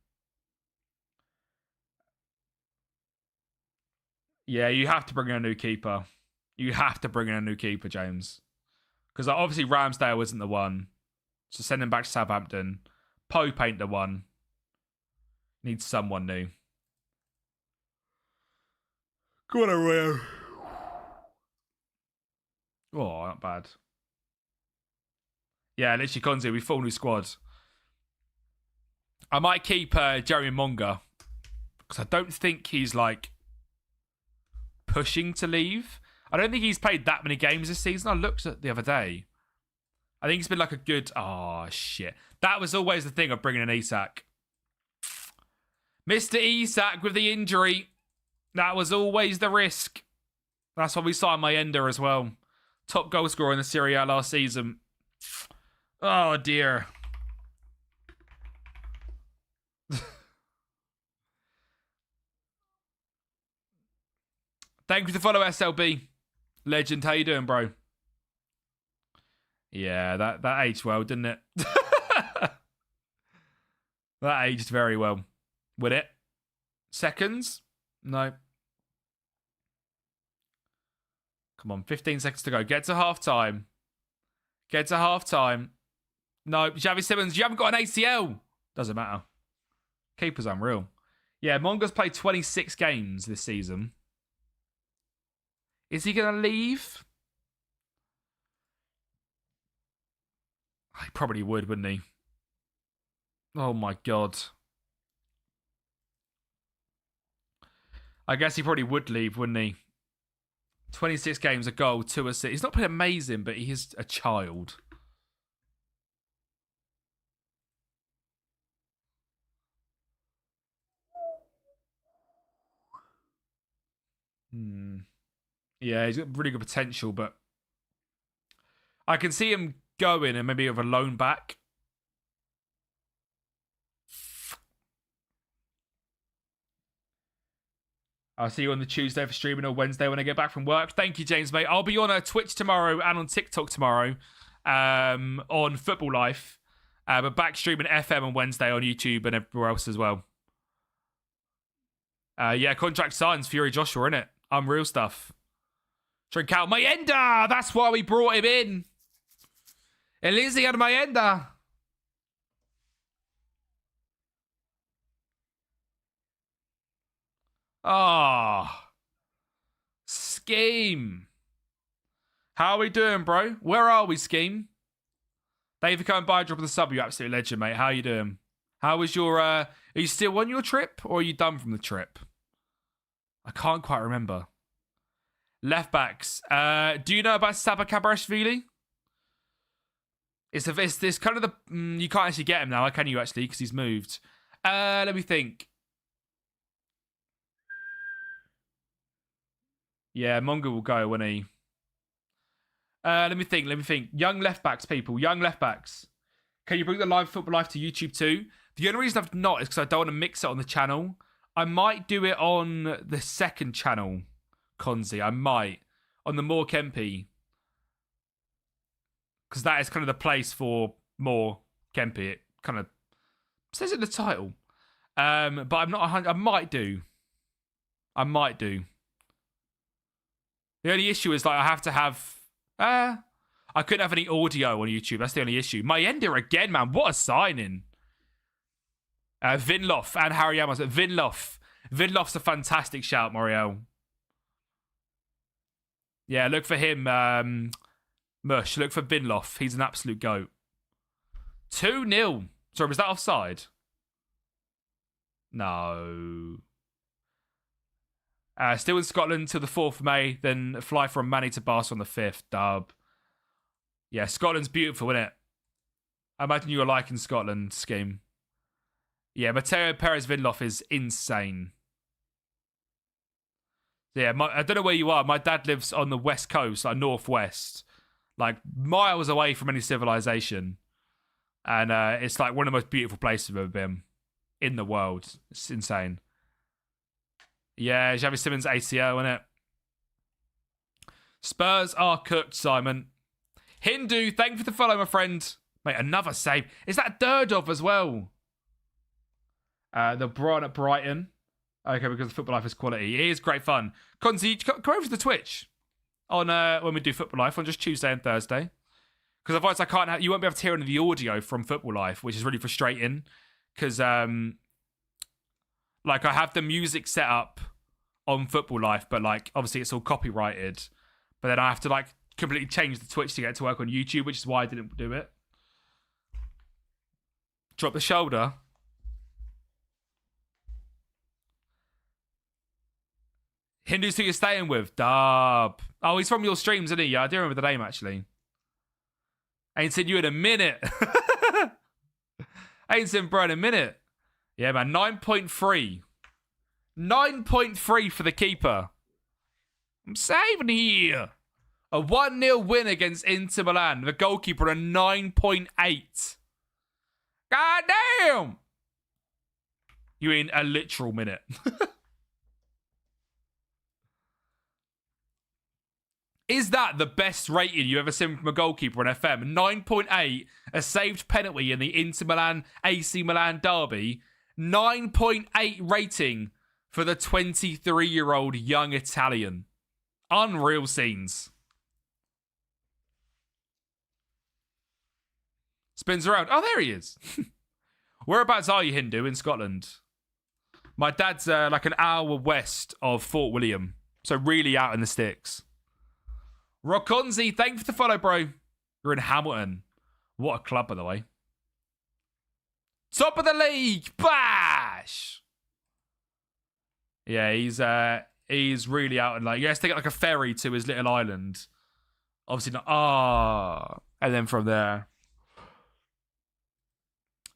Yeah, you have to bring in a new keeper. You have to bring in a new keeper, James. Because obviously Ramsdale isn't the one. So send him back to Southampton. Pope ain't the one. Needs someone new. Go on, Arroyo. Oh, not bad. Yeah, literally, Konzi, we full new squad. I might keep Jeremy Monga. Because I don't think he's, like, pushing to leave. I don't think he's played that many games this season. I looked at the other day. I think it's been like a good... Oh, shit. That was always the thing of bringing in Isak. Mr. Isak with the injury. That was always the risk. That's why we signed Mayenda as well. Top goal scorer in the Serie A last season. Oh, dear. Thank you for the follow, SLB. Legend, how you doing, bro? Yeah, that aged well, didn't it? That aged very well. Would it? Seconds? No. Come on, 15 seconds to go. Get to half-time. Get to half-time. No, Xavi Simmons, you haven't got an ACL. Doesn't matter. Keeper's unreal. Yeah, Monga's played 26 games this season. Is he going to leave? He probably would, wouldn't he? Oh, my God. I guess he probably would leave, wouldn't he? 26 games, a goal, 2 assists. He's not playing amazing, but he is a child. Yeah, he's got really good potential, but I can see him going and maybe with a loan back. I'll see you on the Tuesday for streaming or Wednesday when I get back from work. Thank you, James, mate. I'll be on Twitch tomorrow and on TikTok tomorrow on Football Life. But back streaming FM on Wednesday on YouTube and everywhere else as well. Yeah, contract signs, Fury Joshua, innit? Unreal stuff. Drink out Mayenda! That's why we brought him in. Elizzy and Mayenda. Ah. Scheme. How are we doing, bro? Where are we, Scheme? Thank you for coming by, drop of the sub. You absolute legend, mate. How are you doing? How was your... Are you still on your trip, or are you done from the trip? I can't quite remember. Left backs. Do you know about Saba Kabarashvili? It's this kind of the... you can't actually get him now, can you, actually? Because he's moved. Let me think. Yeah, Monga will go, won't he? Let me think. Young left backs, people. Young left backs. Can you bring the live Football Life to YouTube too? The only reason I've not is because I don't want to mix it on the channel. I might do it on the second channel, Konzi. I might. On the More Kempi. Because that is kind of the place for More Kempi. It kind of says it in the title. But I'm not 100. I might do. The only issue is, like, I have to have... I couldn't have any audio on YouTube. That's the only issue. Mayenda again, man. What a signing. Vinloff and Harry Amos. Vinloff's a fantastic shout, Moriel. Yeah, look for him. Mush, look for Vinloff. He's an absolute goat. 2-0. Sorry, was that offside? No. Still in Scotland till the 4th of May, then fly from Manny to Barcelona on the 5th. Dub. Yeah, Scotland's beautiful, isn't it? I imagine you were liking Scotland, Scheme. Yeah, Mateo Perez Vinloff is insane. Yeah, I don't know where you are. My dad lives on the west coast, like northwest, like miles away from any civilization. And it's like one of the most beautiful places I've ever been in the world. It's insane. Yeah, Xavi Simons ACL, isn't it? Spurs are cooked, Simon. Hindu, thank you for the follow, my friend. Mate, another save. Is that Durdov as well? The Brighton at Brighton. Okay, because Football Life is quality. It is great fun. Konzi, come over to the Twitch on when we do Football Life on just Tuesday and Thursday. Because otherwise you won't be able to hear any of the audio from Football Life, which is really frustrating. Because like I have the music set up on Football Life, but like obviously it's all copyrighted. But then I have to like completely change the Twitch to get it to work on YouTube, which is why I didn't do it. Drop the shoulder. Hindu's who you're staying with. Dub. Oh, he's from your streams, isn't he? Yeah, I do remember the name, actually. Ain't seen you in a minute. Ain't seen bro in a minute. Yeah, man. 9.3. 9.3 for the keeper. I'm saving here. A 1-0 win against Inter Milan. The goalkeeper a 9.8. God damn. You in a literal minute. Is that the best rating you ever seen from a goalkeeper on FM? 9.8, a saved penalty in the Inter Milan AC Milan derby. 9.8 rating for the 23-year-old young Italian. Unreal scenes. Spins around. Oh, there he is. Whereabouts are you, Hindu, in Scotland? My dad's like an hour west of Fort William. So really out in the sticks. Rokonzi, thank you for the follow, bro. You're in Hamilton. What a club, by the way. Top of the league. Bash. Yeah, he's really out and like, he has to get like a ferry to his little island. Obviously not. And then from there.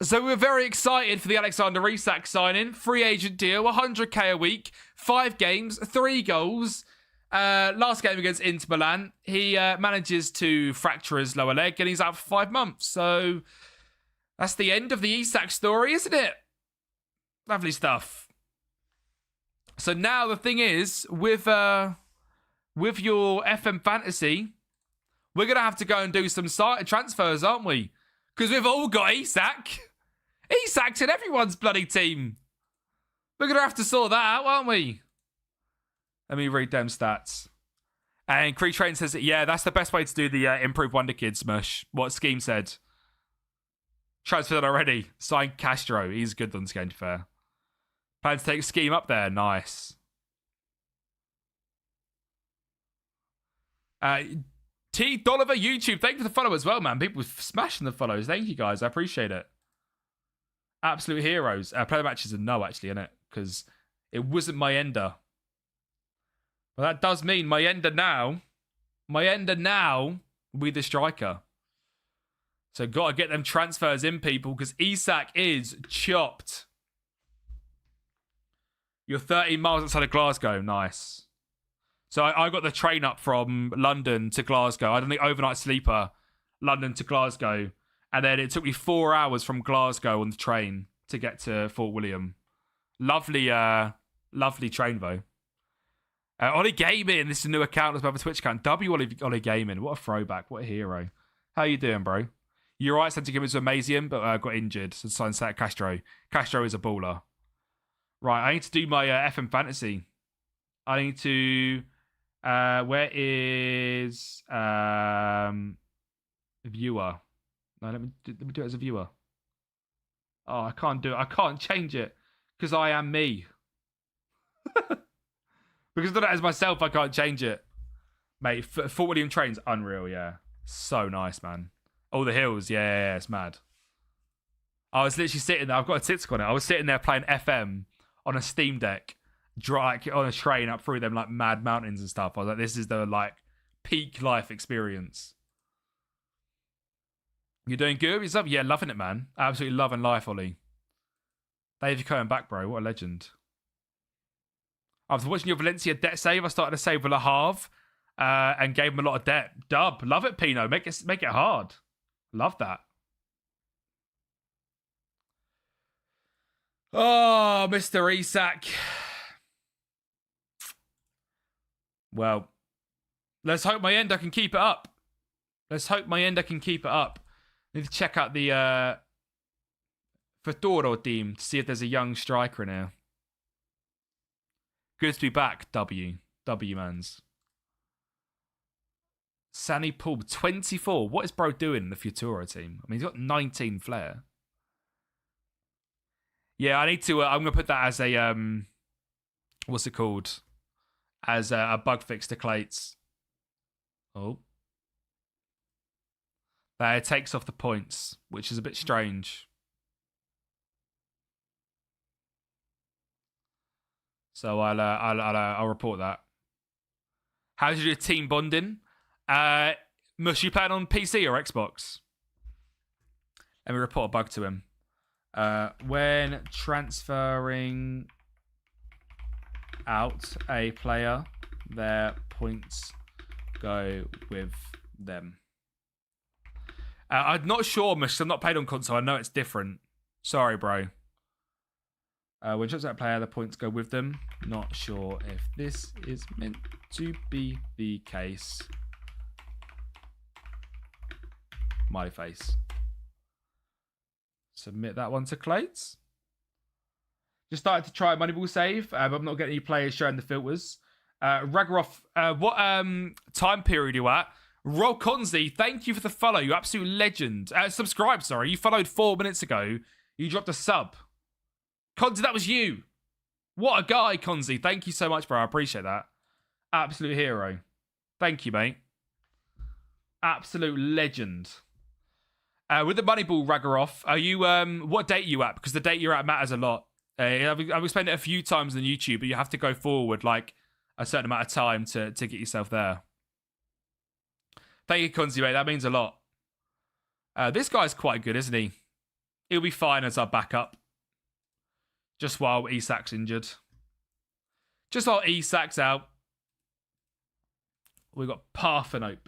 So we're very excited for the Alexander Isak signing. Free agent deal, 100k a week, 5 games, 3 goals. Last game against Inter Milan, he manages to fracture his lower leg and he's out for 5 months. So that's the end of the Isak story, isn't it? Lovely stuff. So now the thing is, with your FM Fantasy, we're going to have to go and do some site transfers, aren't we? Because we've all got Isak. Isak's in everyone's bloody team. We're going to have to sort that out, aren't we? Let me read them stats. And Cree Train says, yeah, that's the best way to do the Improved Wonder Kid smush. What Scheme said. Transferred already. Signed Castro. He's good on this game, to be fair. Plan to take Scheme up there. Nice. T. Dolliver YouTube. Thank you for the follow as well, man. People smashing the follows. Thank you, guys. I appreciate it. Absolute heroes. Play the matches a no, actually, innit? Because it wasn't my ender. Well, that does mean my ender now will be the striker. So got to get them transfers in, people, because Isak is chopped. You're 13 miles outside of Glasgow. Nice. So I got the train up from London to Glasgow. I done the overnight sleeper, London to Glasgow. And then it took me 4 hours from Glasgow on the train to get to Fort William. Lovely train, though. Ollie Gaming, this is a new account. It's my Twitch account. Ollie Gaming. What a throwback. What a hero. How you doing, bro? You're right, sent to give it to Amazium, but got injured. So signed Sat Castro. Castro is a baller. Right, I need to do my FM Fantasy. I need to... where is... viewer? No, let me do it as a viewer. Oh, I can't do it. I can't change it. Because I am me. Because I've done it as myself, I can't change it. Mate, Fort William train's unreal, yeah. So nice, man. All the hills, yeah, it's mad. I was literally sitting there, I've got a TikTok on it. I was sitting there playing FM on a Steam Deck, on a train up through them like mad mountains and stuff. I was like, this is the like peak life experience. You doing good? Yourself? Yeah, loving it, man. Absolutely loving life, Ollie. Thank you for coming back, bro. What a legend. After watching your Valencia debt save, I started to save with a half and gave him a lot of debt. Dub. Love it, Pino. Make it hard. Love that. Oh, Mr. Isak. Well, let's hope my ender can keep it up. Need to check out the Fedoro team to see if there's a young striker in here. Good to be back, W mans. Sani Paul, 24. What is bro doing in the Futura team? I mean, he's got 19 flair. Yeah, I need to. I'm gonna put that as a what's it called? As a bug fix to Clates. Oh, that it takes off the points, which is a bit strange. So I'll report that. How did you do team bonding? Must you play it on PC or Xbox? Let me report a bug to him. When transferring out a player, their points go with them. I'm not sure, Mush. I'm not played on console. I know it's different. Sorry, bro. When transferring out a player, the points go with them. Not sure if this is meant to be the case. My face. Submit that one to Clates. Just started to try Moneyball save. I'm not getting any players showing the filters. Ragaroff, what time period are you at? Roll Konzi, thank you for the follow. You absolute legend. Subscribe, sorry. You followed 4 minutes ago. You dropped a sub. Konzi, that was you. What a guy, Konzi. Thank you so much, bro. I appreciate that. Absolute hero. Thank you, mate. Absolute legend. With the Moneyball Ragaroff, are you what date are you at? Because the date you're at matters a lot. I've explained it a few times on YouTube, but you have to go forward like a certain amount of time to get yourself there. Thank you, Konzi, mate. That means a lot. This guy's quite good, isn't he? He'll be fine as our backup. Just while Isak's injured. Just while Isak's out. We've got Parthenope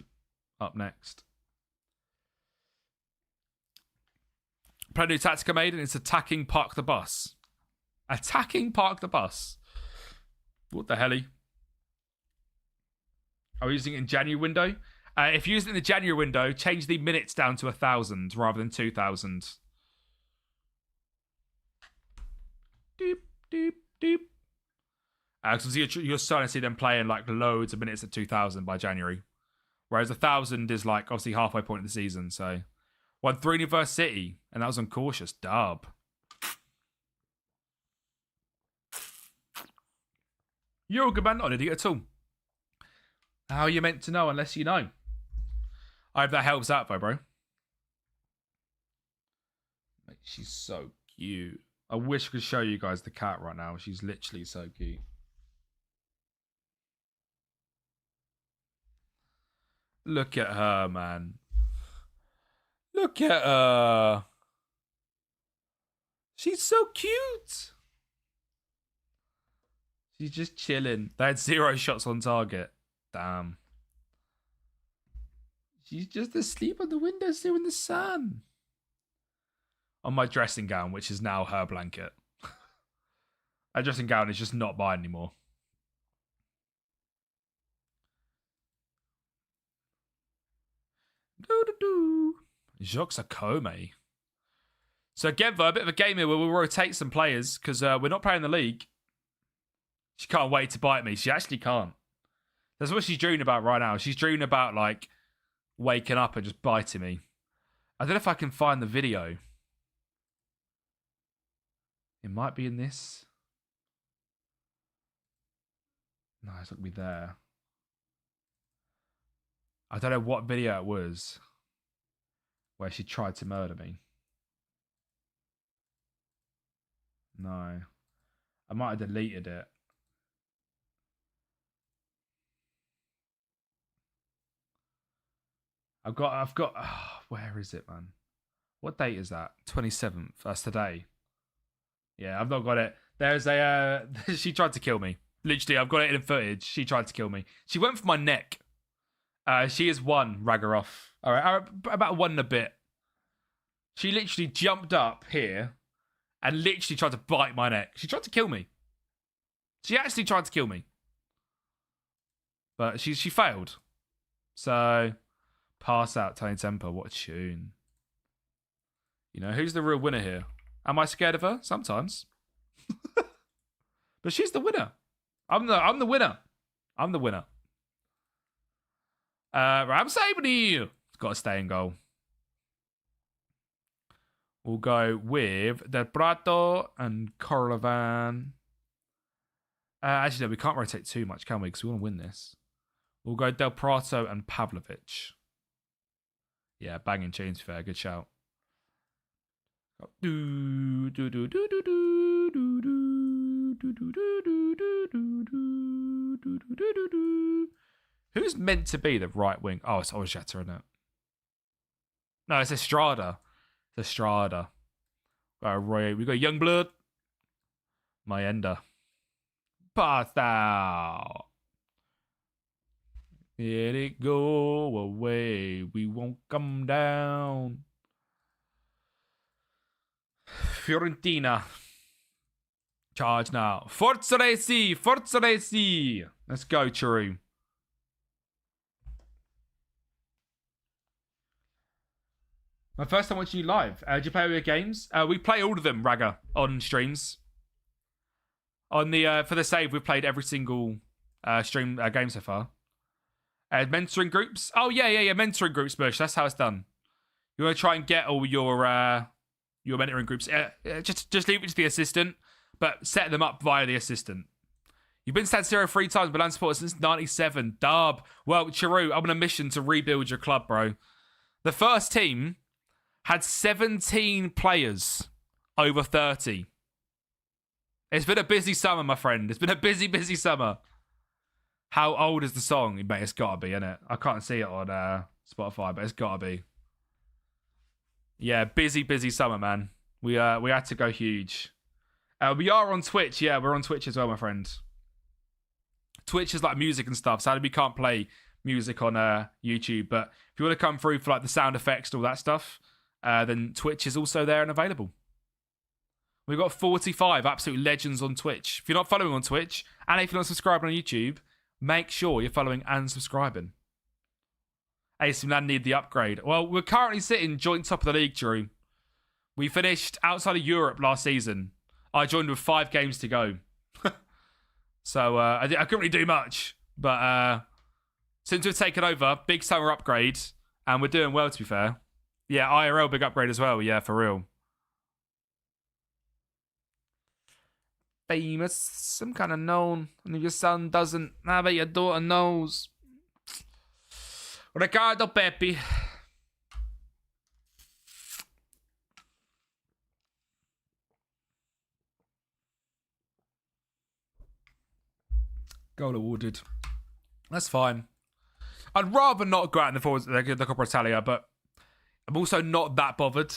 up next. Play a new tactic I made, and it's attacking park the bus. Attacking park the bus. What the helly? Are we using it in January window? If you're using it in the January window, change the minutes down to 1,000 rather than 2,000. Doop, doop, doop. Because you're starting to see them playing like loads of minutes at 2,000 by January. Whereas 1,000 is like obviously halfway point of the season, so... Won 3 versus City, and that was on cautious. Dub. You're a good man, not an idiot at all. How are you meant to know unless you know? I hope that helps out, though, bro. Mate, she's so cute. I wish I could show you guys the cat right now. She's literally so cute. Look at her, man. Look at her. She's so cute. She's just chilling. They had 0 shots on target. Damn. She's just asleep on the windowsill in the sun. On my dressing gown, which is now her blanket. Her dressing gown is just not mine anymore. Do-do-do. Jacques Akome. So again, though, a bit of a game here where we'll rotate some players because we're not playing the league. She can't wait to bite me. She actually can't. That's what she's dreaming about right now. She's dreaming about, like, waking up and just biting me. I don't know if I can find the video. It might be in this. No, it's not going to be there. I don't know what video it was where she tried to murder me. No. I might have deleted it. I've got, where is it, man? What date is that? 27th. That's today. Yeah, I've not got it. There's a, she tried to kill me. Literally, I've got it in footage. She tried to kill me. She went for my neck. She is one, ragger off. All right, about one and a bit. She literally jumped up here and literally tried to bite my neck. She tried to kill me. She actually tried to kill me. But she failed. So, pass out, Tiny Temper. What a tune. You know, who's the real winner here? Am I scared of her? Sometimes. But she's the winner. I'm the winner. I'm the winner. I'm saving you. Got to stay in goal. We'll go with Del Prato and Corlevan. Actually, no, we can't rotate too much, can we? Because we want to win this. We'll go Del Prato and Pavlovic. Yeah, banging tunes, fair. Good shout. Who's meant to be the right wing? Oh, it's Ojeta, isn't it? No, it's Estrada. It's Estrada. Right, we got Youngblood. Mayenda. Pass out. Let it go away. We won't come down. Fiorentina. Charge now. Forza Racing. Forza Racing. Let's go, Chiru. My first time watching you live. Do you play all your games? We play all of them, Ragga, on streams. On the for the save, we've played every single stream game so far. Mentoring groups. Oh yeah. Mentoring groups, Bush. That's how it's done. You want to try and get all your mentoring groups. Just leave it to the assistant, but set them up via the assistant. You've been Stan Zero 3 times, Milan supporter since '97. Dub. Well, Chiru, I'm on a mission to rebuild your club, bro. The first team had 17 players over 30. It's been a busy summer, my friend. It's been a busy summer. How old is the song? Mate, it's got to be, innit? I can't see it on Spotify, but it's got to be. Yeah, busy summer, man. We had to go huge. We are on Twitch. Yeah, we're on Twitch as well, my friend. Twitch is like music and stuff. Sadly, we can't play music on YouTube. But if you want to come through for like the sound effects and all that stuff, then Twitch is also there and available. We've got 45 absolute legends on Twitch. If you're not following on Twitch, and if you're not subscribing on YouTube, make sure you're following and subscribing. AC Milan need the upgrade. Well, we're currently sitting joint top of the league, Drew. We finished outside of Europe last season. I joined with 5 games to go. So I couldn't really do much. But since we've taken over, big summer upgrade. And we're doing well, to be fair. Yeah, IRL, big upgrade as well. Yeah, for real. Famous, some kind of known. And if your son doesn't, I bet your daughter knows. Ricardo Pepi. Goal awarded. That's fine. I'd rather not go out in the Coppa Italia, but I'm also not that bothered.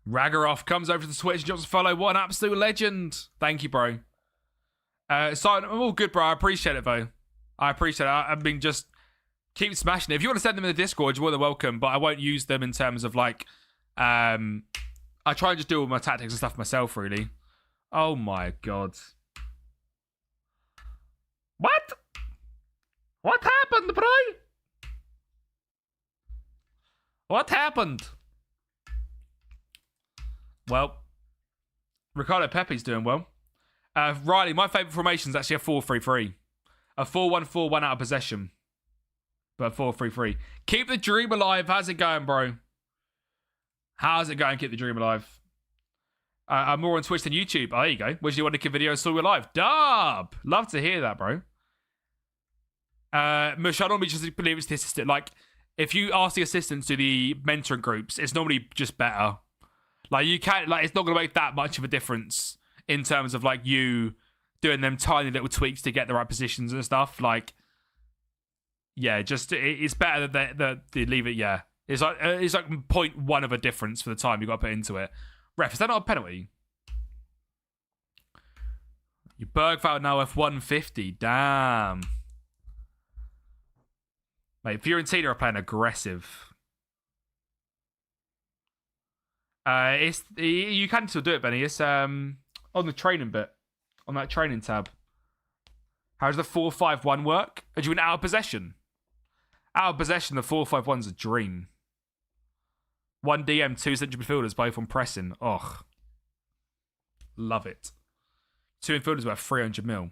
Raggaroff comes over to the Twitch and drops a follow. What an absolute legend. Thank you, bro. So I'm all good, bro. I appreciate it, though. I appreciate it. I mean, just keep smashing it. If you want to send them in the Discord, you're more than welcome, but I won't use them in terms of, like, I try and just do all my tactics and stuff myself, really. Oh, my God. What? What happened, bro? What happened? Well, Ricardo Pepe's doing well. Riley, my favourite formation is actually a 4-3-3. A 4-1-4-1 out of possession. But 4-3-3. Keep the dream alive. How's it going, bro? How's it going? Keep the dream alive. I'm more on Twitch than YouTube. Oh, there you go. Wish you wanted to give video and saw you live. Dub! Love to hear that, bro. Mush, I normally just believe it's the assistant. Like, if you ask the assistants to the mentoring groups, it's normally just better. Like, you can't, like, it's not going to make that much of a difference in terms of, like, you doing them tiny little tweaks to get the right positions and stuff. Like, yeah, just, it's better that they leave it, yeah. It's like 0.1 of a difference for the time you got to put into it. Ref, is that not a penalty? Your Bergvall now F150. Damn. Mate, Fiorentina are playing aggressive. You can still do it, Benny. It's on the training bit. On that training tab. How does the 4-5-1 work? Are you in out of possession? Out of possession, the 4-5-1's a dream. 1 DM, 2 central midfielders, both on pressing. Ugh. Love it. 2 midfielders worth 300 mil.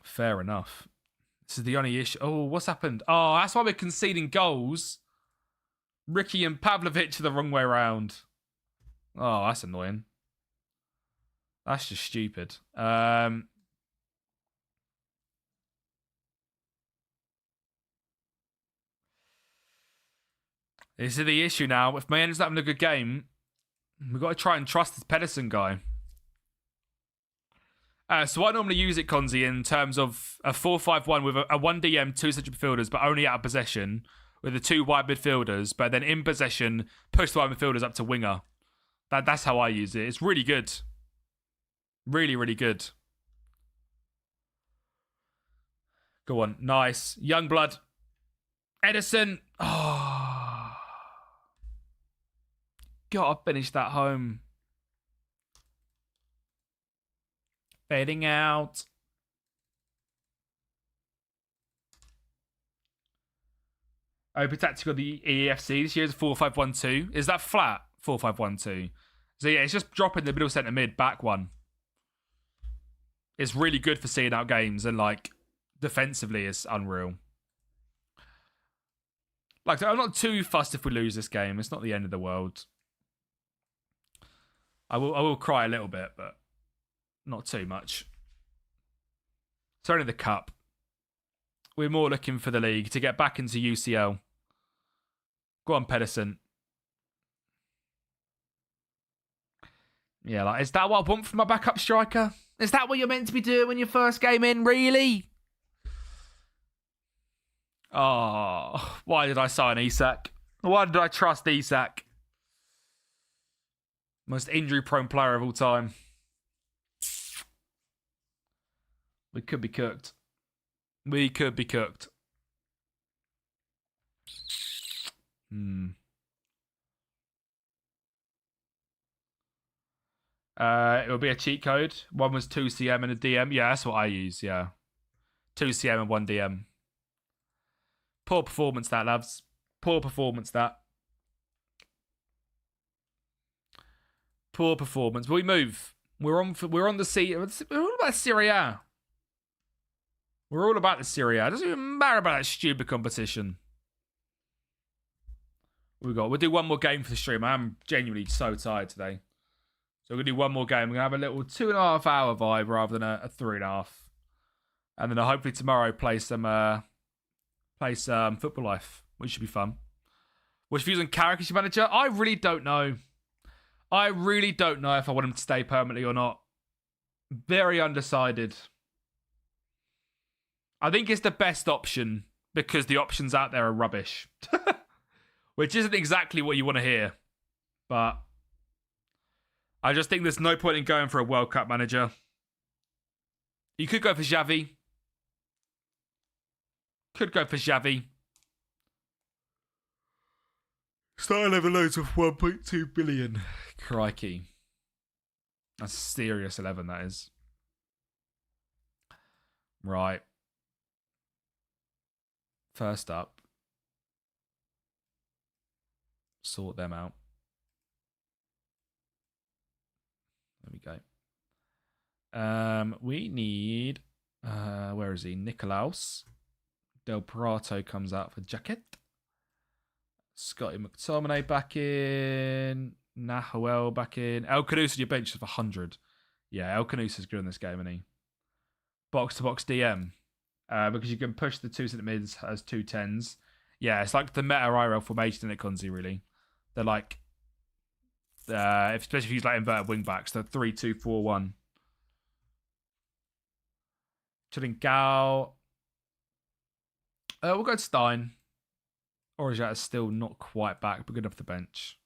Fair enough. This is the only issue. Oh, what's happened? Oh, that's why we're conceding goals. Ricky and Pavlovic are the wrong way around. Oh, that's annoying. That's just stupid. This is the issue now. If Milan's not having a good game, we've got to try and trust this Pedersen guy. So I normally use it, Konzi, in terms of a 4-5-1 with a 1 DM, 2 central midfielders, but only out of possession, with the 2 wide midfielders, but then in possession, push the wide midfielders up to winger. That's how I use it. It's really good. Really, really good. Go on. Nice. Youngblood. Edison. Oh. Gotta finish that home. Fading out. Open tactic of the EFC. This year's 4-5-1-2. Is that flat? 4-5-1-2. So yeah, it's just dropping the middle centre mid back one. It's really good for seeing out games, and like defensively it's unreal. Like, I'm not too fussed if we lose this game. It's not the end of the world. I will cry a little bit, but not too much. It's only the cup. We're more looking for the league to get back into UCL. Go on, Pedersen. Yeah, like, is that what I want from my backup striker? Is that what you're meant to be doing when your first game in? Really? Oh, why did I sign Isak? Why did I trust Isak? Most injury-prone player of all time. We could be cooked. We could be cooked. It will be a cheat code. One was 2CM and a DM. Yeah, that's what I use, yeah. 2CM and 1 DM. Poor performance that, lads. Poor performance that. Poor performance. But we move. We're on the sea. We're all about Serie A. We're all about the Serie A. It doesn't even matter about that stupid competition. We'll do one more game for the stream. I'm genuinely so tired today. So we're going to do one more game. We're going to have a little 2.5 hour vibe rather than a 3.5. And then hopefully tomorrow play some Football Life, which should be fun. What's your views on Carrick as your manager? I really don't know. I really don't know if I want him to stay permanently or not. Very undecided. I think it's the best option because the options out there are rubbish. Which isn't exactly what you want to hear. But I just think there's no point in going for a World Cup manager. You could go for Xavi. Could go for Xavi. Start 11 loads of 1.2 billion. Crikey. That's a serious 11, that is. Right. First up. Sort them out. There we go. We need... where is he? Nicolaus. Del Prato comes out for jacket. Scotty McTominay back in. Nahuel back in. El Canusa, your bench is for 100. Yeah, El Canusa's good in this game, isn't he? Box-to-box DM. Because you can push the 2 centre mids as 2 10s. Yeah, it's like the meta IRL formation in it, Konzi, really. They're like... especially if you use like inverted wing backs, they're 3-2-4-1. Chilingal. We'll go to Stein. Orijat is still not quite back, but good enough for the bench.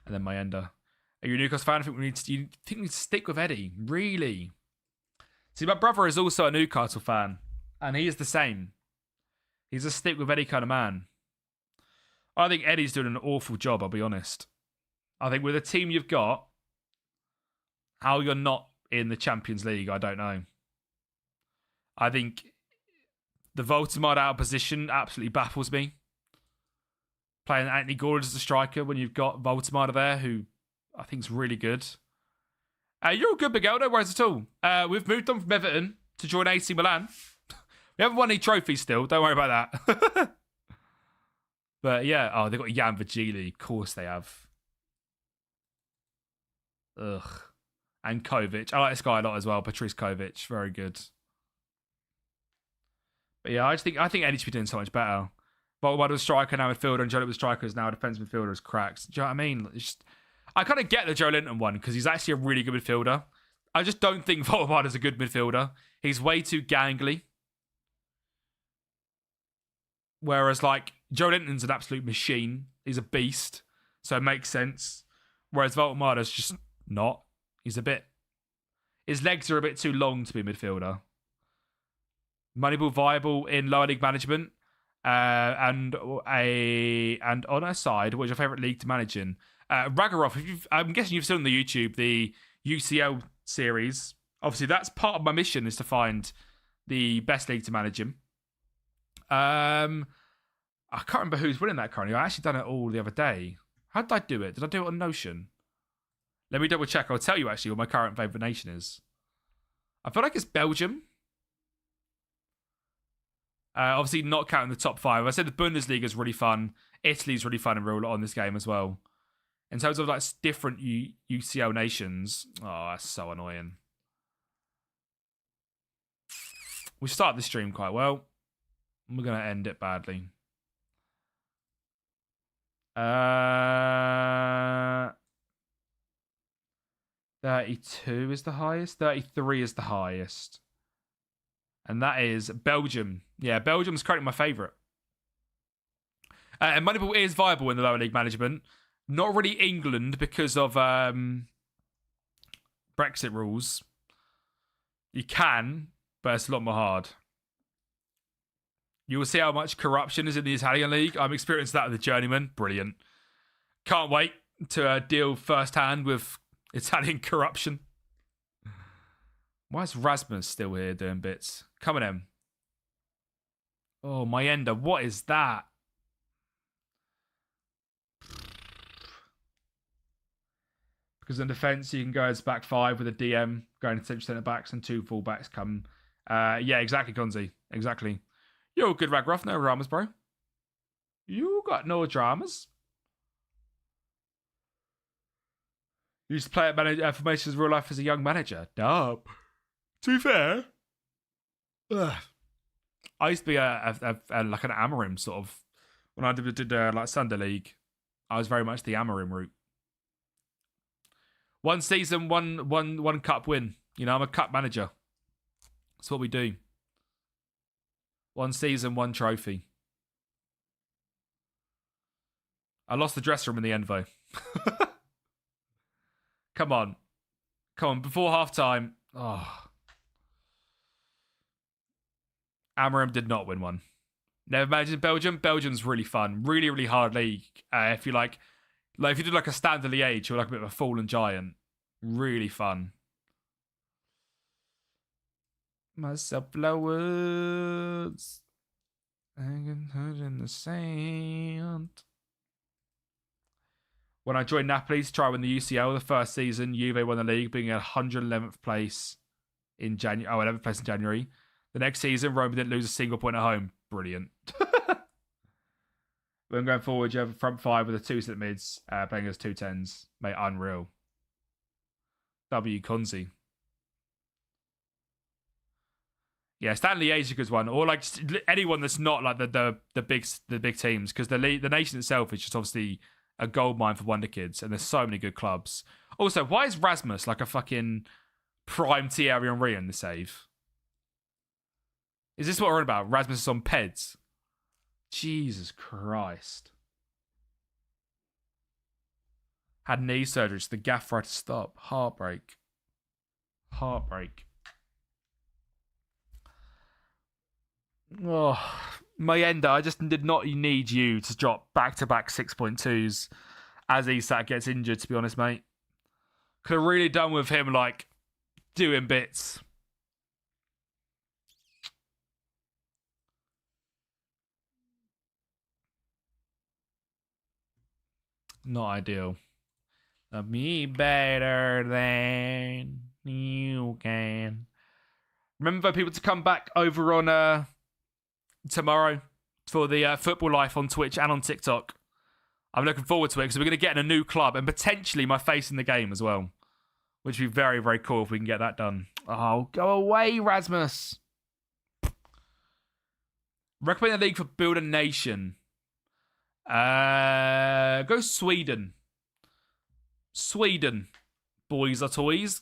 And then Mayenda. Are you a Newcastle fan? I think we need to stick with Eddie. Really? See, my brother is also a Newcastle fan, and he is the same. He's a stick with Eddie kind of man. I think Eddie's doing an awful job, I'll be honest. I think with the team you've got, how you're not in the Champions League, I don't know. I think the Voldemort out of position absolutely baffles me. Playing Anthony Gordon as a striker when you've got Voldemort there, who I think is really good. You're all good, Miguel. No worries at all. We've moved on from Everton to join AC Milan. We haven't won any trophies still. Don't worry about that. But yeah, they've got Jan Vigili. Of course they have. Ugh. And Kovic. I like this guy a lot as well. Patrice Kovic. Very good. But yeah, I think Eddie should be doing so much better. Voldemort was striker, now midfielder, and Joe was striker, is now a defensive midfielder, is cracks. Do you know what I mean? I kind of get the Joe Linton one because he's actually a really good midfielder. I just don't think Voldemort is a good midfielder. He's way too gangly. Whereas, like, Joe Linton's an absolute machine. He's a beast. So it makes sense. Whereas Voldemort is just not. He's a bit... His legs are a bit too long to be a midfielder. Moneyball viable in lower league management. And on our side, what's your favourite league to manage in? Ragarov, I'm guessing you've seen on the YouTube the UCL series. Obviously, that's part of my mission, is to find the best league to manage in. I can't remember who's winning that currently. I actually done it all the other day. How did I do it? Did I do it on Notion? Let me double check. I'll tell you actually what my current favourite nation is. I feel like it's Belgium. Obviously, not counting the top 5. I said the Bundesliga is really fun. Italy's really fun and real on this game as well. In terms of like different UCL nations, that's so annoying. We started the stream quite well. We're going to end it badly. 32 is the highest. 33 is the highest. And that is Belgium. Yeah, Belgium's currently my favourite. And Moneyball is viable in the lower league management. Not really England because of Brexit rules. You can, but it's a lot more hard. You will see how much corruption is in the Italian league. I'm experiencing that with the Journeyman. Brilliant. Can't wait to deal firsthand with Italian corruption. Why is Rasmus still here doing bits? Come on, Em. Oh, Mayenda. What is that? Because in defence, you can go as back 5 with a DM, going to centre backs, and 2 full-backs come. Yeah, exactly, Gonzi. Exactly. You're good, Ragroff. No dramas, bro. You got no dramas. You used to play at Formations real life as a young manager. Duh. To be fair, I used to be like an Amarim sort of. When I did like Sunday League, I was very much the Amarim route. One season, one cup win. You know, I'm a cup manager. That's what we do. One season, one trophy. I lost the dressing room in the end, though. Come on. Before half time. Oh. Amarim did not win one. Never managed in Belgium. Belgium's really fun. Really, really hard league. If you like if you do like a standard Liège, you're like a bit of a fallen giant. Really fun. Myself flowers. Hanging in the sand. When I joined Napoli to try win the UCL the first season, Juve won the league, being 111th place in January. 11th place in January. The next season, Roma didn't lose a single point at home. Brilliant. When going forward, you have a front 5 with the 2 centre mids playing as 2 10s. Mate, unreal. W. Konzi. Yeah, Stanley Liège is one, or like just anyone that's not like the big teams, because the nation itself is just obviously a goldmine for wonder kids, and there's so many good clubs. Also, why is Rasmus like a fucking prime Thierry Henry in the save? Is this what we're on about? Rasmus is on Peds. Jesus Christ. Had knee surgery, so the gaffer had to stop. Heartbreak. Oh, Mayenda, I just did not need you to drop back-to-back 6.2s as Isak gets injured, to be honest, mate. Could have really done with him, like, doing bits. Not ideal. Love me better than you can. Remember people to come back over on tomorrow for the Football Life on Twitch and on TikTok. I'm looking forward to it because we're going to get in a new club and potentially my face in the game as well, which would be very, very cool if we can get that done. Oh, go away, Rasmus. Recommend the league for Build a Nation. Go Sweden. Sweden. Boys are toys.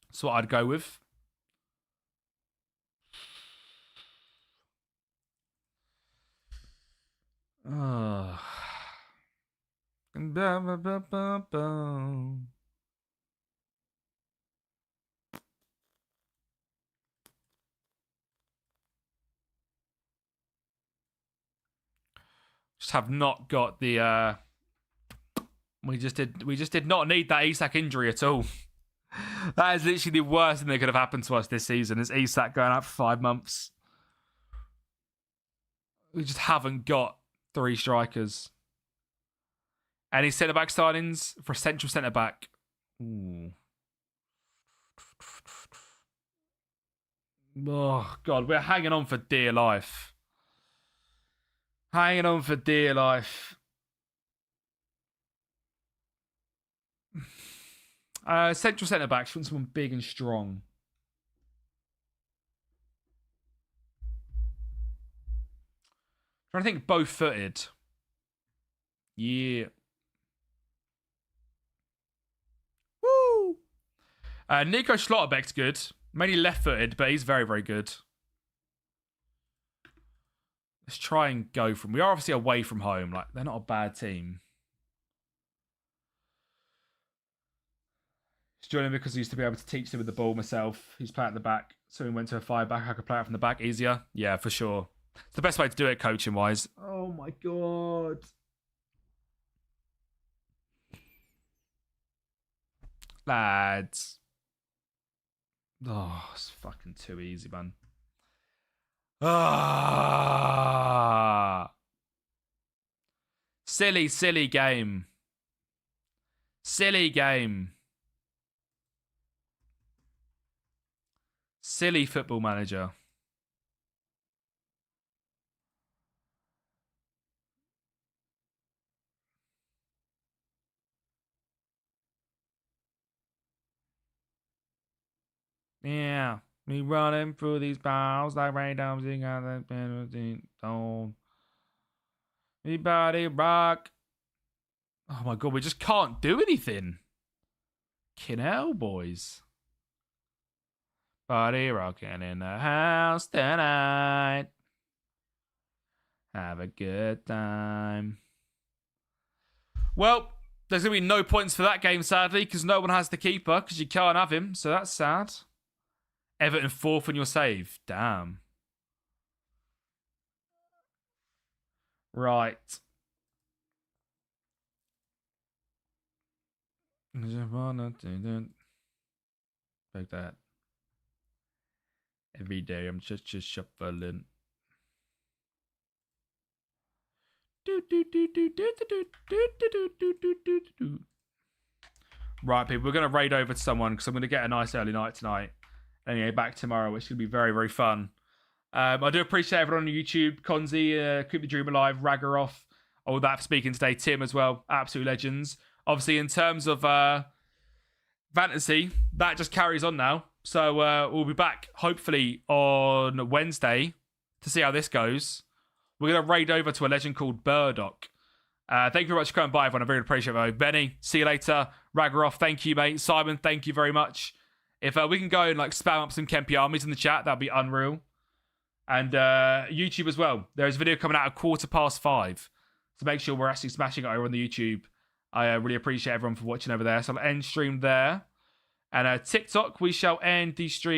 That's what I'd go with. Oh. Just have not got the we just did not need that Isak injury at all. That is literally the worst thing that could have happened to us this season, is Isak going out for 5 months. We just haven't got 3 strikers. Any centre-back signings for a central centre-back? Ooh. Oh, God, we're hanging on for dear life. Hanging on for dear life. Central centre-backs, want someone big and strong. Trying to think both-footed. Yeah. Woo! Nico Schlotterbeck's good. Mainly left-footed, but he's very, very good. Let's try and go from... We are obviously away from home. Like, they're not a bad team. Just joining because I used to be able to teach them with the ball myself. He's playing at the back. So we went to a 5-back. I could play it from the back easier. Yeah, for sure. It's the best way to do it, coaching-wise. Oh, my God. Lads. Oh, it's fucking too easy, man. Ah. Silly, silly game. Silly game. Silly Football Manager. Yeah. Me running through these bars like raindrops in the penalty zone. Everybody rock. Oh my God, we just can't do anything. Fucking hell, boys. Party rocking in the house tonight. Have a good time. Well, there's going to be no points for that game, sadly, because no one has the keeper, because you can't have him, so that's sad. Everton 4th on your save. Damn. Right. Like that. Every day I'm just shuffling. Right, people, we're going to raid over to someone because I'm going to get a nice early night tonight. Anyway, back tomorrow, which should be very, very fun. I do appreciate everyone on YouTube. Konzi, Keep the Dream Alive, Raggaroff, all that for speaking today. Tim as well, absolute legends. Obviously, in terms of fantasy, that just carries on now. So we'll be back, hopefully, on Wednesday to see how this goes. We're going to raid over to a legend called Burdock. Thank you very much for coming by, everyone. I really appreciate it. Benny, see you later. Raggaroff, thank you, mate. Simon, thank you very much. If we can go and like spam up some Kempy armies in the chat, that'd be unreal. And YouTube as well. There's a video coming out at 5:15. So make sure we're actually smashing it over on the YouTube. I really appreciate everyone for watching over there. So I'll end stream there. And TikTok, we shall end the stream